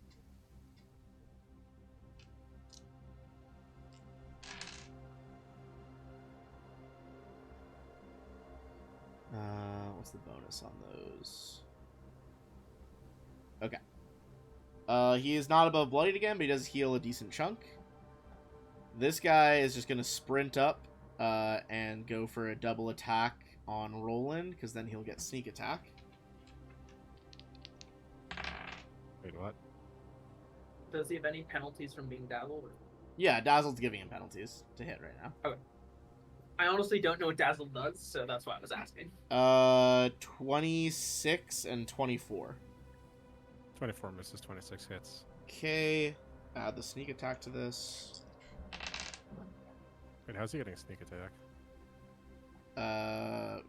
What's the bonus on those? Okay. He is not above bloodied again, but he does heal a decent chunk. This guy is just gonna sprint up, and go for a double attack on Roland, because then he'll get sneak attack. Wait, what? Does he have any penalties from being dazzled? Yeah, Dazzled's giving him penalties to hit right now. I honestly don't know what dazzle does, so that's why I was asking. 26 and 24. 24 misses, 26 hits. Okay, add the sneak attack to this. Wait, how's he getting a sneak attack?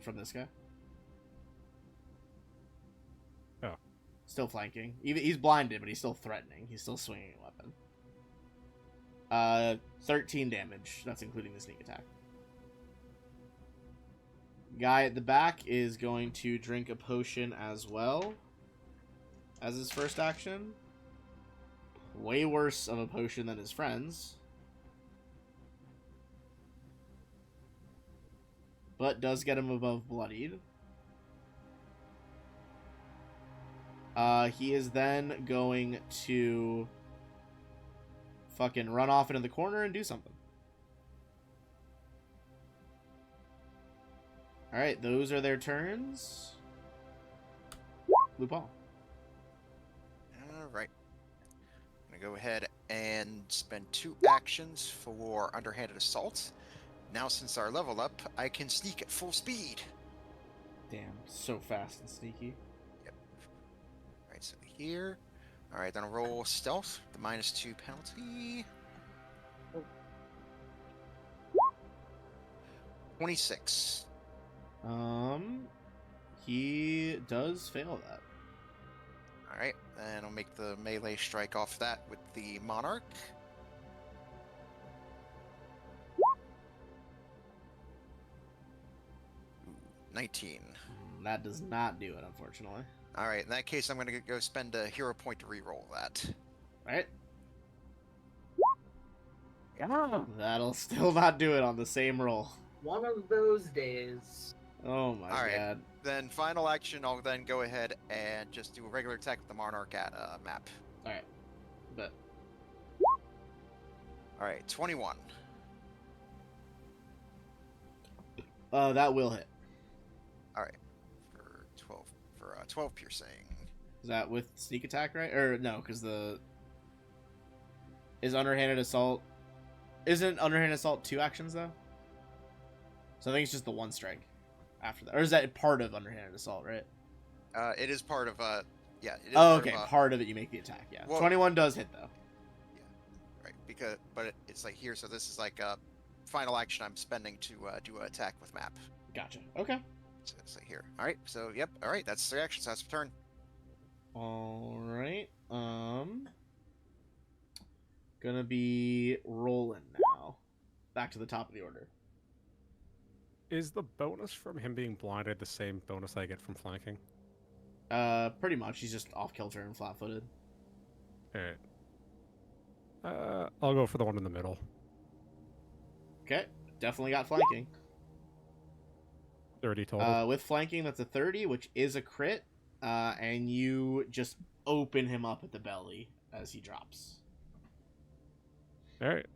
From this guy. Oh. Still flanking. He's blinded, but he's still threatening. He's still swinging a weapon. 13 damage. That's including the sneak attack. Guy at the back is going to drink a potion as well as his first action. Way worse of a potion than his friends. But does get him above bloodied. He is then going to fucking run off into the corner and do something. Alright, those are their turns. Lupin. Alright. I'm gonna go ahead and spend 2 actions for underhanded assault. Now, since our level up, I can sneak at full speed. Damn, so fast and sneaky. Yep. Alright, so here. Alright, then I'll roll stealth, the -2 penalty. 26. He does fail that. Alright, then I'll make the melee strike off that with the Monarch. Ooh, 19. That does not do it, unfortunately. Alright, in that case, I'm going to go spend a hero point to reroll that. Alright. Yeah. That'll still not do it on the same roll. One of those days. Oh my Alright. god. Then, final action, I'll then go ahead and just do a regular attack with the Monarch at map. Alright. But Alright, 21. that will hit. Alright. For 12 piercing. Is that with sneak attack, right? Or no, because is underhanded assault... Isn't underhanded assault 2 actions, though? So I think it's just the 1 strike after that. Or is that part of underhanded assault, right? It is part of, yeah. It is Oh, part okay. Of, Part of it you make the attack, yeah. Well, 21 does hit, though. right, but it's like here, so this is like a final action I'm spending to do an attack with map. Gotcha. Okay. So it's like here. Alright, so, yep, alright, that's 3 actions, that's the turn. Alright. Gonna be rolling now. Back to the top of the order. Is the bonus from him being blinded the same bonus I get from flanking? Pretty much. He's just off kilter and flat-footed. Alright. I'll go for the one in the middle. Okay. Definitely got flanking. 30 total. With flanking, that's a 30, which is a crit. And you just open him up at the belly as he drops. Alright.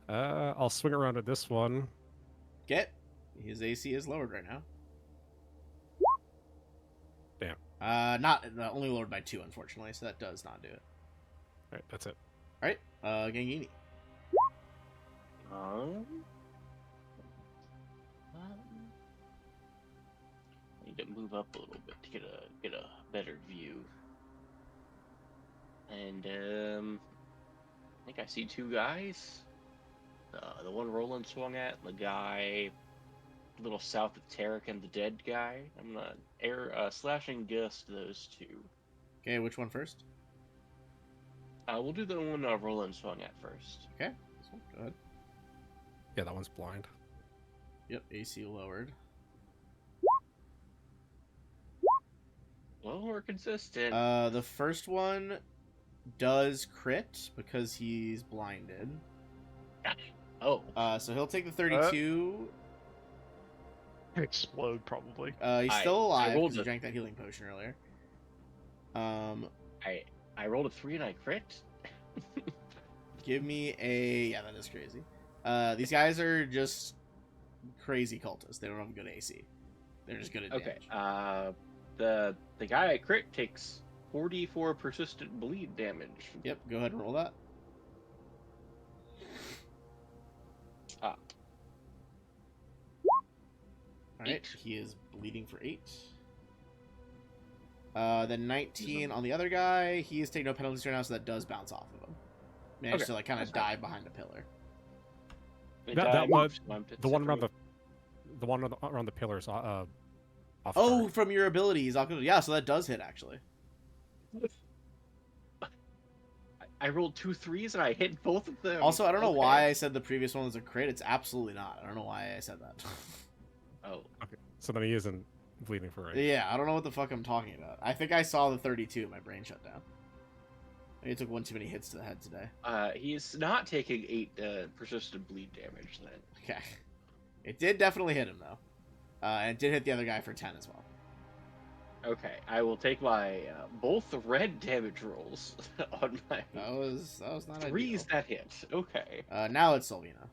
I'll swing around at this one. Get. His AC is lowered right now. Damn. Not only lowered by 2, unfortunately, so that does not do it. All right, that's it. All right, Gangini. Um, I need to move up a little bit to get a better view. And I think I see 2 guys. The one Roland swung at, and the guy a little south of Tarek and the dead guy. I'm gonna slashing gust those 2. Okay, which one first? We'll do the one Roland swung at first. Okay, this one. Go ahead. Yeah, that one's blind. Yep, AC lowered. Well, we're consistent. The first one does crit because he's blinded. Oh. So he'll take the 32. Explode probably. He's still alive rolled because he a- drank that healing potion earlier. I rolled a 3 and I crit. Give me a... Yeah, that is crazy. These guys are just crazy cultists. They don't have good AC. They're just good at Okay. damage. The guy I crit takes 44 persistent bleed damage. Yep, go ahead and roll that. Ah. Alright, 8. he is bleeding for 8. Then 19 on the other guy. He is taking no penalties right now, so that does bounce off of him. Managed Okay, to like kind of that's fine. dive behind a pillar. That one- moves, so I'm The one around separate. the one around the pillars. Off Oh, guard. from your abilities. Yeah, so that does hit actually. I rolled 2 3s and I hit both of them. Also, I don't know Okay. why I said the previous one was a crit. It's absolutely not. I don't know why I said that. Oh, Okay, so then he isn't bleeding for it. Yeah, I don't know what the fuck I'm talking about. I think I saw the 32. My brain shut down. Maybe I took one too many hits to the head today. he's not taking 8 persistent bleed damage then. Okay. It did definitely hit him, though. And it did hit the other guy for 10 as well. Okay, I will take my both red damage rolls on my That was not 3s ideal. that hit. Okay. Now it's Sylvina.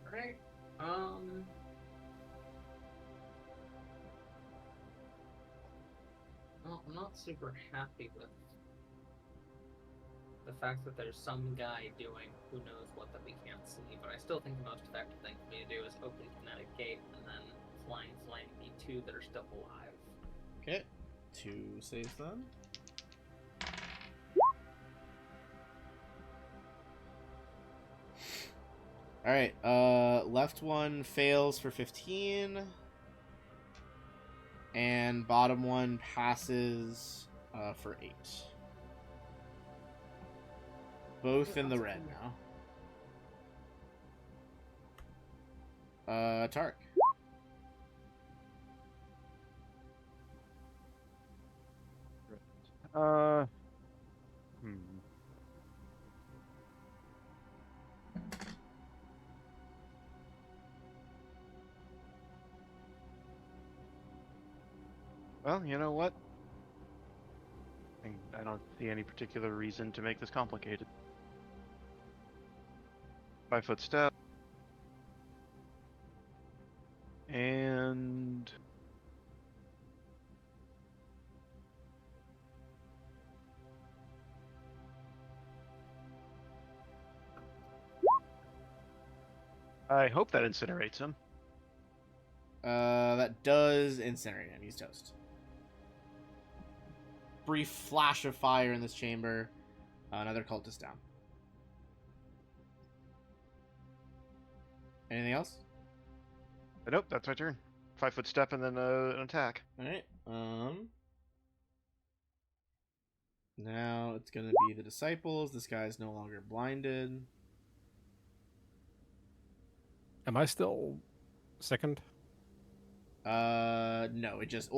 Alright. Well, I'm not super happy with the fact that there's some guy doing who knows what that we can't see, but I still think the most effective thing for me to do is open kinetic gate and then flying flame the 2 that are still alive. Okay. 2 saves then. Alright, left one fails for 15. And bottom one passes for 8. Both in the red now. Tark. Hmm. Well, you know what? I don't see any particular reason to make this complicated. 5-foot step. And I hope that incinerates him. That does incinerate him. He's toast. Brief flash of fire in this chamber. Another cultist down. Anything else? Nope, that's my turn. 5-foot step and then an attack. Alright. Now it's gonna be the disciples. This guy's no longer blinded. Am I still second? No, it just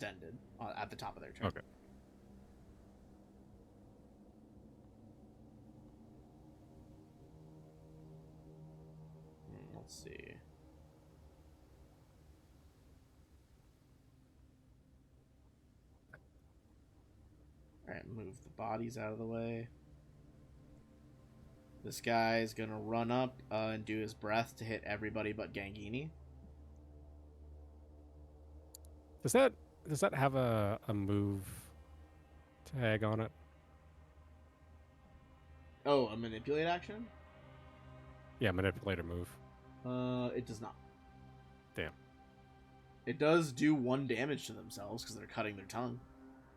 ended at the top of their turn. Okay. Let's see. Alright, move the bodies out of the way. This guy is gonna run up and do his breath to hit everybody but Gangini. Does that have a move tag on it? Oh, a manipulate action? Yeah, manipulator move. It does not. Damn. It does do 1 damage to themselves because they're cutting their tongue.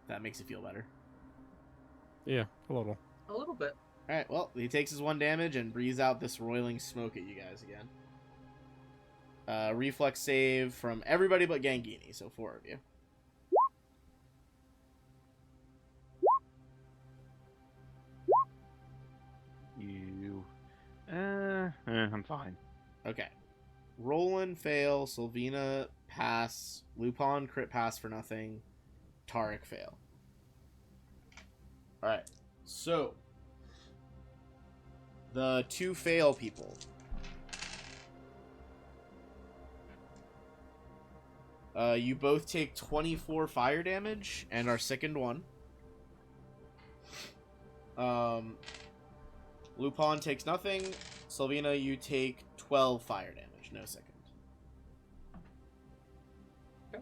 If that makes you feel better. Yeah, a little. A little bit. Alright, well, he takes his 1 damage and breathes out this roiling smoke at you guys again. Reflex save from everybody but Gangini, so 4 of you. I'm fine. Okay. Roland fail, Sylvina pass, Lupin crit pass for nothing, Tarek fail. Alright, so the 2 fail people. You both take 24 fire damage and are sickened 1. Lupin takes nothing. Sylvina, you take 12 fire damage, no sickened. Okay.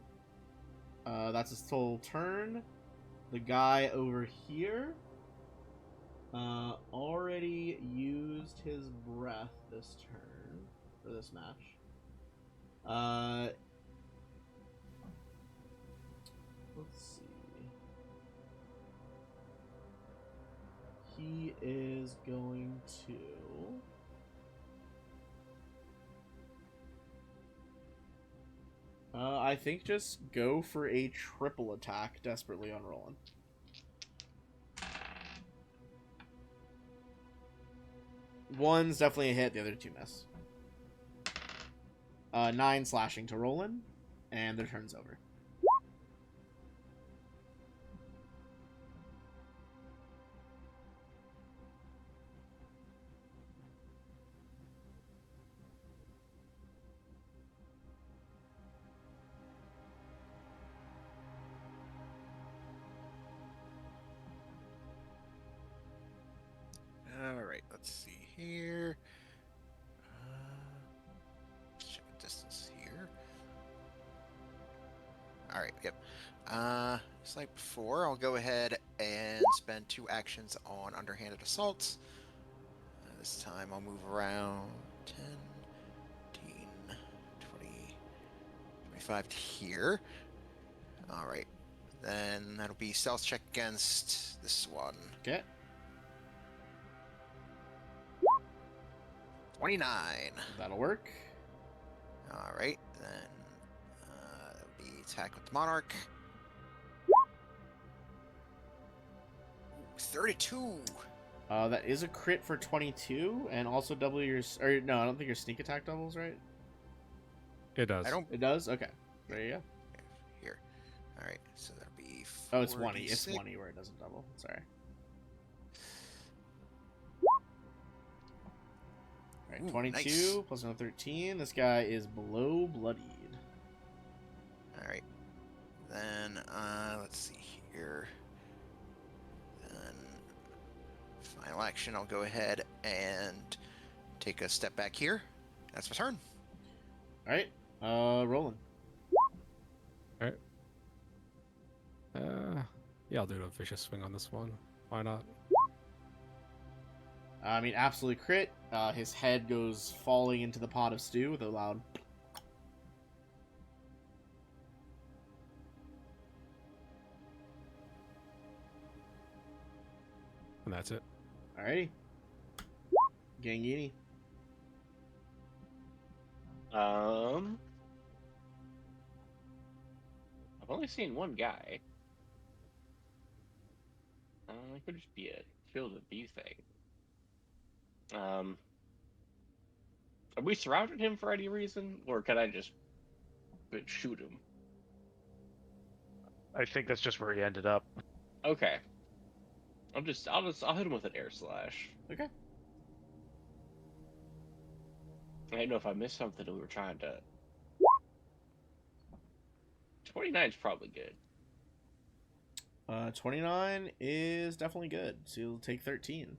That's his total turn. The guy over here already used his breath this turn, for this match. Let's see. He is going to... I think just go for a triple attack desperately on Roland. One's definitely a hit, the other 2 miss. 9 slashing to Roland, and their turn's over. Alright, let's see here. Check the distance here. Alright, yep. Just like before, I'll go ahead and spend 2 actions on underhanded assaults. This time I'll move around 10, 15, 20, 25 to here. Alright. Then that'll be stealth check against this one. Okay. 29. That'll work. Alright, then that'll be attack with the Monarch. 32. That is a crit for 22, and also double your... Or, no, I don't think your sneak attack doubles, right? It does. I don't... It does? Okay. There you go. Here. Alright, so that'll be... Oh, it's 1. It's 4d6. 1 where it doesn't double. Sorry. Alright, Ooh, 22 nice. plus another 13. This guy is below bloodied. Alright. Then, let's see here. Then, final action, I'll go ahead and take a step back here. That's my turn. Alright, Roland. Yeah, I'll do a vicious swing on this one. Why not? I mean, absolute crit. His head goes falling into the pot of stew with a loud... And that's it. Alrighty. Gangini. I've only seen one guy. It could just be a kill the bee thing. Have we surrounded him for any reason, or can I just shoot him? I think that's just where he ended up. Okay. I'll hit him with an air slash. Okay. I don't know if I missed something we were trying to. 29's probably good. 29 is definitely good. So you'll take 13.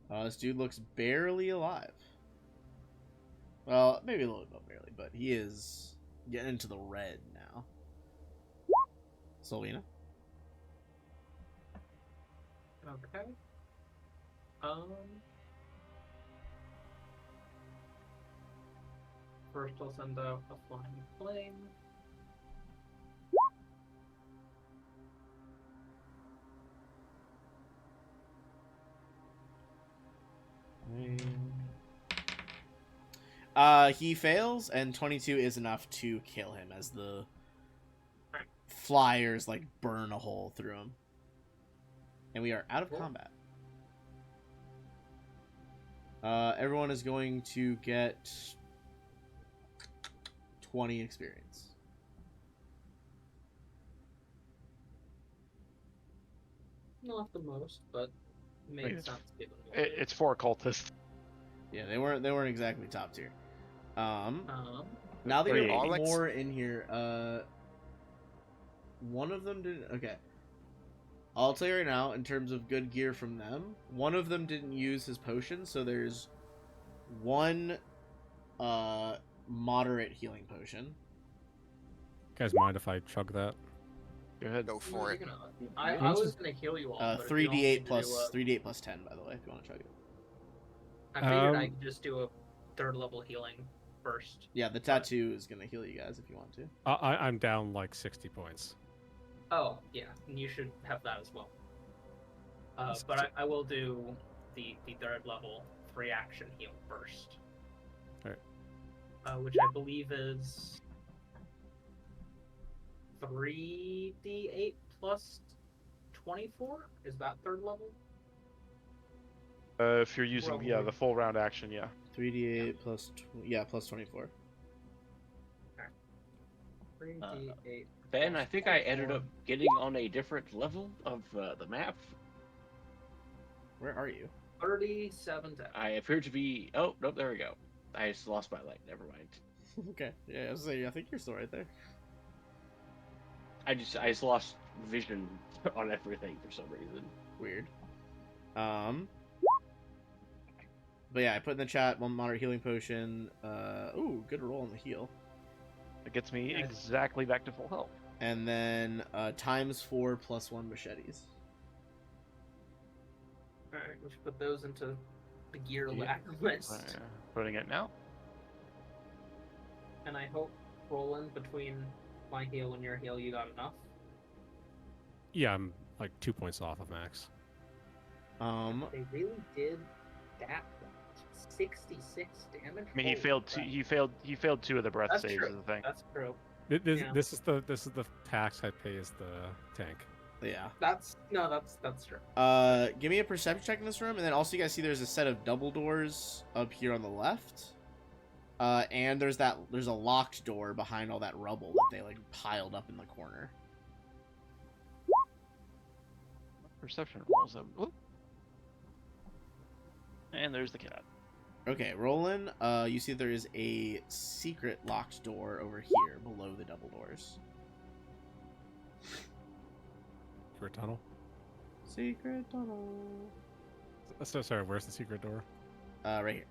This dude looks barely alive. Well, maybe a little bit barely, but he is getting into the red now. Selena? Okay. First I'll send out a flying flame. He fails, and 22 is enough to kill him as the flyers like burn a hole through him. And we are out of Cool. combat. Everyone is going to get 20 experience. Not the most, but Wait, made it's- sense given what it is. It's for occultists. Yeah, they weren't exactly top tier. Now that Pretty you're Alex? more in here, one of them didn't. Okay, I'll tell you right now. In terms of good gear from them, one of them didn't use his potion, so there's one moderate healing potion. Guys, mind if I chug that? Go ahead. Go for it. I was gonna heal you all. but if you don't need 3d8 to plus do a- 3d8 plus 10, by the way, if you want to chug it. I figured I Um, could just do a third level healing first. Yeah, the tattoo is gonna heal you guys if you want to. I'm down like 60 points. Oh yeah, and you should have that as well. But I will do the third level 3 action heal first. Alright. Which I believe is 3d8 plus 24. Is that third level? If you're using Probably. the full round action, yeah. 3d8 plus plus 24. 3d8. Ben, plus I think I ended 24. up getting on a different level of the map. Where are you? 37 down. I appear to be. Oh, nope, there we go. I just lost my light. Never mind. Okay, yeah, I was saying, I think you're still right there. I just lost vision on everything for some reason. Weird. But yeah, I put in the chat one moderate healing potion. Ooh, good roll on the heal. It gets me Nice. exactly back to full health. And then times 4 plus 1 machetes. Alright, we should put those into the gear Yeah. lack list. Putting it now. And I hope, Roland, between my heal and your heal, you got enough. Yeah, I'm like 2 points off of max. They really did that. 66 damage. I mean, he Holy failed crap. he failed 2 of the breath That's saves. true. Is the thing. That's true. This, Yeah. this is the tax I pay as the tank. Yeah. That's true. Give me a perception check in this room, and then also you guys see there's a set of double doors up here on the left. And there's a locked door behind all that rubble that they like piled up in the corner. Perception rolls up. Whoop. And there's the cat. Okay, Roland, you see there is a secret locked door over here below the double doors. Secret tunnel. Secret tunnel. So sorry, where's the secret door? Right here.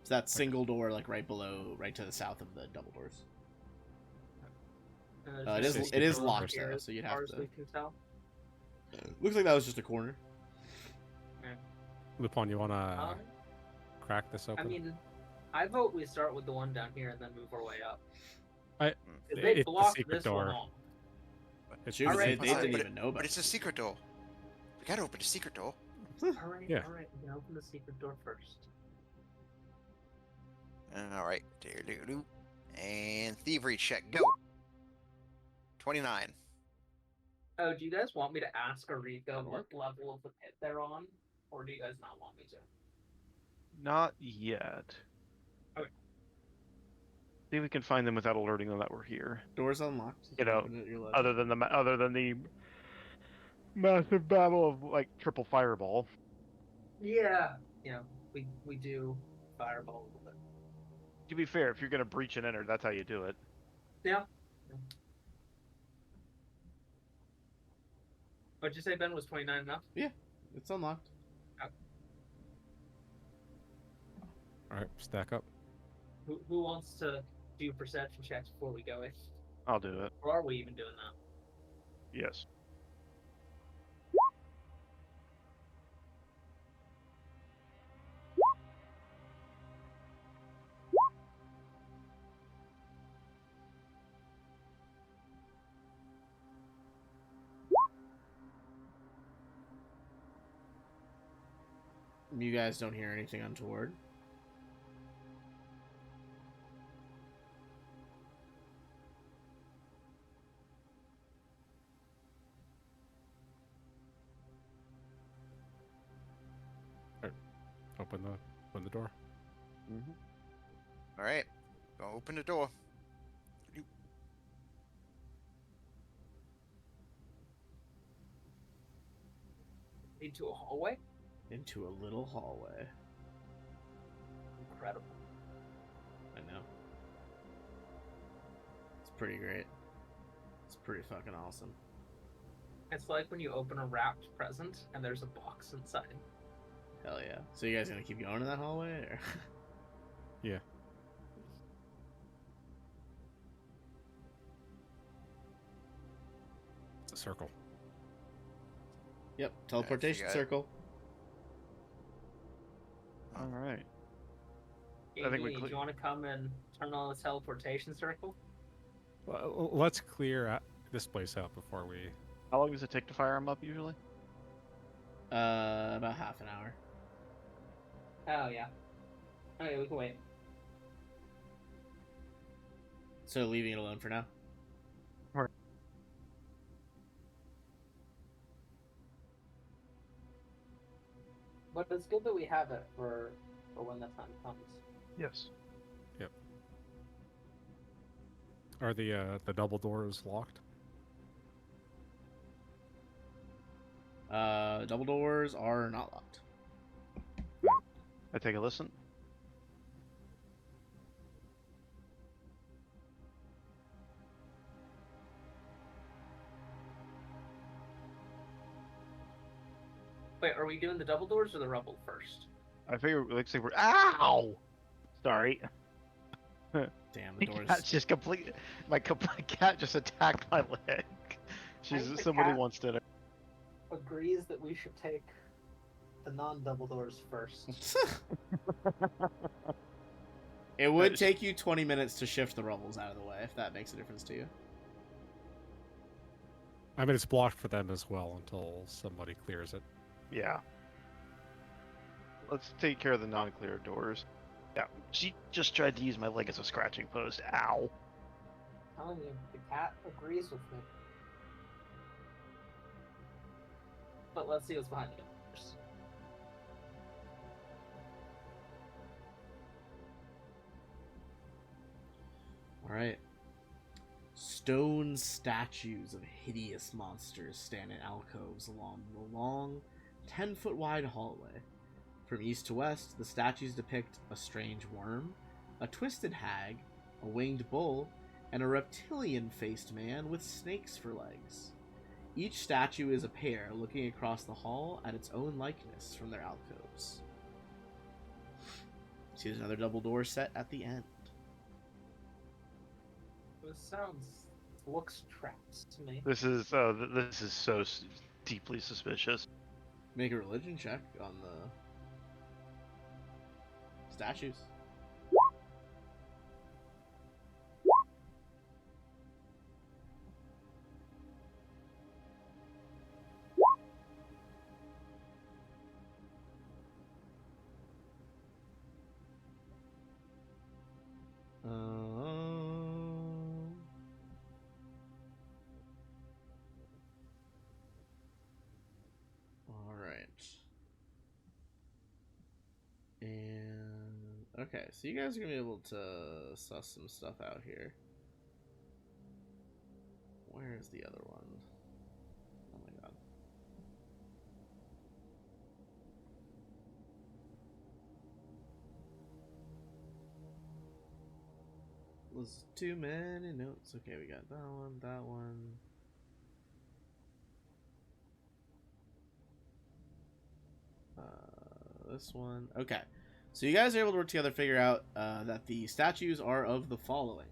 It's that single door, like right below, right to the south of the double doors. It is just it is secret locked door though, as so you'd far have as to. we can tell. Looks like that was just a corner. Lupon, you wanna Um, crack this I open? mean, I vote we start with the one down here and then move our way up. I- 'Cause they it's the blocked secret this door. one off. Shoot, Alright, they fine. didn't even know about But it. it's a secret door. We gotta open the secret door. Alright, Yeah. alright, we can open the secret door first. Alright. Doo-doo-doo. And thievery check. Go. 29. Oh, do you guys want me to ask Arika what level of the pit they're on? Or do you guys not want me to? Not yet. Okay. See if we can find them without alerting them that we're here. Doors unlocked. You know, open it at your leisure. Other than the massive battle of like triple fireball. Yeah. Yeah, we do fireball a little bit. To be fair, if you're gonna breach and enter, that's how you do it. Yeah. What'd you say, Ben? Was 29 enough? It's unlocked. All right, stack up. Who wants to do perception checks before we go in? I'll do it. Or are we even doing that? Yes. You guys don't hear anything untoward. Open the door. Mm-hmm. All right, go open the door. Into a hallway? Into a little hallway. Incredible. I know. It's pretty great. It's pretty fucking awesome. It's like when you open a wrapped present and there's a box inside. Hell yeah. So you guys gonna keep going in that hallway? Or? Yeah. It's a circle. Yep, teleportation got it. circle. All right. Hey, think we do cle- you want to come and turn on the teleportation circle? Well, let's clear this place out before we. How long does it take to fire them up usually? About half an hour. Oh, yeah. Okay, we can wait. So leaving it alone for now. But it's good that we have it for when the time comes. Yes. Are the double doors locked? Double doors are not locked. I take a listen. Wait, are we doing the double doors or the rubble first? I figure, like, say we're. Ow! Sorry. Damn, the doors. Cat's just complete. My cat just attacked my leg. think the Somebody cat- once did it. Agrees that we should take the non-double doors first. It would Nice. take you 20 minutes to shift the rubbles out of the way, if that makes a difference to you. I mean, it's blocked for them as well until somebody clears it. Yeah. Let's take care of the non-clear doors. Yeah. She just tried to use my leg as a scratching post. Ow. Telling you, the cat agrees with me. But let's see what's behind the doors. Alright. Stone statues of hideous monsters stand in alcoves along the long, 10-foot wide hallway. From east to west, the statues depict a strange worm, a twisted hag, a winged bull, and a reptilian-faced man with snakes for legs. Each statue is a pair looking across the hall at its own likeness from their alcoves. See, there's another double door set at the end. This looks trapped to me. This is so deeply suspicious. Make a religion check on the statues. All right. And okay, so you guys are gonna be able to suss some stuff out here. Where's the other one? Oh my god. Was too many notes. Okay, we got that one, that one. This one. Okay. So you guys are able to work together to figure out that the statues are of the following.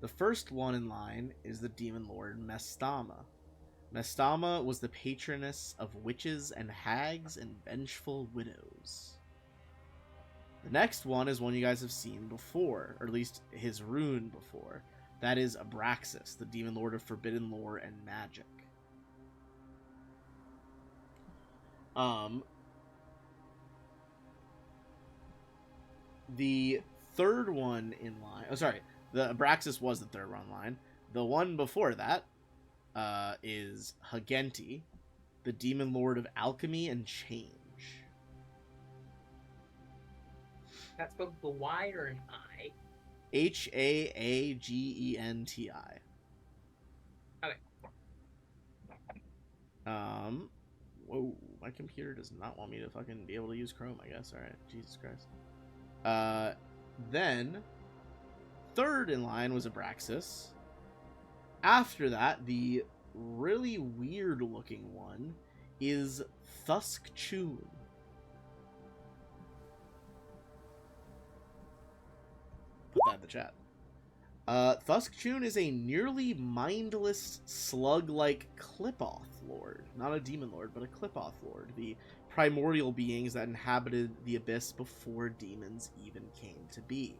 The first one in line is the demon lord Mestama. Mestama was the patroness of witches and hags and vengeful widows. The next one is one you guys have seen before, or at least his rune before. That is Abraxas, the demon lord of forbidden lore and magic. The third one in line... Oh, sorry. The Abraxas was the third one in line. The one before that is Hagenti, the demon lord of alchemy and change. That's spelled with a Y or an I? Haagenti. Okay. Whoa, my computer does not want me to fucking be able to use Chrome, I guess. Alright, Jesus Christ. Then, third in line was Abraxas. After that, the really weird looking one is Thusk-Chun. Put that in the chat. Thusk-Chun is a nearly mindless slug-like Clipoth lord. Not a demon lord, but a Clipoth lord. The primordial beings that inhabited the abyss before demons even came to be.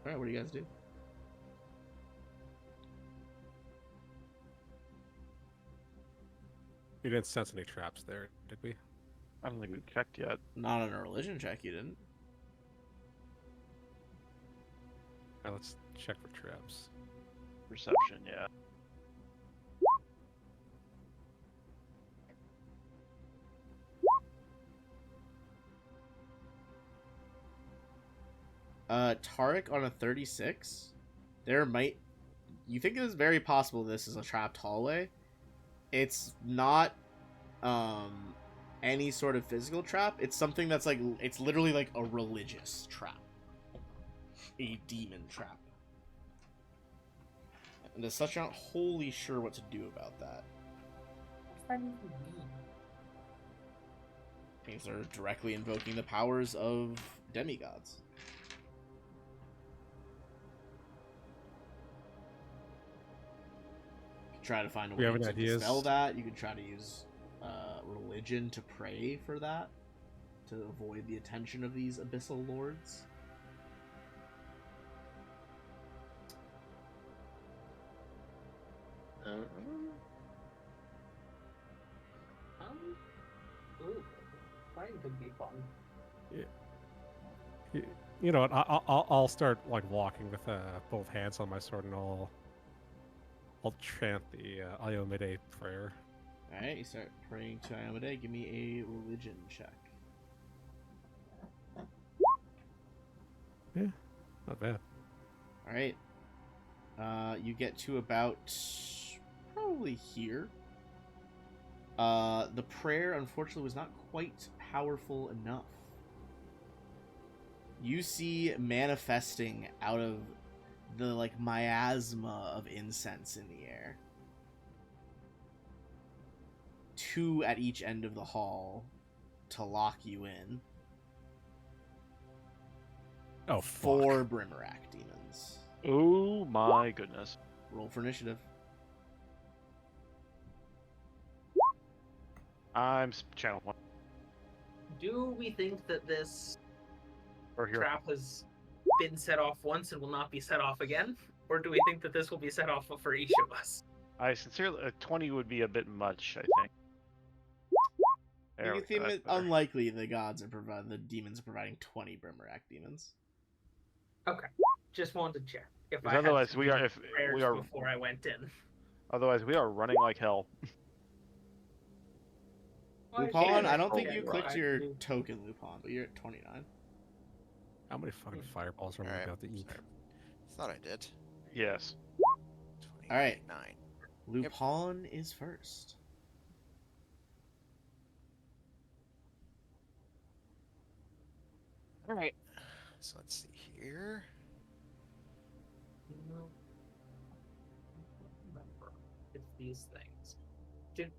Alright, what do you guys do? We didn't sense any traps there, did we? I don't think we've checked yet. Not on a religion check, you didn't. Alright, let's check for traps. Perception, yeah. Tarek on a 36. There might... You think it's very possible this is a trapped hallway. It's not any sort of physical trap. It's something that's like... It's literally like a religious trap. A demon trap. And as such, I'm not wholly sure what to do about that. What's that even mean? Things they're directly invoking the powers of demigods. You can try to find a We way have any to ideas? dispel that. You can try to use religion to pray for that, to avoid the attention of these abyssal lords. Ooh, fighting could be fun. You know what? I'll start like walking with both hands on my sword, and I'll chant the Ayomide prayer. Alright, you start praying to Iomade. Give me a religion check. Yeah, not bad. Alright. You get to about probably here. The prayer, unfortunately, was not quite powerful enough. You see manifesting out of the, like, miasma of incense in the air. 2 at each end of the hall to lock you in. Oh, 4 Brimarack demons. Oh my goodness. Roll for initiative. I'm channel 1. Do we think that this Or here. trap has been set off once and will not be set off again? Or do we think that this will be set off for each of us? I sincerely, 20 would be a bit much, I think. There You we think go, it that's better. unlikely the demons are providing 20 Brimarack demons. Okay, just wanted to check. If 'Cause I had otherwise to we do are- if prayers we are- before I went in. Otherwise, we are running like hell. Lupin, I don't think Okay, you well, clicked I your do- token, Lupin, but you're at 29. How many fucking fireballs am I Alright. about to eat? Thought I did. Yes. Alright. 9. Lupin is first. All right. So let's see here. No, I don't remember if these things did.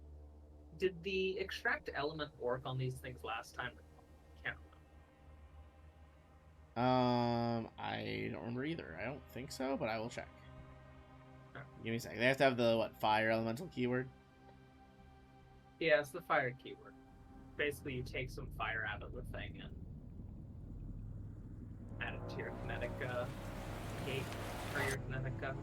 Did the extract element work on these things last time? Can't I don't remember either. I don't think so, but I will check. remember. Give me a second. They have to have the fire elemental keyword. Yeah, it's the fire keyword. Basically, you take some fire out of the thing and add it to your kinetic gate or your kinetic channel.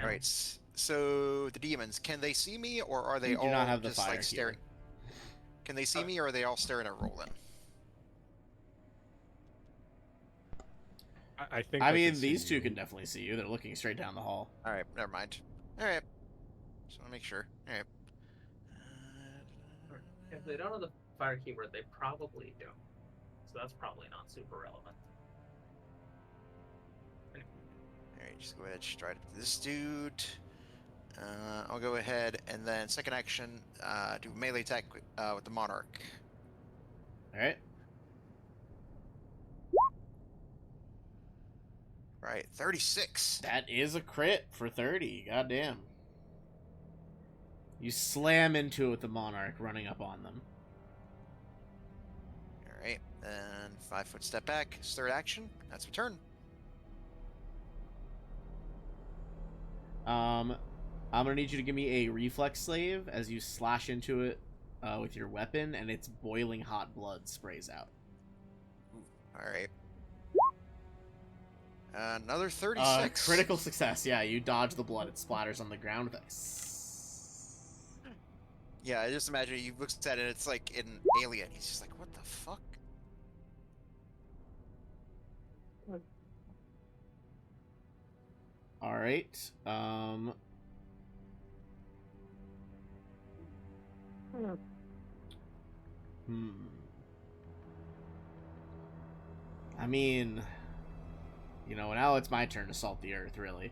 All right. So the demons, can they see me, or are they You do all not have the just fire like staring? keyword. Can they see me, or are they all staring at Roland? I think. I they can mean, see these two you. can definitely see you. They're looking straight down the hall. All right, never mind. All right. Just want to make sure. All right. If they don't have the fire keyword, they probably don't. So that's probably not super relevant. All right, just go ahead, stride up to this dude. I'll go ahead and then second action, do melee attack with the monarch. All right. Right, 36. That is a crit for 30. Goddamn. You slam into it with the monarch running up on them. All right, then 5-foot step back. His third action. That's my turn. I'm gonna need you to give me a reflex save as you slash into it with your weapon, and its boiling hot blood sprays out. All right. Another 36. Critical success. Yeah, you dodge the blood. It splatters on the ground with a... Yeah, I just imagine he looks at it. It's like an alien. He's just like, what the fuck? All right. I mean, you know, now it's my turn to salt the earth, really.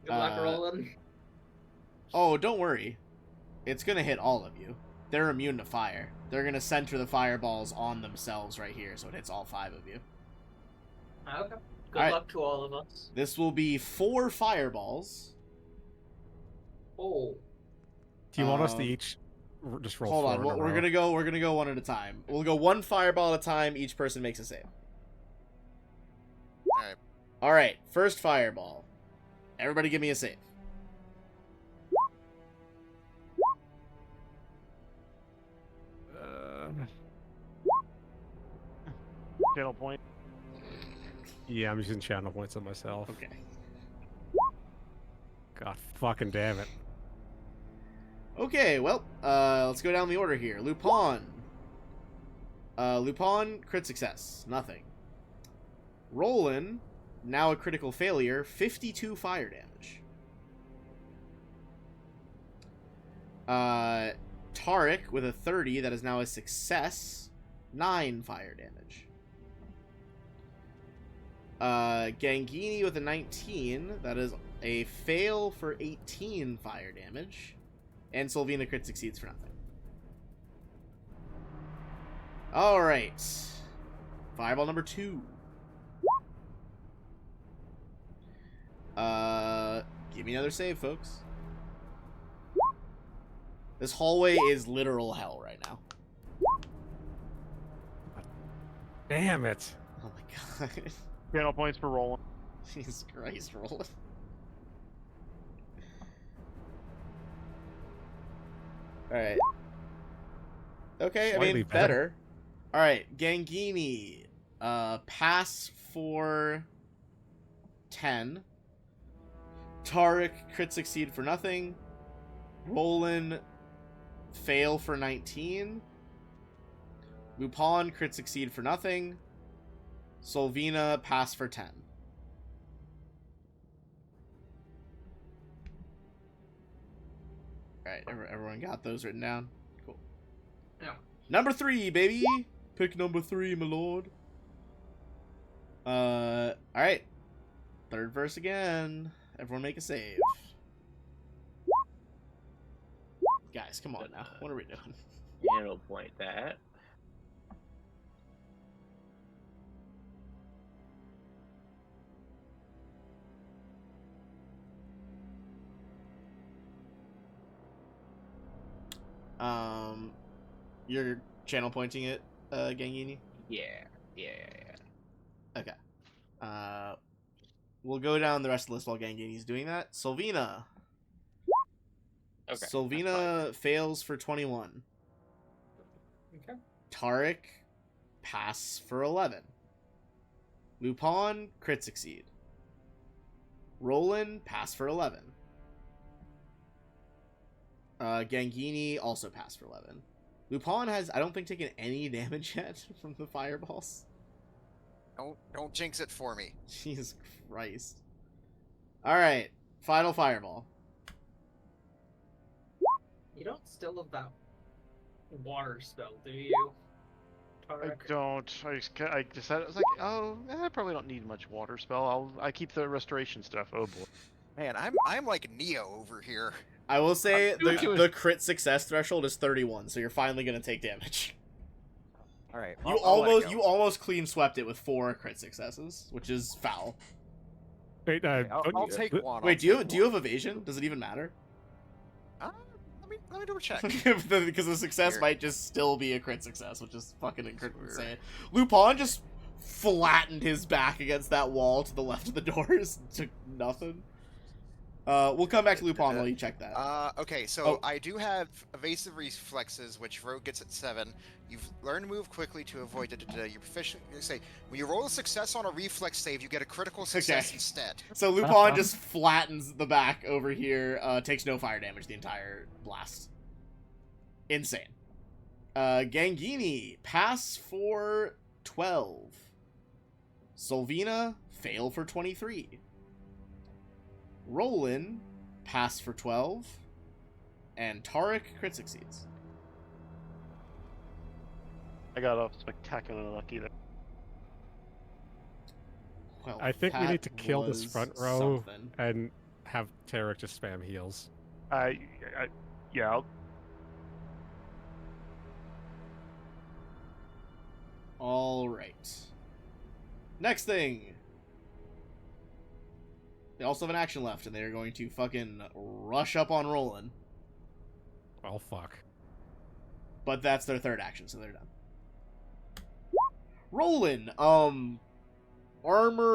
Good luck, Roland. Oh, don't worry. It's gonna hit all of you. They're immune to fire. They're gonna center the fireballs on themselves right here, so it hits all 5 of you. Okay. Good Alright. luck to all of us. This will be 4 fireballs. Oh. Do you want us to each just roll? Hold 4 on, in a we're row? gonna go one at a time. We'll go 1 fireball at a time. Each person makes a save. All right. All right, first fireball. Everybody, give me a save. Channel point. Yeah, I'm using channel points on myself. Okay. God fucking damn it. Okay, well, let's go down the order here. Lupin. Lupin, crit success. Nothing. Roland, now a critical failure, 52 fire damage. Tarek, with a 30, that is now a success, 9 fire damage. Gangini with a 19, that is a fail for 18 fire damage. And Sylvina crit succeeds for nothing. Alright. Fireball number 2. Give me another save, folks. This hallway is literal hell right now. Damn it. Oh my god. Channel points for rolling. Jesus Christ, Roland. Alright. Okay, I Slightly mean, better. Alright, Gangini. Pass for 10. Tarek, crit succeed for nothing. Roland, fail for 19. Lupin, crit succeed for nothing. Sylvina, pass for 10. Alright, everyone got those written down? Cool. Yeah. Number 3, baby! Pick number 3, my lord. Alright. Third verse again. Everyone make a save. Guys, come on now. What are we doing? Channel point that. You're channel pointing it, Gangini? Yeah. Okay. We'll go down the rest of the list while Gangini's doing that. Sylvina. Okay. that's Sylvina fails for 21. Okay. Tarek, pass for 11. Lupin, crit succeed. Roland, pass for 11. Gangini, also pass for 11. Lupin has, I don't think, taken any damage yet from the fireballs. Don't jinx it for me. Jesus Christ. Alright, final fireball. You don't still have that water spell, do you, I Tarek? don't. I decided I was like, oh, I probably don't need much water spell. I keep the restoration stuff. Oh boy. Man, I'm like Neo over here. I will say doing the crit success threshold is 31, so you're finally gonna take damage. All right. You almost clean swept it with 4 crit successes, which is foul. Wait, I'll take one. Wait, do you have evasion? Does it even matter? Let me double check. Because the success Here. might just still be a crit success, which is fucking insane. Lupin just flattened his back against that wall to the left of the doors. Took nothing. We'll come back to Lupin while you check that. Okay, so I do have evasive reflexes, which Rogue gets at 7. You've learned to move quickly to avoid your proficient. You say when you roll a success on a reflex save, you get a critical success instead. So Lupin just flattens the back over here. Takes no fire damage the entire blast. Insane. Gangini, pass for 12. Sylvina, fail for 23. Roland, pass for 12. And Tarek, crit succeeds. I got off spectacularly lucky there. Well, I think we that need to kill this was front row something. and have Tarek just spam heals. Yeah, All right. Next thing. They also have an action left, and they're going to fucking rush up on Roland. Oh, fuck. But that's their third action, so they're done. Roland, armor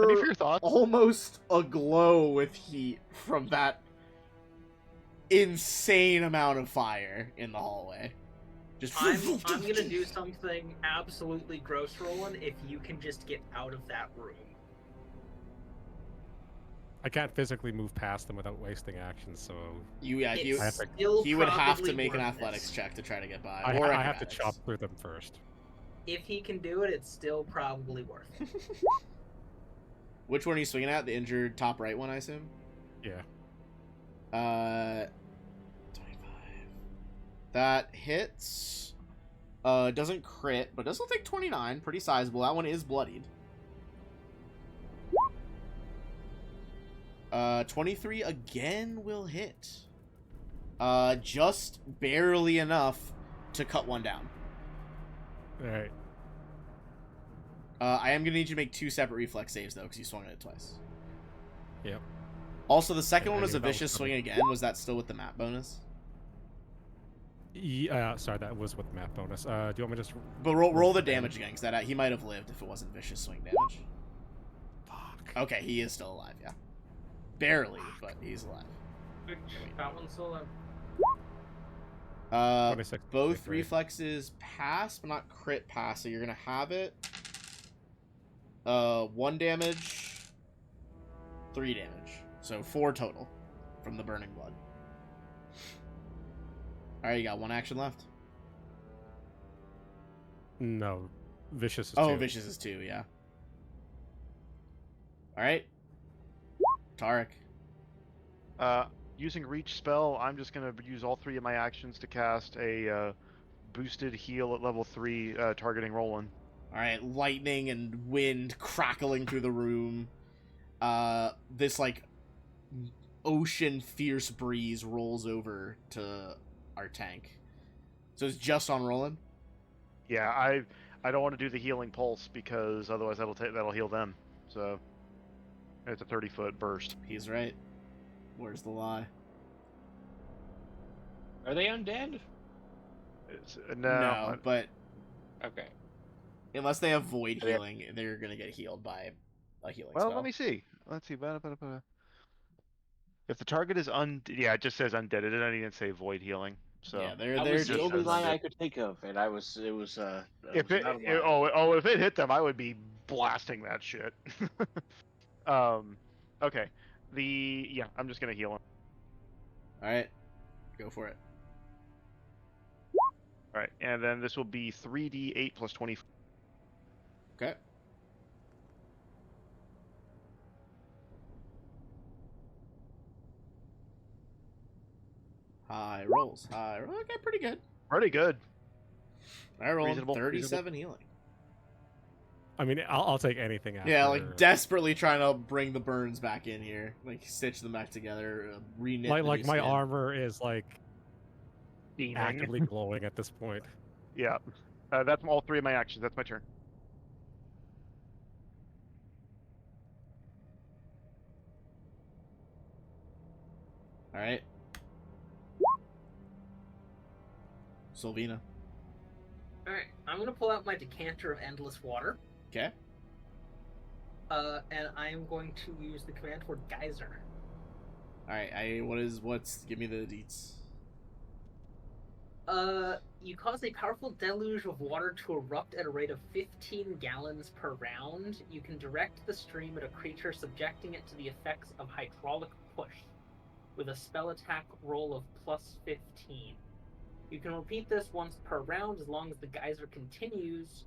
Any for your thoughts? almost aglow with heat from that insane amount of fire in the hallway. Just I'm gonna do something absolutely gross, Roland, if you can just get out of that room. I can't physically move past them without wasting actions, so he Still would have to probably make an worth athletics it. check to try to get by. I or have to acrobatics. chop through them first. If he can do it, it's still probably worth it. Which one are you swinging at? The injured top right one, I assume? Yeah. 25. That hits. Doesn't crit, but does still take 29. Pretty sizable. That one is bloodied. 23 again will hit. Just barely enough to cut one down. Alright. I am going to need you to make 2 separate reflex saves, though, because you swung at it twice. Yep. Also, the second I one was knew a that was vicious swing coming. again. Was that still with the map bonus? Yeah, sorry, that was with map bonus. Do you want me to just... But roll the damage again, because he might have lived if it wasn't vicious swing damage. Fuck. Okay, he is still alive, yeah. Barely, but he's alive. That one's still alive. 26, Both 23. reflexes pass, but not crit pass, so you're gonna have it. 1 damage, 3 damage. So 4 total from the burning blood. Alright, you got 1 action left. No. Vicious is 2. Vicious is 2, yeah. Alright. Tarek. Using reach spell, I'm just gonna use all 3 of my actions to cast a boosted heal at level 3, targeting Roland. Alright, lightning and wind crackling through the room. This, like, ocean fierce breeze rolls over to our tank. So it's just on Roland? Yeah, I don't want to do the healing pulse because otherwise that'll heal them. So it's a 30-foot burst. He's right. Where's the lie? Are they undead? No. but Okay. unless they have void They- healing, they're gonna get healed by a healing Well, spell. let me see. Let's see. If the target is yeah, it just says undead. It doesn't even say void healing. So Yeah, That they're was the just only says line undead. I could think of, and it was that if was it, not a it line. if it hit them, I would be blasting that shit. Okay. Yeah, I'm just gonna heal him. All right, go for it. All right, and then this will be 3d8 plus 20. Okay. High rolls. Okay, pretty good. Pretty good. I rolled Reasonable, 37 healing. I mean, I'll take anything after. Yeah, like desperately trying to bring the burns back in here, like stitch them back together, reknit. Like the my new skin. armor is like Steaming. actively glowing at this point. Yeah. That's all 3 of my actions. That's my turn. All right, Sylvina. All right, I'm gonna pull out my decanter of endless water, Okay. and I'm going to use the command word geyser. All right. Give me the deets. You cause a powerful deluge of water to erupt at a rate of 15 gallons per round. You can direct the stream at a creature, subjecting it to the effects of hydraulic push, with a spell attack roll of plus 15. You can repeat this once per round as long as the geyser continues,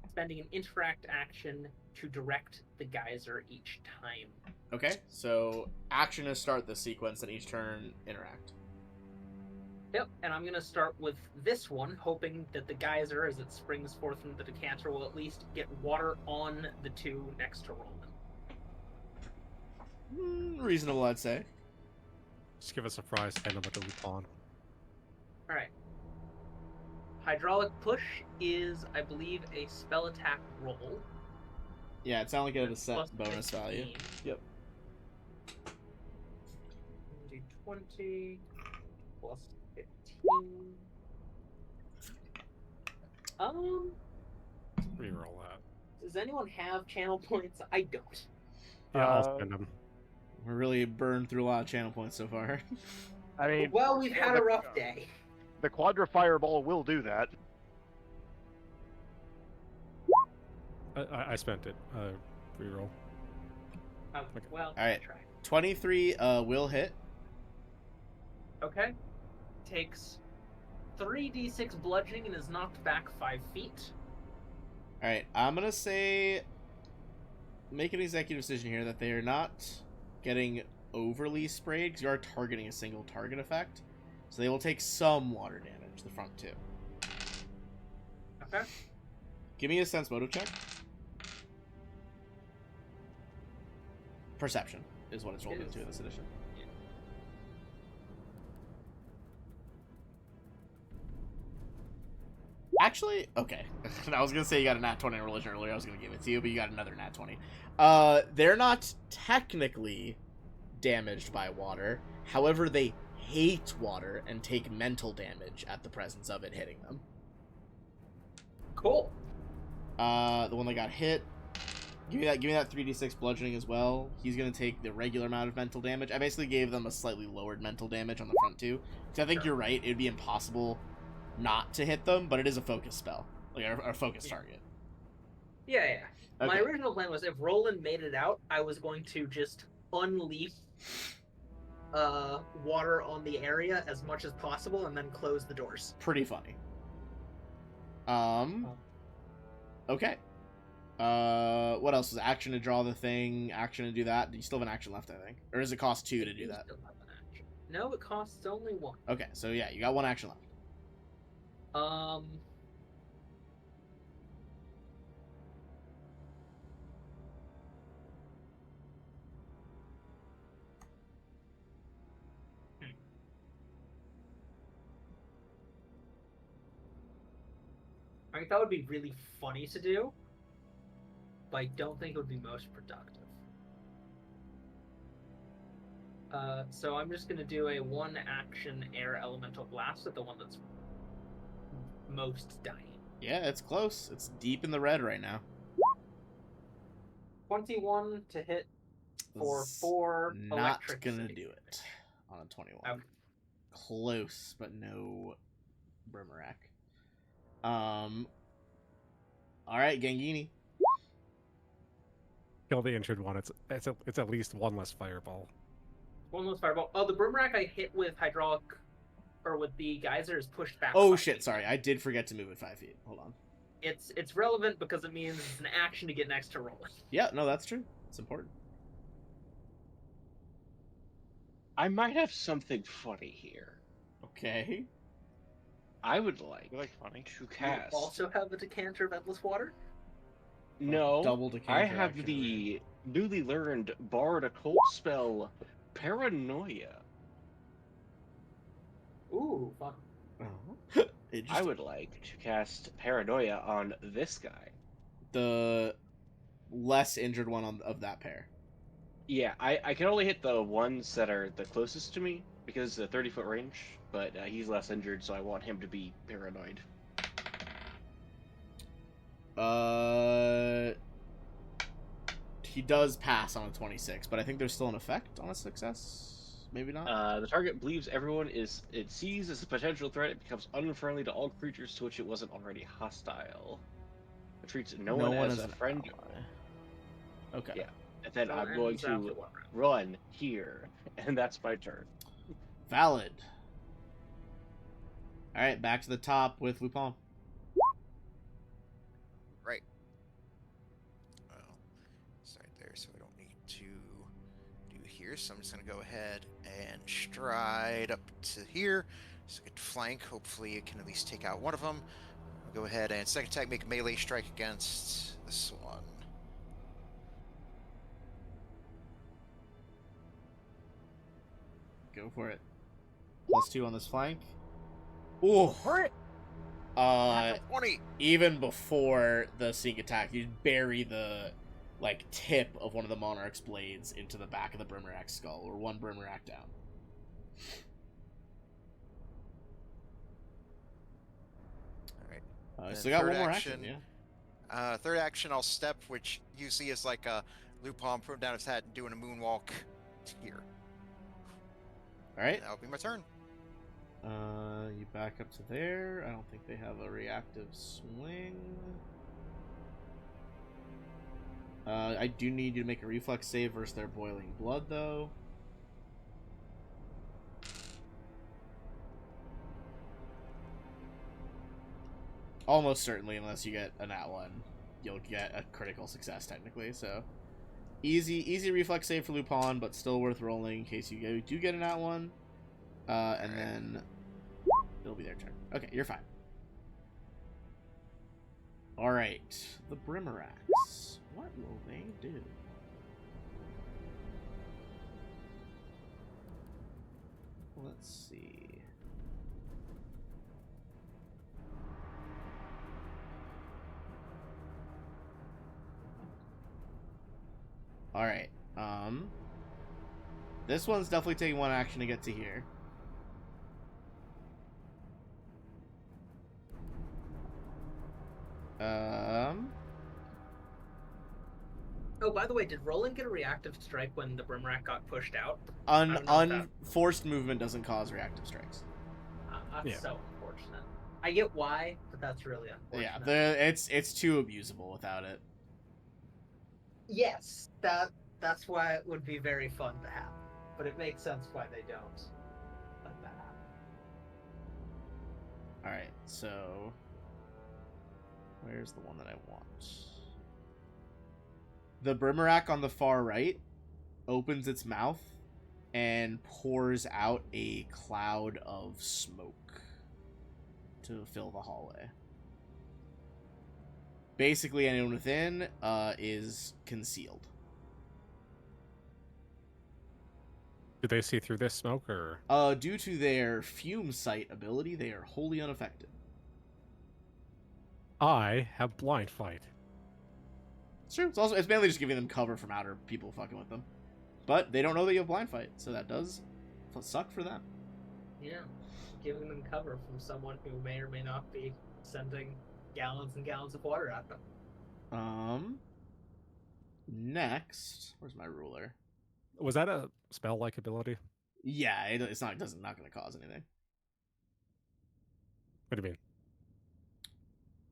spending an interact action to direct the geyser each time. Okay, so action is start the sequence, and each turn interact. Yep, and I'm going to start with this one, hoping that the geyser, as it springs forth from the decanter, will at least get water on the 2 next to Roland. Reasonable, I'd say. Just give a surprise, hand them at the Lupin. Alright. Hydraulic push is, I believe, a spell attack roll. Yeah, it sounded like it had a set Plus bonus 15. value. Yep. D20 plus 15. Reroll that. Does anyone have channel points? I don't. Yeah, I'll spend them. We're really burned through a lot of channel points so far. I mean, Well, we've had a rough day. the Quadra Fireball will do that. I spent it. Reroll. Well, Alright. try. 23 will hit. Okay. Takes 3d6 bludgeoning and is knocked back 5 feet. Alright, I'm gonna say make an executive decision here that they are not getting overly sprayed because you are targeting a single target effect. So they will take some water damage, the front 2. Okay. Give me a sense motive check. Perception is what it's rolled into in this edition. Actually, okay. I was gonna say you got a nat 20 in religion earlier. I was gonna give it to you, but you got another nat 20. They're not technically damaged by water. However, they hate water and take mental damage at the presence of it hitting them. Cool. The one that got hit. Give me that 3d6 bludgeoning as well. He's gonna take the regular amount of mental damage. I basically gave them a slightly lowered mental damage on the front 2. So I think you're right. It'd be impossible not to hit them, but it is a focus spell, like our focus target. Yeah. Okay. My original plan was if Roland made it out, I was going to just unleash water on the area as much as possible and then close the doors. Pretty funny. Okay. What else is action to draw the thing? Action to do that? You still have an action left, I think, or does it cost 2 to do that? Still have an action. No, it costs only 1. Okay, so yeah, you got 1 action left. I think that would be really funny to do, but I don't think it would be most productive. So I'm just going to do a 1 action air elemental blast at the one that's most dying. Yeah, it's close. It's deep in the red right now. 21 to hit for It's 4 not electric gonna save. do it on a 21. Okay. Close, but no Brimarack. All right, Gangini. Kill the injured one. It's at least one less fireball. One less fireball. Oh, the Brimrack I hit with hydraulic, or with the geyser is pushed back. Oh 5 shit! feet. Sorry, I did forget to move it 5 feet. Hold on. It's relevant because it means it's an action to get next to rolling. Yeah, no, that's true. It's important. I might have something funny here. Okay. I would like You like funny? to You cast. also have a decanter of endless water. No, Double decanter I have action the newly learned Bard occult spell, Paranoia. Ooh, fun. Oh. I would like to cast Paranoia on this guy. The less injured one of that pair. Yeah, I can only hit the ones that are the closest to me because the 30-foot range, but he's less injured, so I want him to be paranoid. He does pass on a 26, but I think there's still an effect on a success. Maybe not. The target believes everyone it sees as a potential threat. It becomes unfriendly to all creatures to which it wasn't already hostile. It treats no one as a an friend. ally. Okay. Yeah, and then So I'm it going ends after to 1 round. run here, and that's my turn. Valid. All right, back to the top with Lupin. Right. Well, it's right there, so I don't need to do here. So I'm just going to go ahead and stride up to here. So I get to flank. Hopefully it can at least take out one of them. I'll go ahead and second attack, make a melee strike against this one. Go for it. +2 on this flank. Ooh. Natural 20. Even before the sneak attack, you bury the tip of one of the Monarch's blades into the back of the Brimarack's skull, or one Brimarack down. All right. Still got third one more action, action, yeah. Third action, I'll step, which you see is like a Lupin putting down his hat and doing a moonwalk here. All right. That'll be my turn. You back up to there. I don't think they have a reactive swing. I do need you to make a reflex save versus their boiling blood, though. Almost certainly, unless you get a nat 1, you'll get a critical success, technically, so... Easy reflex save for Lupin, but still worth rolling in case you do get a nat 1. And then... It'll be their turn. Okay, you're fine. Alright. The Brimaracks. What will they do? Let's see. Alright. This one's definitely taking one action to get to here. Oh, by the way, did Roland get a reactive strike when the Brimrack got pushed out? Unforced movement doesn't cause reactive strikes. That's Yeah. so unfortunate. I get why, but that's really unfortunate. Yeah, it's too abusable without it. Yes, that's why it would be very fun to have, but it makes sense why they don't let that happen. All right, so where's the one that I want? The Brimarack on the far right opens its mouth and pours out a cloud of smoke to fill the hallway. Basically, anyone within is concealed. Do they see through this smoke, or? Due to their fume sight ability, they are wholly unaffected. I have blind fight. It's true. It's mainly just giving them cover from outer people fucking with them. But they don't know that you have blind fight, so that does suck for them. Yeah. giving them cover from someone who may or may not be sending gallons and gallons of water at them. Next, where's my ruler? Was that a spell-like ability? Yeah, it's not not going to cause anything. What do you mean?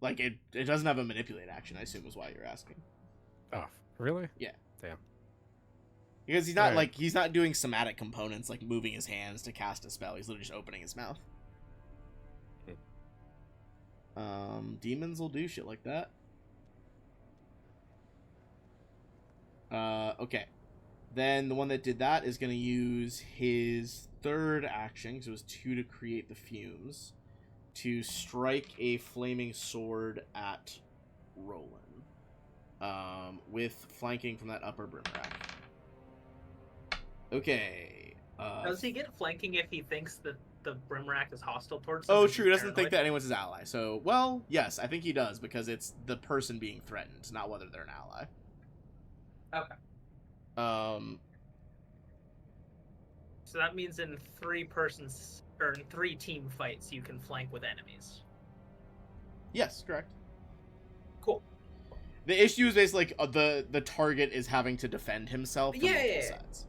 Like it doesn't have a manipulate action. I assume is why you're asking. Oh, really? Yeah. Damn. Because he's not Right. like he's not doing somatic components like moving his hands to cast a spell. He's literally just opening his mouth. Demons will do shit like that. Okay. Then the one that did that is going to use his third action, because it was 2 to create the fumes, to strike a flaming sword at Roland. With flanking from that upper brim rack. Okay. Does he get flanking if he thinks that the Brimrack is hostile towards him? Oh, and true. he's He doesn't think paranoid? that anyone's his ally. So, well, yes, I think he does, because it's the person being threatened, not whether they're an ally. Okay. So that means in 3 persons or in 3 team fights, you can flank with enemies. Yes, correct. Cool. The issue is basically like the target is having to defend himself from multiple Yeah. sides.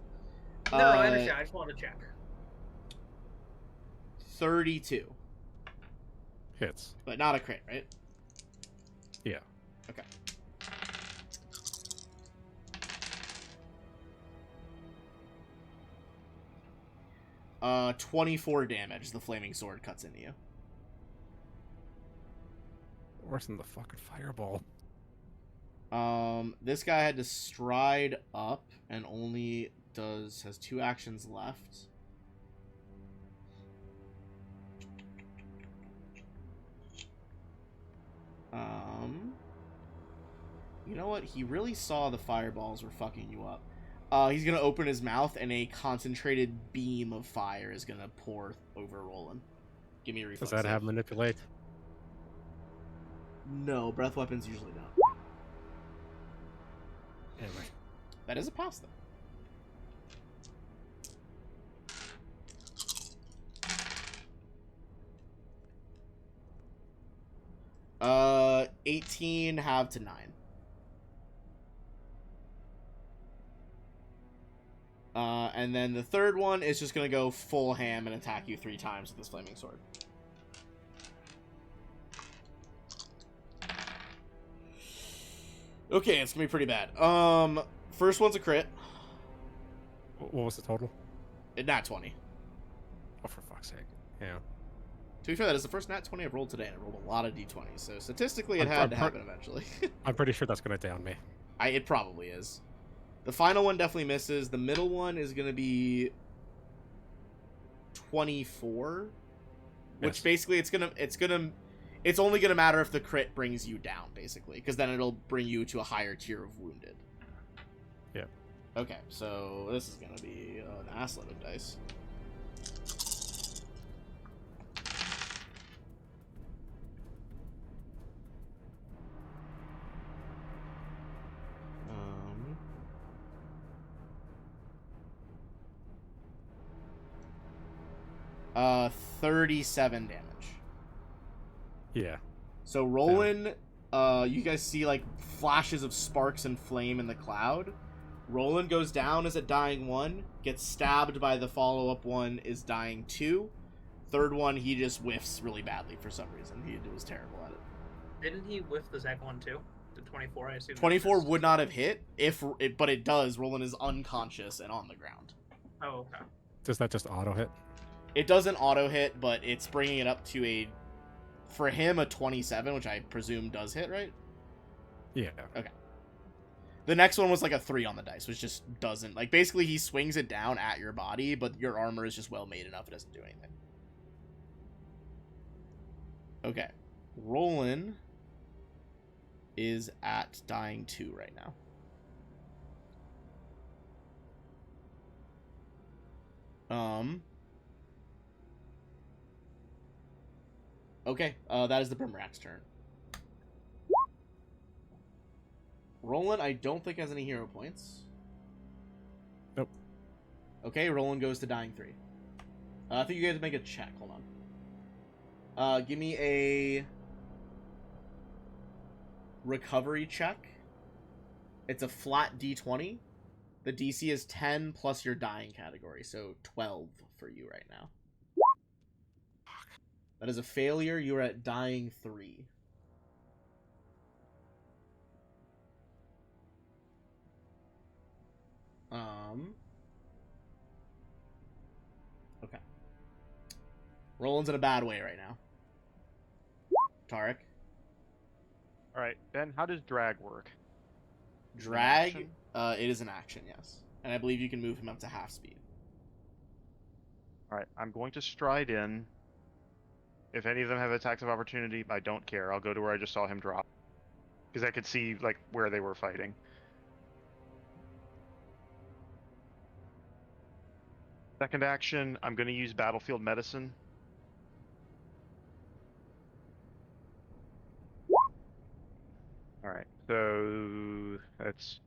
No, I understand. I just want to check. 32, Hits. but not a crit, right? Yeah. Okay. 24 damage. The flaming sword cuts into you. Worse than the fucking fireball. This guy had to stride up and only has 2 actions left. You know what? He really saw the fireballs were fucking you up. He's gonna open his mouth and a concentrated beam of fire is gonna pour over Roland. Give me a reflex. Does that save. have manipulate? No, breath weapons usually don't. Anyway. That is a pass though. Uh, 18 halved to 9. And then the third one is just gonna go full ham and attack you 3 times with this flaming sword. Okay, it's gonna be pretty bad. First one's a crit. What was the total? Nat 20. Oh, for fuck's sake. Yeah. To be fair, that is the first nat 20 I've rolled today, and I rolled a lot of d20s, so statistically it I'm- had I'm to pro- happen eventually. I'm pretty sure that's going to down me. It probably is. The final one definitely misses. The middle one is going to be 24, which Yes. basically it's only going to matter if the crit brings you down, basically, because then it'll bring you to a higher tier of wounded. Yeah. Okay, so this is going to be an assload of dice. Um, 37 damage. Yeah. So Roland, you guys see like flashes of sparks and flame in the cloud. Roland goes down as a dying 1, gets stabbed by the follow-up one, is dying 2. Third one, he just whiffs really badly for some reason. He was terrible at it. Didn't he whiff the Zach one too? The 24, I assume. 24 would not have hit, but it does. Roland is unconscious and on the ground. Oh, okay. Does that just auto hit? It doesn't auto hit, but it's bringing it up to for him, a 27, which I presume does hit, right? Yeah. The next one was like a 3 on the dice, which just doesn't, like, basically he swings it down at your body, but your armor is just well made enough it doesn't do anything. Okay. Roland is at dying 2 right now. Okay, that is the Brimrack's turn. Roland, I don't think has any hero points. Nope. Okay, Roland goes to dying 3. I think you guys make a check. Hold on. Give me a recovery check. It's a flat D20. The DC is 10 plus your dying category, so 12 for you right now. That is a failure. You are at dying 3. Okay. Roland's in a bad way right now. Tarek. All right, Ben. How does drag work? Drag. action? It is an action, yes, and I believe you can move him up to half speed. All right, I'm going to stride in. If any of them have attacks of opportunity, I don't care. I'll go to where I just saw him drop, because I could see like where they were fighting. Second action, I'm going to use battlefield medicine. All right, so that's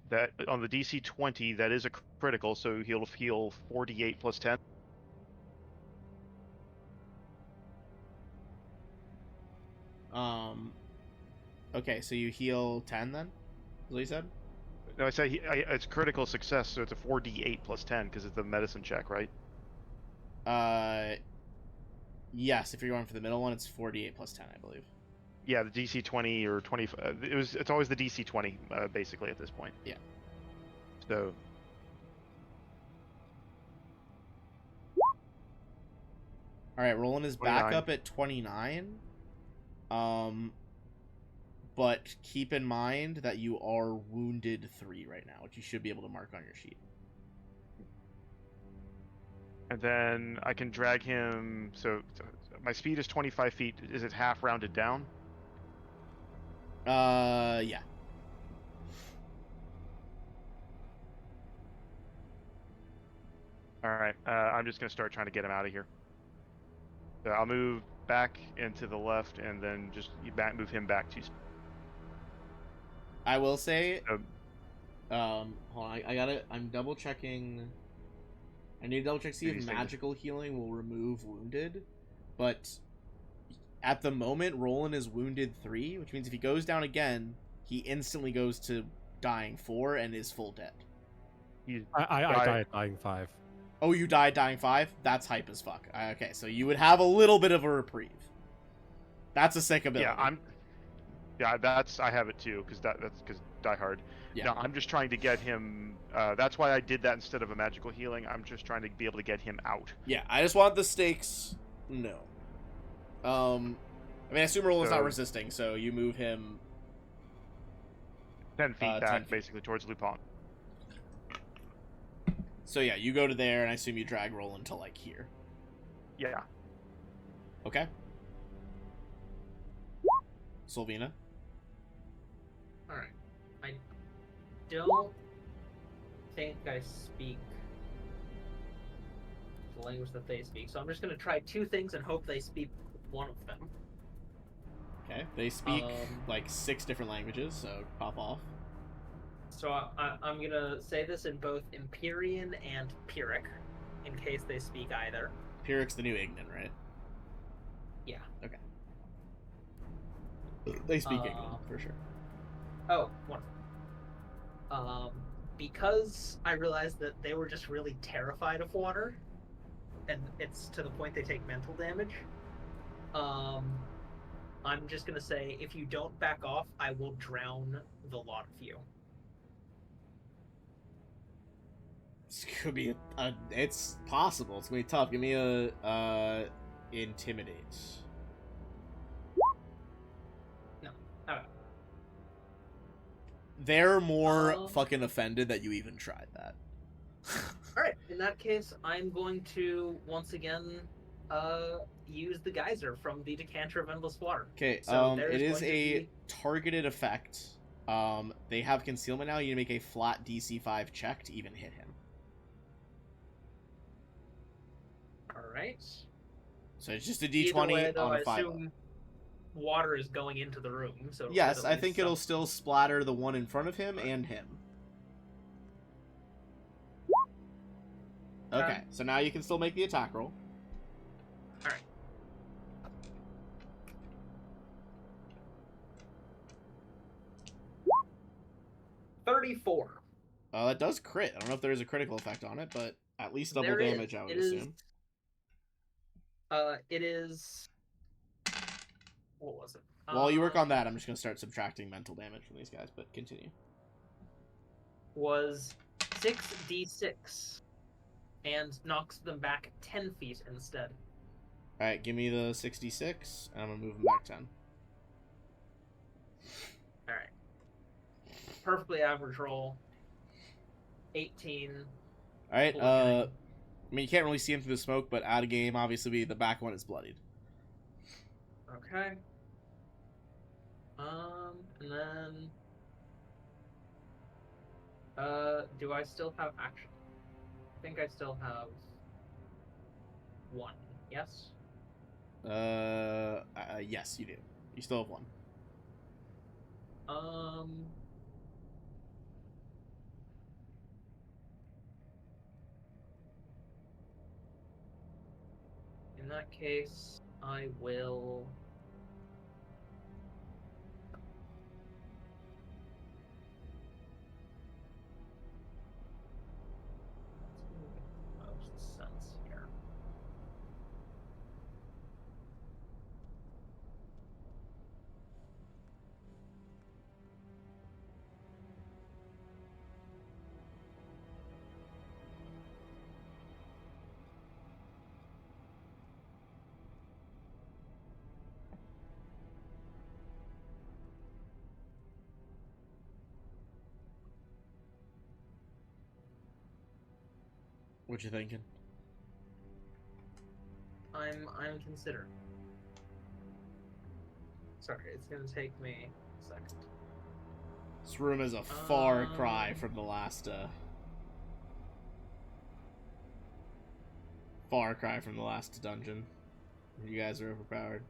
that on the DC 20. That is a critical, so he'll heal 48 plus 10. Okay, so you heal 10 then? Is what you said? No, I say it's critical success, so it's a 4d8 plus 10 because it's the medicine check, right? Yes, if you're going for the middle one, it's 48 plus 10, I believe. Yeah, the DC 20 or 20. It's always the DC 20, basically at this point. Yeah. So. All right, Roland is 29. back up at 29. But keep in mind that you are wounded 3 right now, which you should be able to mark on your sheet. And then I can drag him. So my speed is 25 feet. Is it half rounded down? Yeah. All right. I'm just gonna start trying to get him out of here. So I'll move back into the left, and then just move him back to. I will say, Um, hold on, I'm double checking. I need to double check see if magical healing will remove wounded, but at the moment, Roland is wounded 3, which means if he goes down again, he instantly goes to dying 4 and is full dead. I died at dying 5. Oh, you died dying 5? That's hype as fuck. Okay, so you would have a little bit of a reprieve. That's a sick ability. That's I have it too because that's because Die Hard. Yeah. No, I'm just trying to get him. That's why I did that instead of a magical healing. I'm just trying to be able to get him out. Yeah, I just want the stakes. No. I mean, I assume Roland's not resisting, so you move him 10 feet 10 back, feet. basically towards Lupin. So yeah, you go to there, and I assume you drag Roland to like here. Yeah. Okay. Sylvina. All right. I don't think I speak the language that they speak, so I'm just going to try 2 things and hope they speak one of them. Okay. They speak like 6 different languages, so pop off. So I'm going to say this in both Empyrean and Pyrrhic, in case they speak either. Pyrrhic's the new Ignan, right? Yeah. Okay. They speak Ignan, for sure. Oh, wonderful. Because I realized that they were just really terrified of water, and it's to the point they take mental damage, I'm just going to say, if you don't back off, I will drown the lot of you. This could be it's possible. It's gonna be tough. Give me a intimidate. No. Okay. They're more fucking offended that you even tried that. Alright, in that case, I'm going to once again use the geyser from the decanter of endless water. Okay, So it is a targeted effect. They have concealment now. You need to make a flat DC 5 check to even hit him. Alright. So it's just a Either D20 way, though, on I a 5. assume water is going into the room. So Yes, I think it'll still splatter the one in front of him and him. Okay, so now you can still make the attack roll. Alright. 34. That does crit. I don't know if there is a critical effect on it, but at least double There damage, is. I would assume. It is. What was it? While you work on that, I'm just gonna start subtracting mental damage from these guys, but continue. Was 6d6 and knocks them back 10 feet instead. Alright, give me the 66, and I'm gonna move them back 10. Alright. Perfectly average roll. 18. Alright, Bludgeoning. I mean, you can't really see him through the smoke, but out of game, obviously, the back one is bloodied. Okay. And then... do I still have action? I think I still have 1. Yes? Yes, you do. You still have 1. In that case, I will... Let's make the most sense here. What you thinking? I'm considering. Sorry, it's gonna take me a second. This room is a far cry from the last, far cry from the last dungeon. You guys are overpowered.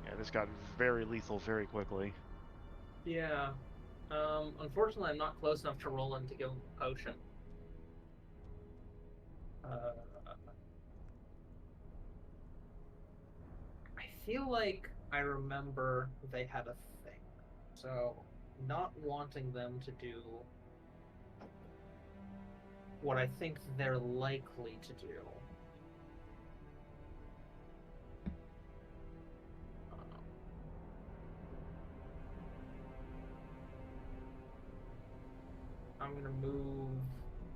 Yeah, this got very lethal very quickly. Yeah. Unfortunately, I'm not close enough to Roland to give him a potion. I feel like I remember they had a thing. So, not wanting them to do what I think they're likely to do. I'm gonna move.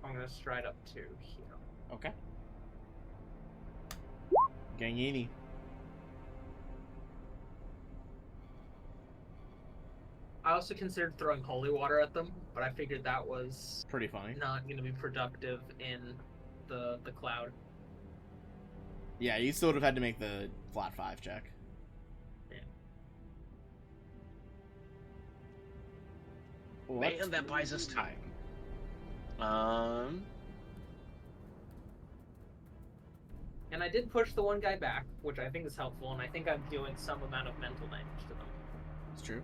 I'm gonna stride up to here. Okay. Gangini. I also considered throwing holy water at them, but I figured that was Pretty funny. not going to be productive in the cloud. Yeah, you still would have had to make the flat 5 check. Yeah. What? And that buys us time. And I did push the one guy back, which I think is helpful, and I think I'm doing some amount of mental damage to them. It's true.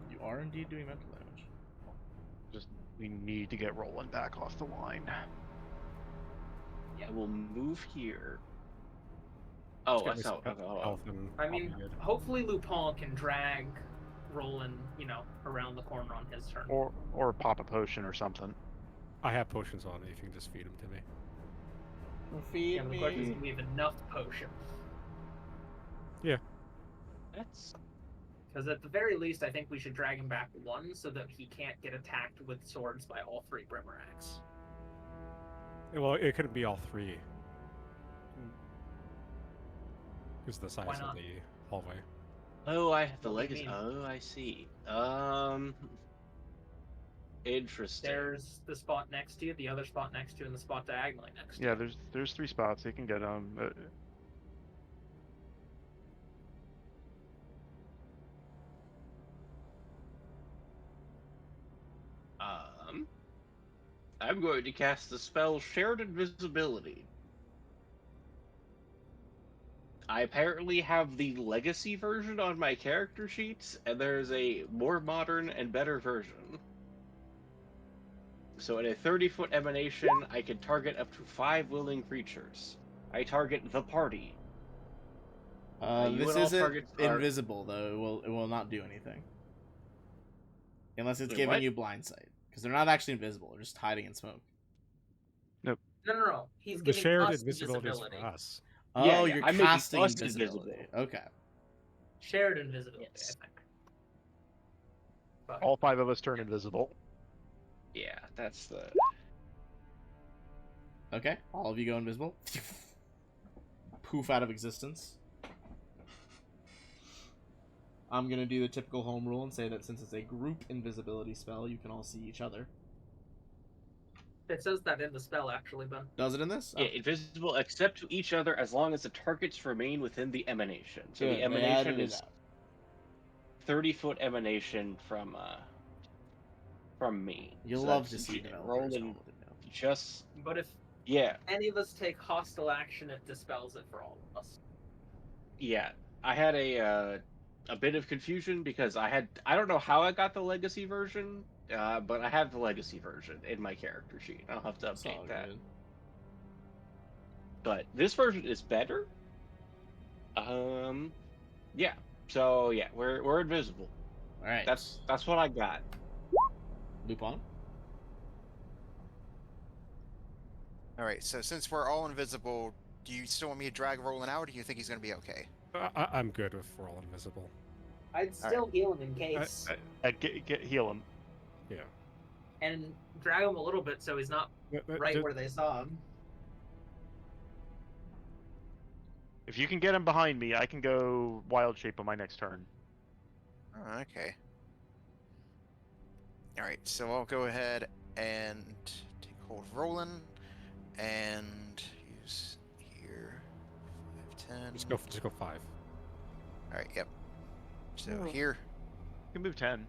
You are indeed doing mental damage. Just we need to get Roland back off the line. Yeah, we'll move here. Oh, I saw. I mean, hopefully Lupin can drag Roland, around the corner on his turn. Or pop a potion or something. I have potions on it. You can just feed them to me. Feed The question is, do we have enough potions? Yeah. That's... Because at the very least, I think we should drag him back 1 so that he can't get attacked with swords by all 3 Brimarax. Well, it couldn't be all 3. Because the size of the hallway. Oh, I have the What do you legacy. mean? Oh, I see. Interesting. There's the spot next to you, the other spot next to you, and the spot diagonally next to Yeah, you. there's 3 spots. You can get them. I'm going to cast the spell Shared Invisibility. I apparently have the legacy version on my character sheets, and there's a more modern and better version. So in a 30-foot emanation, I can target up to 5 willing creatures. I target the party. You This and all isn't targets are. invisible though. It will not do anything unless it's Wait, giving what? you blind sight because they're not actually invisible. They're just hiding in smoke. No. He's The giving shared us invisibility is invisibility. for us. Oh, Yeah, you're I'm making casting us invisibility. invisible. Okay. Shared invisibility, Yes. I think. But All 5 of us turn invisible. Yeah, that's the. Okay. All of you go invisible. Poof out of existence. I'm gonna do the typical home rule and say that since it's a group invisibility spell, you can all see each other. it says that in the spell, actually, Ben. Does it in this? Yeah, invisible except to each other as long as the targets remain within the emanation. So Good. the They emanation added it is out. 30-foot emanation from me. You'll So love that's to see developers rolling going with it now. just But if yeah. any of us take hostile action, it dispels it for all of us. Yeah, I had a bit of confusion because I don't know how I got the legacy version, but I have the legacy version in my character sheet. I'll have to It's all update that. good. But this version is better. Yeah. So yeah, we're invisible. All right. That's what I got. Lupin. All right. So since we're all invisible, do you still want me to drag Roland out, or do you think he's going to be okay? I'm good if we're all invisible. I'd still heal him in case, Heal him. Yeah. and drag him a little bit so he's not right where they saw him. If you can get him behind me, I can go wild shape on my next turn. Oh, okay. All right. So I'll go ahead and take hold of Roland and use here 5, 10. Just go 5. All right. Yep. So Oh. here. You can move 10.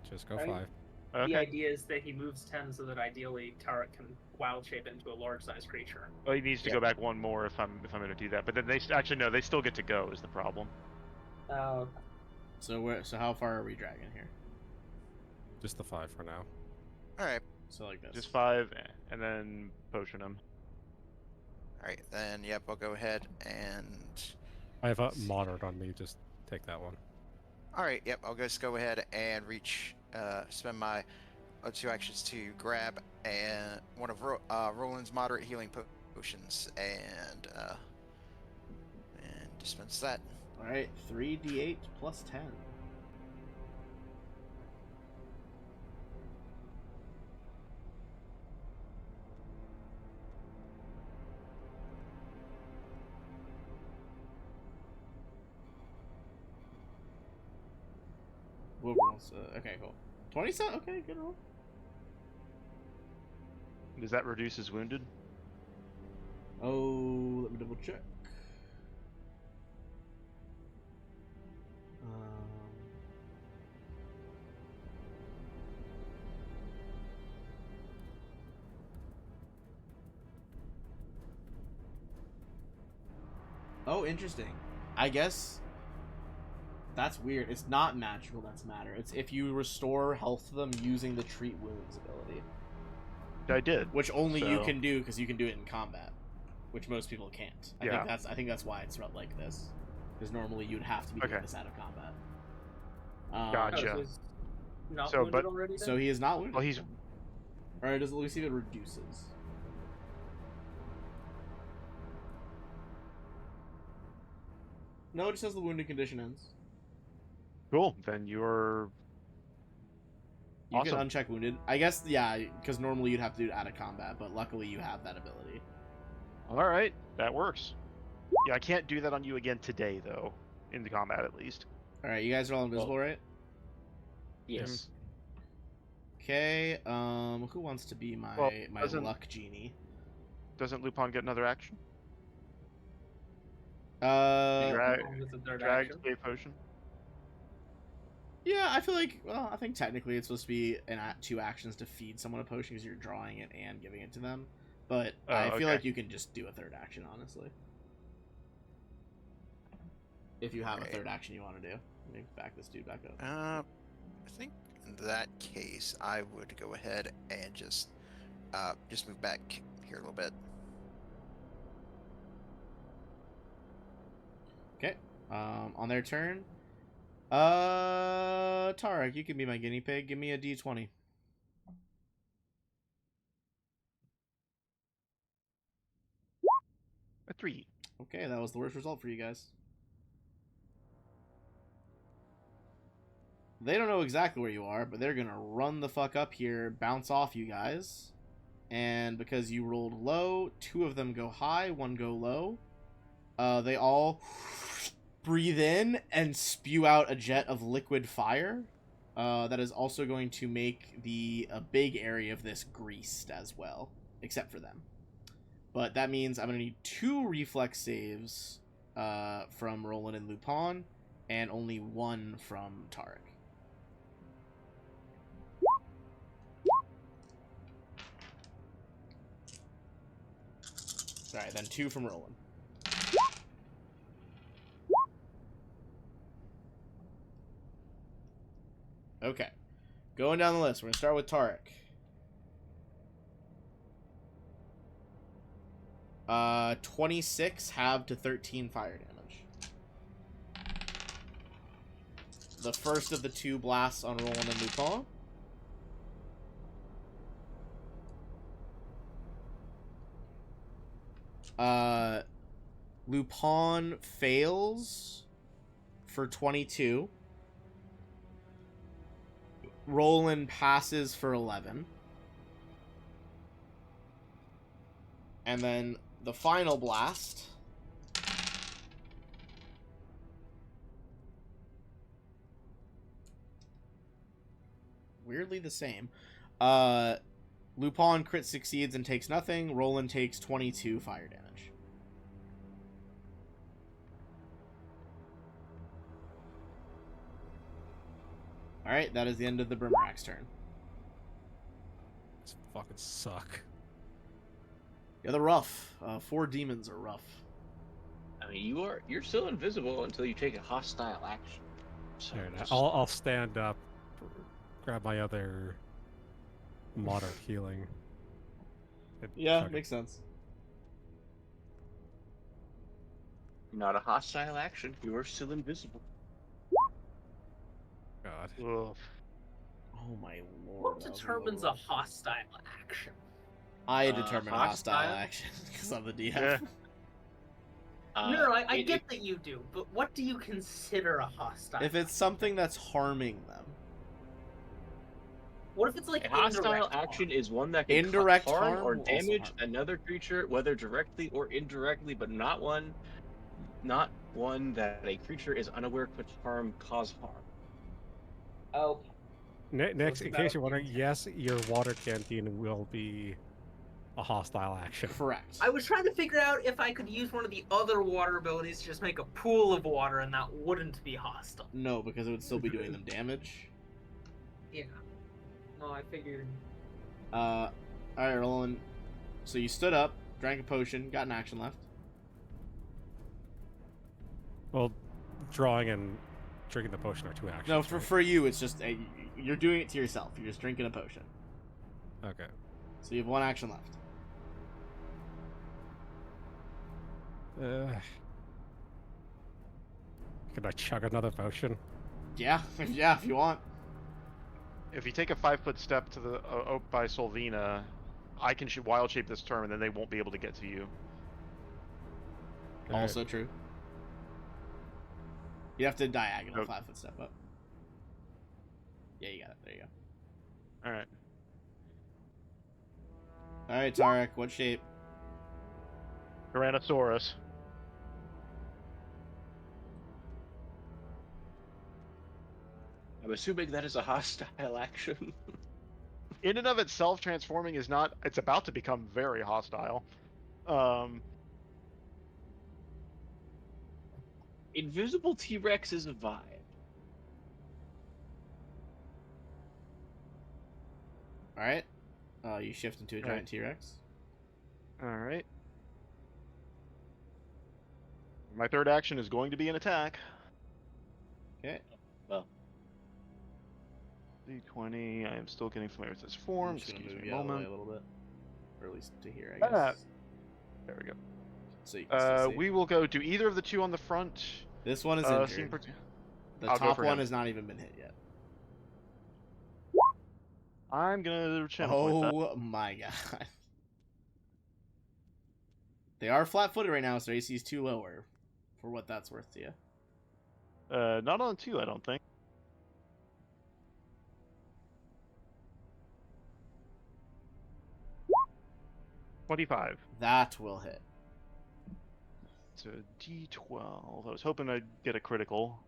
Just go Right. 5. The Okay. idea is that he moves 10 so that ideally Tarek can wild shape into a large-sized creature. Well, he needs to go back one more if I'm going to do that. But then actually no, they still get to go is the problem. Oh, So how far are we dragging here? Just the 5 for now. All right. So like this. Just 5, and then potion him. All right. Then yep. I'll go ahead and. I have a moderate on me. Just take that one. All right. Yep. I'll just go ahead and reach. Spend my 2 actions to grab and one of Roland's moderate healing potions and dispense that. All right. 3d8 plus 10. Whoever wants to. Okay, cool. 27. Okay, good roll. Does that reduce his wounded? Oh, let me double check. Oh, interesting. I guess that's weird. It's not magical. That's matter. It's if you restore health to them using the treat wounds ability, I did. which only you So- can do because you can do it in combat, which most people can't. Yeah. I think that's why it's like this, because normally you'd have to be doing Okay. this out of combat. Gotcha. so he's not So, wounded but- already? Then? So he is not wounded. Well, he's Or does let me see if it reduces. No, it just says the wounded condition ends. cool. Then you're You Awesome. can uncheck wounded. I guess, yeah, because normally you'd have to do it out of combat, but luckily you have that ability. all right. That works. Yeah, I can't do that on you again today, though. In the combat, at least. All right, you guys are all invisible, right? Yes. Okay. Who wants to be my Well, my doesn't- luck genie? Doesn't Lupin get another action? Uh, With the third Drag action. escape potion. yeah, I feel like. Well, I think technically it's supposed to be two actions to feed someone a potion because you're drawing it and giving it to them. But Oh, I feel okay. like you can just do a third action, honestly. If you have a Right. third action you want to do. Let me back this dude back up. I think in that case, I would go ahead and just move back here a little bit. Okay. On their turn. Tarek, you can be my guinea pig. Give me a d20. A 3. Okay, that was the worst result for you guys. They don't know exactly where you are, but they're gonna run the fuck up here, bounce off you guys. And because you rolled low, 2 of them go high, 1 go low. They all breathe in and spew out a jet of liquid fire. That is also going to make a big area of this greased as well, except for them. But that means I'm going to need 2 reflex saves from Roland and Lupin, and only 1 from Tarek. Alright, then 2 from Roland. Okay. Going down the list, we're going to start with Tarek. 26 halved to 13 fire damage. The first of the 2 blasts on Roland and Lupin. Lupin fails for 22. Roland passes for 11. And then the final blast. Weirdly the same. Lupin crit succeeds and takes nothing. Roland takes 22 fire damage. Alright, that is the end of the Brimrack's turn. This fucking suck. Yeah, they're rough. 4 demons are rough. I mean, you're still invisible until you take a hostile action. So Alright, just- I'll stand up, grab my other moderate healing. and Yeah, chug it. makes sense. not a hostile action. You are still invisible. God. Ugh. Oh my lord. What that was determines little a rough. hostile action? I determine hostile hostile? action because I'm the DM. Yeah. No, I it- get that you do, but what do you consider a hostile? If it's something that's harming them. What if it's like A hostile indirect action harm? is one that can Indirect harm harm or will also damage harm. another creature, whether directly or indirectly, but not one that a creature is unaware could cause harm. Oh, Next, it's in about case you're wondering, intent. yes, your water canteen will be a hostile action. Correct. I was trying to figure out if I could use one of the other water abilities to just make a pool of water, and that wouldn't be hostile. No, because it would still be doing them damage. Yeah. No, I figured. Alright, Roland. So you stood up, drank a potion, got an action left. Well, drawing and drinking the potion are 2 actions. No, for, right? for you, it's just you're doing it to yourself. You're just drinking a potion. Okay. So you have 1 action left. Can I chug another potion? Yeah, yeah, if you want. If you take a 5-foot step to the oak by Solvina, I can wild shape this turn, and then they won't be able to get to you. Alright. Also true. You have to diagonal Nope. 5-foot step up. Yeah, you got it. There you go. All right. Alright, Tarek, what shape? Tyrannosaurus. I'm assuming that is a hostile action. In and of itself, transforming is not. It's about to become very hostile. Invisible T-Rex is a vibe. Alright. You shift into a giant Alright. T-Rex. All right. My third action is going to be an attack. Okay. Well, D20. I am still getting familiar with this form. I'm just gonna Excuse move me you a out of the way moment. a little bit. Or at least to here, I guess. There we go. so you can still see. We will go. Do either of the two on the front? This one is seem injured. pretty- The I'll go top for one him. has not even been hit yet. I'm gonna channel point that. Oh my god. They are flat-footed right now, so AC is too lower, for what that's worth to you. Not on 2, I don't think. $25. That will hit. It's a D12. I was hoping I'd get a critical.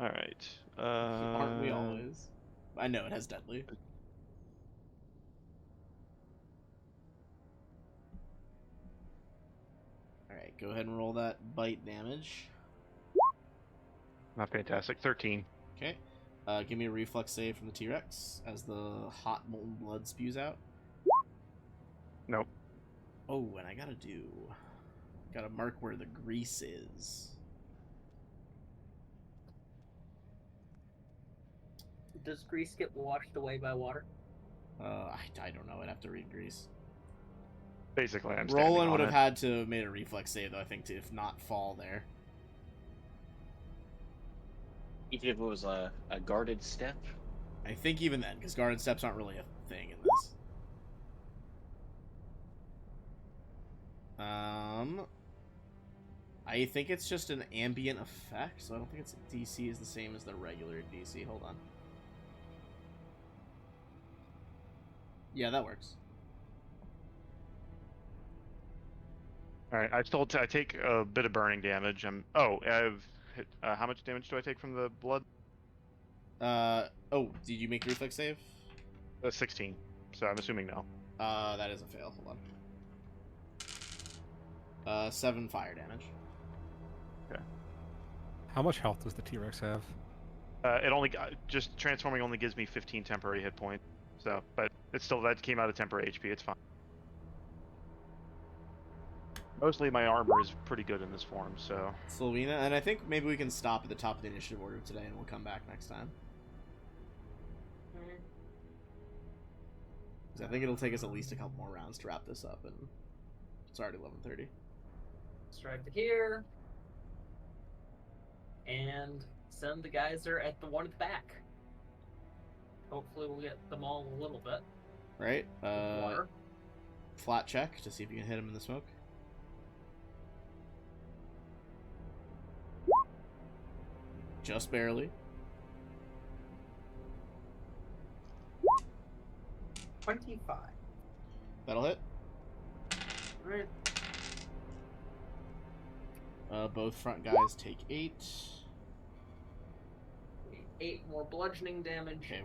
All right. Aren't we always? I know it has deadly. Alright, go ahead and roll that bite damage. Not fantastic. 13. Okay. Give me a reflex save from the T-Rex as the hot molten blood spews out. Nope. Oh, and I gotta mark where the grease is. Does grease get washed away by water? I don't know. I'd have to read grease. Basically, I'm Roland would have it. had to have made a reflex save, though, I think, to if not fall there. Even if it was a guarded step. I think even then, because guarded steps aren't really a thing in this. I think it's just an ambient effect, so I don't think its DC is the same as the regular DC. Hold on. Yeah, that works. All right. I take a bit of burning damage. I've hit. How much damage do I take from the blood? Oh, did you make a reflex save? 16. So I'm assuming no. That is a fail. Hold on. 7 fire damage. How much health does the T-Rex have? It only just transforming only gives me 15 temporary hit points. So, but it's still that came out of temporary HP. It's fine. Mostly my armor is pretty good in this form, so. Slovenia, and I think maybe we can stop at the top of the initiative order today, and we'll come back next time. Because I think it'll take us at least a couple more rounds to wrap this up, and it's already 11:30. Let's drive to here. And send the geyser at the one at the back. Hopefully we'll get them all a little bit. Right? Water. Flat check to see if you can hit him in the smoke. Just barely. 25. That'll hit. Alright. Both front guys take 8. 8 more bludgeoning damage. Okay,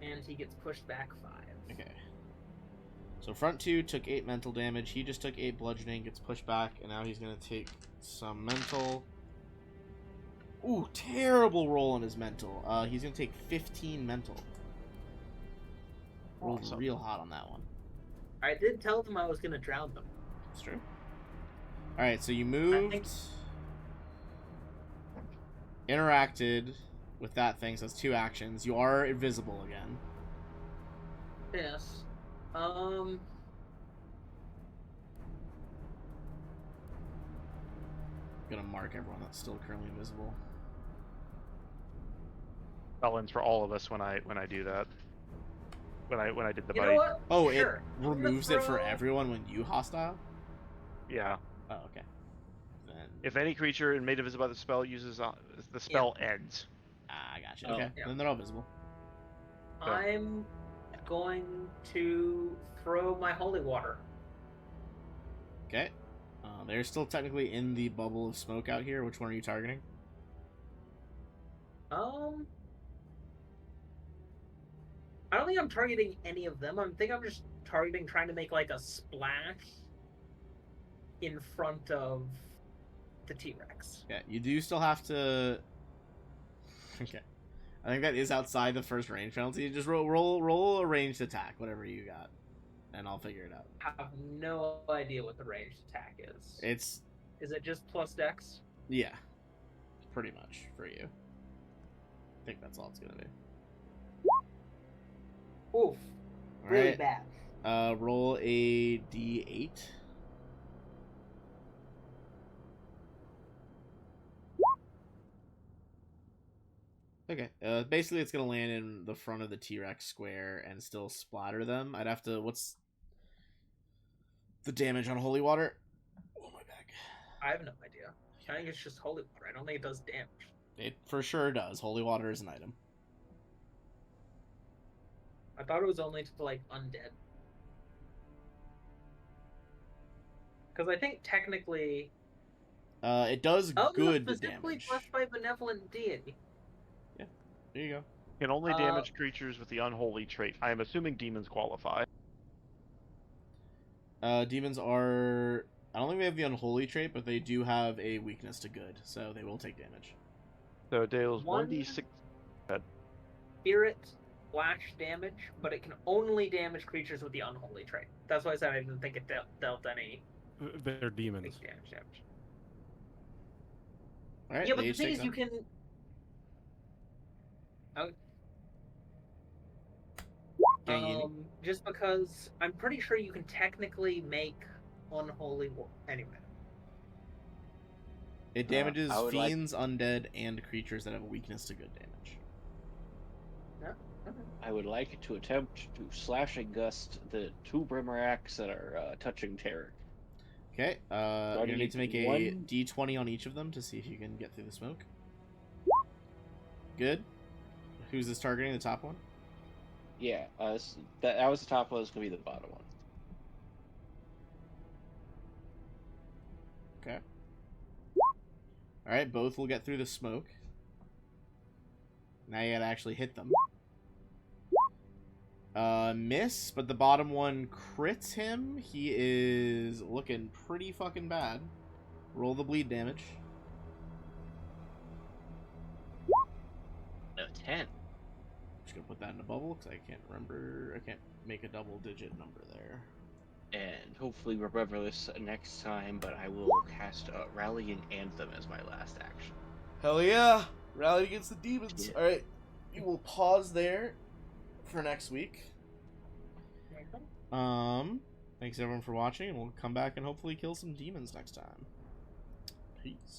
And he gets pushed back 5. Okay. So front 2 took 8 mental damage. He just took 8 bludgeoning, gets pushed back, and now he's going to take some mental. Ooh, terrible roll on his mental. He's going to take 15 mental. Rolled Awesome. real hot on that one. I did tell them I was going to drown them. It's true. Alright, so you moved. Interacted with that thing, so that's 2 actions. You are invisible again. Yes. Gonna mark everyone that's still currently invisible. Felons for all of us when I do that. When I did the You bite. know what? Oh, Sure. it I'm gonna removes it for throw- everyone when you hostile? Yeah. Oh, okay. Then If any creature made invisible by the spell uses the spell ends. I gotcha. Oh, Okay, yeah. then they're all visible. I'm going to throw my holy water. Okay. They're still technically in the bubble of smoke out here. Which one are you targeting? I don't think I'm targeting any of them. I think I'm just targeting trying to make like a splash in front of the T-Rex. Okay, you do still have to. Okay, I think that is outside the first range penalty. Just roll a ranged attack, whatever you got, and I'll figure it out. I have no idea what the ranged attack is. It's Is it just plus dex? yeah, pretty much for you. I think that's all it's gonna be. Oof. All Really right. bad. Roll a d8. Okay. Basically, it's gonna land in the front of the T-Rex square and still splatter them. I'd have to. What's the damage on holy water? Oh my bag. I have no idea. I think it's just holy water. I don't think it does damage. It for sure does. Holy water is an item. I thought it was only to like undead. Because I think technically. It does Oh, good specifically damage. blessed by benevolent deity. Yeah, there you go. Can only damage creatures with the unholy trait. I am assuming demons qualify. Demons are. I don't think they have the unholy trait, but they do have a weakness to good, so they will take damage. So it deals One- 1d6. Spirit splash damage, but it can only damage creatures with the unholy trait. That's why I said I didn't think it dealt any They're demons. big damage. All right. Yeah, but they the each thing take is, some. you can. Just because I'm pretty sure you can technically make unholy war. Anyway. It damages I would like- fiends, undead, and creatures that have a weakness to good damage. I would like to attempt to slash and gust the 2 Brimaracs that are touching Terror. Okay. You're I gonna need to make a one- d20 on each of them to see if you can get through the smoke. Good. Who's this targeting? The top one. Yeah, that was the top one. It's gonna be the bottom one. Okay. All right. Both will get through the smoke. Now you gotta actually hit them. Miss, but the bottom one crits him. He is looking pretty fucking bad. Roll the bleed damage. No, 10. Just gonna put that in a bubble because I can't remember. I can't make a double-digit number there. And hopefully remember this next time, but I will cast Rallying Anthem as my last action. Hell yeah! Rally against the demons. Yeah. All right, we will pause there for next week. Thanks everyone for watching, and we'll come back and hopefully kill some demons next time. Peace.